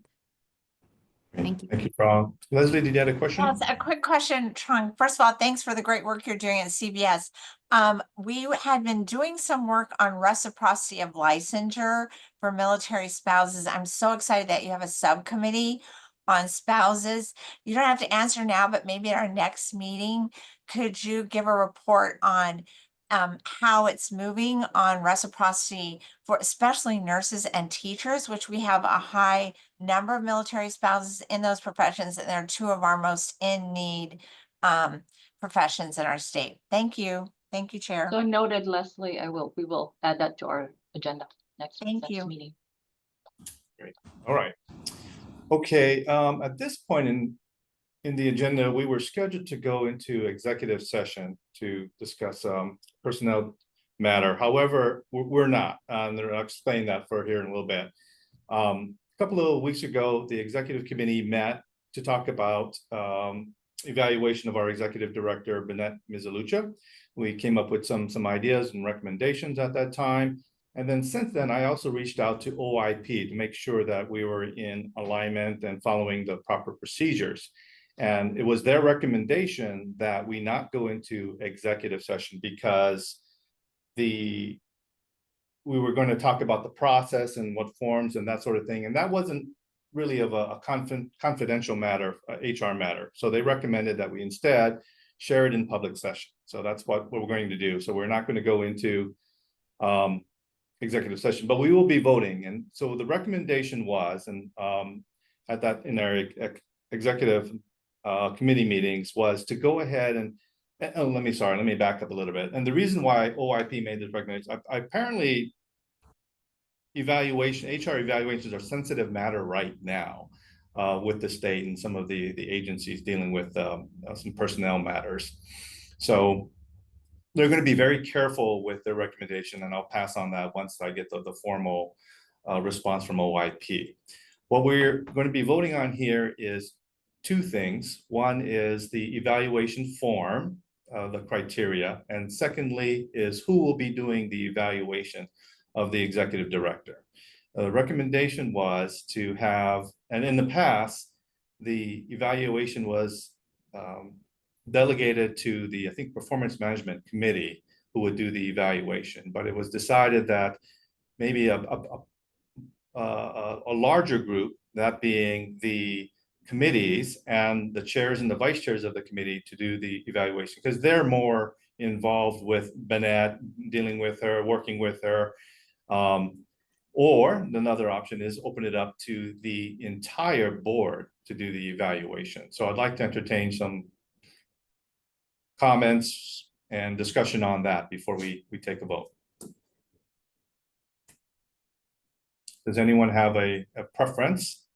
Thank you. Thank you, Ron. Leslie, did you have a question? Yes, a quick question, Trung. First of all, thanks for the great work you're doing at CBS. We had been doing some work on reciprocity of licensure for military spouses. I'm so excited that you have a subcommittee on spouses. You don't have to answer now, but maybe at our next meeting, could you give a report on how it's moving on reciprocity for especially nurses and teachers, which we have a high number of military spouses in those professions, and they're 2 of our most in need professions in our state. Thank you. Thank you, Chair. So noted, Leslie. We will add that to our agenda next meeting. Great. All right. Okay, at this point in the agenda, we were scheduled to go into executive session to discuss personnel matter. However, we're not. And I'll explain that for here in a little bit. A couple of weeks ago, the executive committee met to talk about evaluation of our executive director, Bennett Mizalucha. We came up with some ideas and recommendations at that time. And then since then, I also reached out to OIP to make sure that we were in alignment and following the proper procedures. And it was their recommendation that we not go into executive session because we were going to talk about the process and what forms and that sort of thing. And that wasn't really of a confidential matter, HR matter. So they recommended that we instead share it in public session. So that's what we're going to do. So we're not going to go into executive session, but we will be voting. And so the recommendation was, and at that in our executive committee meetings, was to go ahead and let me back up a little bit. And the reason why OIP made this recommendation, apparently HR evaluations are sensitive matter right now with the state and some of the agencies dealing with some personnel matters. So they're going to be very careful with their recommendation, and I'll pass on that once I get the formal response from OIP. What we're going to be voting on here is 2 things. One is the evaluation form, the criteria, and secondly is who will be doing the evaluation of the executive director. The recommendation was to have, and in the past, the evaluation was delegated to the, I think, Performance Management Committee who would do the evaluation, but it was decided that maybe a larger group, that being the committees and the chairs and the vice chairs of the committee, to do the evaluation, because they're more involved with Bennett, dealing with her, working with her. Or another option is open it up to the entire board to do the evaluation. So I'd like to entertain some comments and discussion on that before we take a vote. Does anyone have a preference?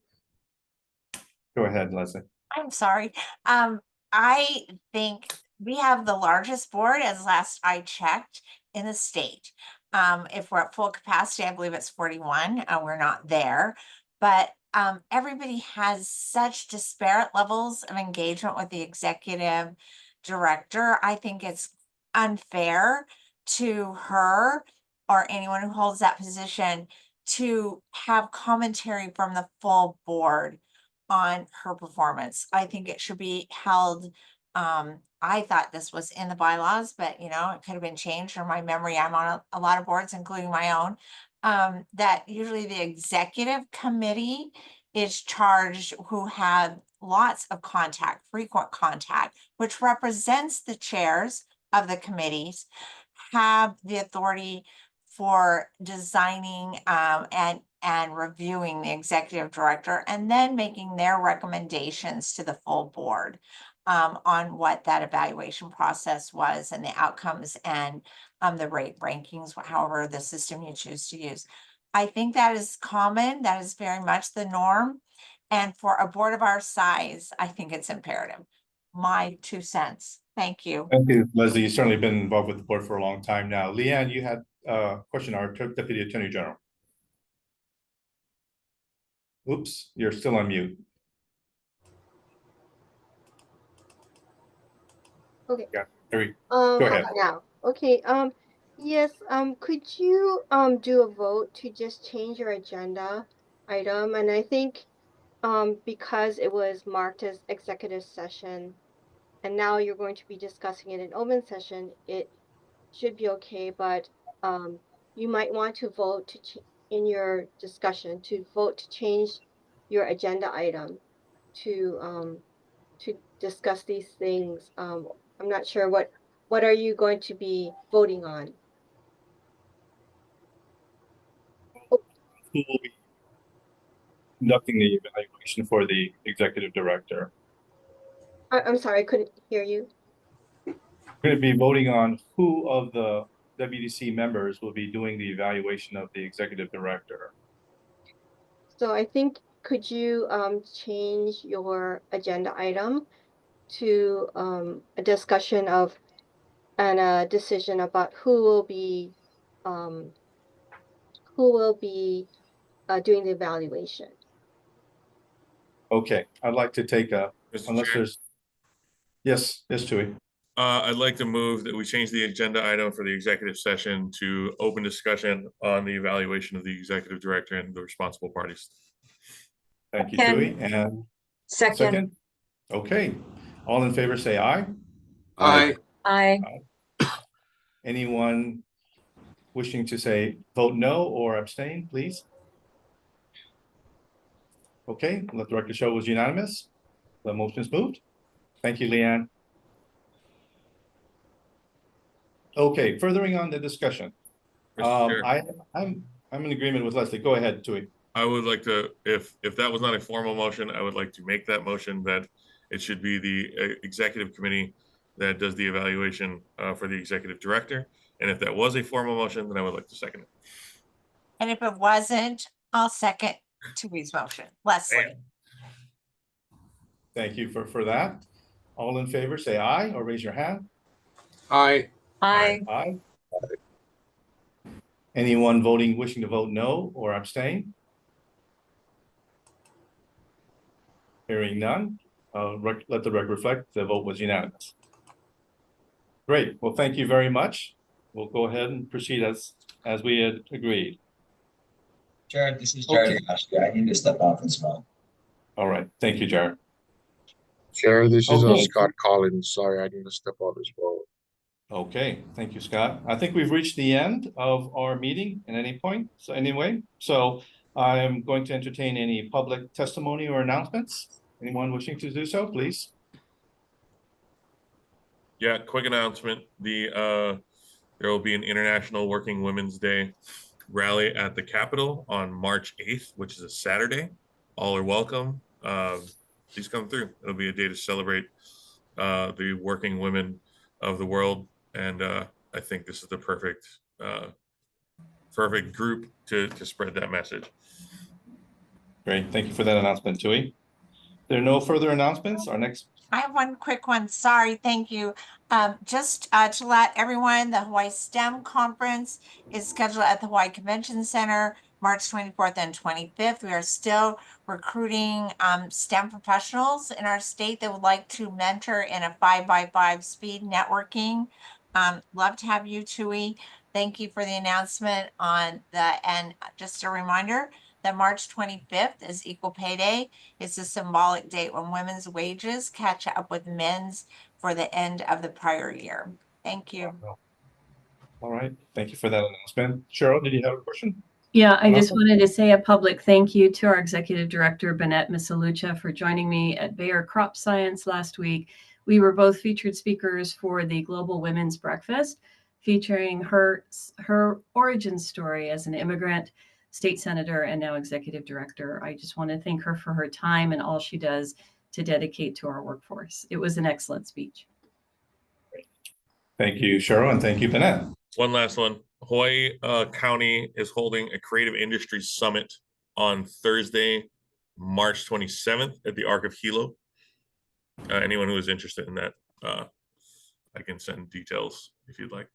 Go ahead, Leslie. I'm sorry. I think we have the largest board, as last I checked, in the state. If we're at full capacity, I believe it's 41. We're not there, but everybody has such disparate levels of engagement with the executive director. I think it's unfair to her or anyone who holds that position to have commentary from the full board on her performance. I think it should be held. I thought this was in the bylaws, but you know, it could have been changed, or my memory. I'm on a lot of boards, including my own. That usually the executive committee is charged, who have lots of contact, frequent contact, which represents the chairs of the committees, have the authority for designing and reviewing the executive director, and then making their recommendations to the full board on what that evaluation process was and the outcomes and the rate rankings, however the system you choose to use. I think that is common. That is very much the norm. And for a board of our size, I think it's imperative. My 2 cents. Thank you. Thank you, Leslie. You've certainly been involved with the board for a long time now. Leanne, you had a question, our Deputy Attorney General. Oops, you're still on mute. Okay. Yeah, Go ahead. Now, okay, yes, could you, do a vote to just change your agenda item? And I think, because it was marked as executive session, and now you're going to be discussing it in open session, it should be okay, but, you might want to vote to in your discussion, to vote to change your agenda item to discuss these things. I'm not sure what are you going to be voting on? Who will be conducting the evaluation for the executive director? I'm sorry, I couldn't hear you. We're going to be voting on who of the WDC members will be doing the evaluation of the executive director. So I think, could you change your agenda item to a discussion of and a decision about who will be doing the evaluation? Okay, I'd like to take a, Mr. unless Chair. there's, yes, Tui. I'd like to move that we change the agenda item for the executive session to open discussion on the evaluation of the executive director and the responsible parties. Thank you, Tui. And second? Okay, all in favor, say aye. Aye. Aye. Anyone wishing to say vote no or abstain, please? Okay, let the record show it was unanimous. The motion is moved. Thank you, Leanne. Okay, furthering on the discussion. I'm in agreement with Leslie. Go ahead, Tui. I would like to, if that was not a formal motion, I would like to make that motion that it should be the executive committee that does the evaluation for the executive director. And if that was a formal motion, then I would like to second it. And if it wasn't, I'll second Tui's motion. Leslie. Thank you for that. All in favor, say aye or raise your hand. Aye. Aye. Aye. Anyone wishing to vote no or abstain? Hearing none, let the record reflect the vote was unanimous. Great. Well, thank you very much. We'll go ahead and proceed as we had agreed. Jared, this is Jared. I need to step off as well. All right. Thank you, Jared. Chair, this is Okay. Scott Collins. Sorry, I need to step out as well. Okay, thank you, Scott. I think we've reached the end of our meeting at any point. So anyway, I am going to entertain any public testimony or announcements. Anyone wishing to do so, please. Yeah, quick announcement. There will be an International Working Women's Day rally at the Capitol on March 8th, which is a Saturday. All are welcome. Please come through. It'll be a day to celebrate the working women of the world. And I think this is the perfect group to spread that message. Great. Thank you for that announcement, Tui. There are no further announcements. Our next. I have one quick one. Sorry. Thank you. Just to let everyone, the Hawaii STEM Conference is scheduled at the Hawaii Convention Center, March 24th and 25th. We are still recruiting STEM professionals in our state that would like to mentor in a 5x5 speed networking. Love to have you, Tui. Thank you for the announcement on and just a reminder that March 25th is Equal Pay Day. It's a symbolic date when women's wages catch up with men's for the end of the prior year. Thank you. All right, thank you for that announcement. Cheryl, did you have a question? Yeah, I just Welcome. wanted to say a public thank you to our Executive Director, Bennett Misalucha, for joining me at Bayer Crop Science last week. We were both featured speakers for the Global Women's Breakfast, featuring her origin story as an immigrant, state senator, and now executive director. I just want to thank her for her time and all she does to dedicate to our workforce. It was an excellent speech. Thank you, Cheryl, and thank you, Bennett. One last one. Hawaii County is holding a creative industry summit on Thursday, March 27th at the Ark of Hilo. Anyone who is interested in that, I can send details if you'd like,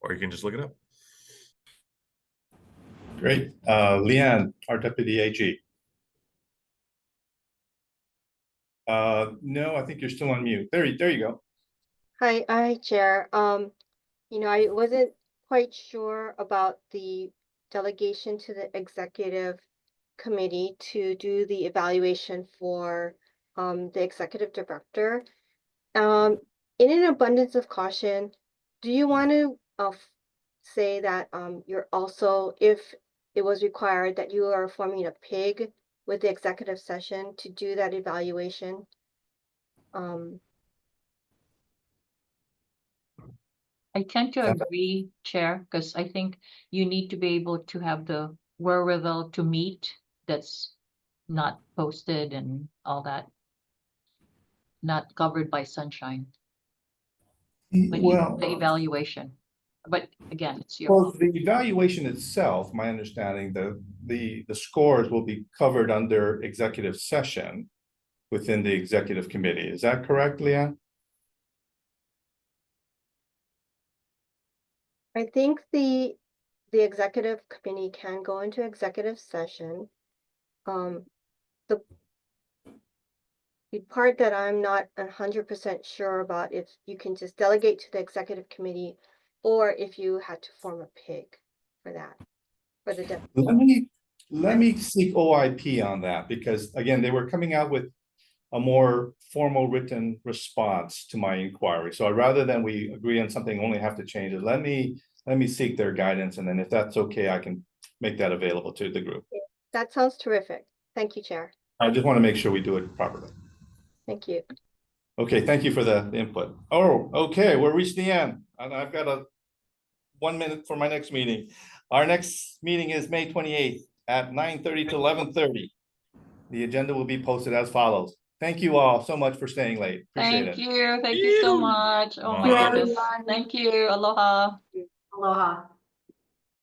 or you can just look it up. Great. Leanne, our Deputy AG. No, I think you're still on mute. There you go. Hi, Chair. I wasn't quite sure about the delegation to the executive committee to do the evaluation for the executive director. In an abundance of caution, do you want to say that you're also, if it was required, that you are forming a PIG with the executive session to do that evaluation? I tend to agree, Chair, because I think you need to be able to have the wherewithal to meet that's not posted and all that, not covered by sunshine. When you do the evaluation, but again, it's your Well, the evaluation itself, my understanding, the scores will be covered under executive session within the executive committee. Is that correct, Leanne? I think the executive committee can go into executive session. The part that I'm not 100% sure about if you can just delegate to the executive committee or if you had to form a PIG for that, for the deputy. Let me seek OIP on that, because again, they were coming out with a more formal written response to my inquiry. So rather than we agree on something, only have to change it, let me seek their guidance, and then if that's okay, I can make that available to the group. That sounds terrific. Thank you, Chair. I just want to make sure we do it properly. Thank you. Okay, thank you for the input. Oh, okay, we're reached the end, and I've got 1 minute for my next meeting. Our next meeting is May 28th at 9:30 to 11:30. The agenda will be posted as follows. Thank you all so much for staying late. Appreciate it. Thank you so much. Oh my goodness. Thank you. Aloha. Aloha.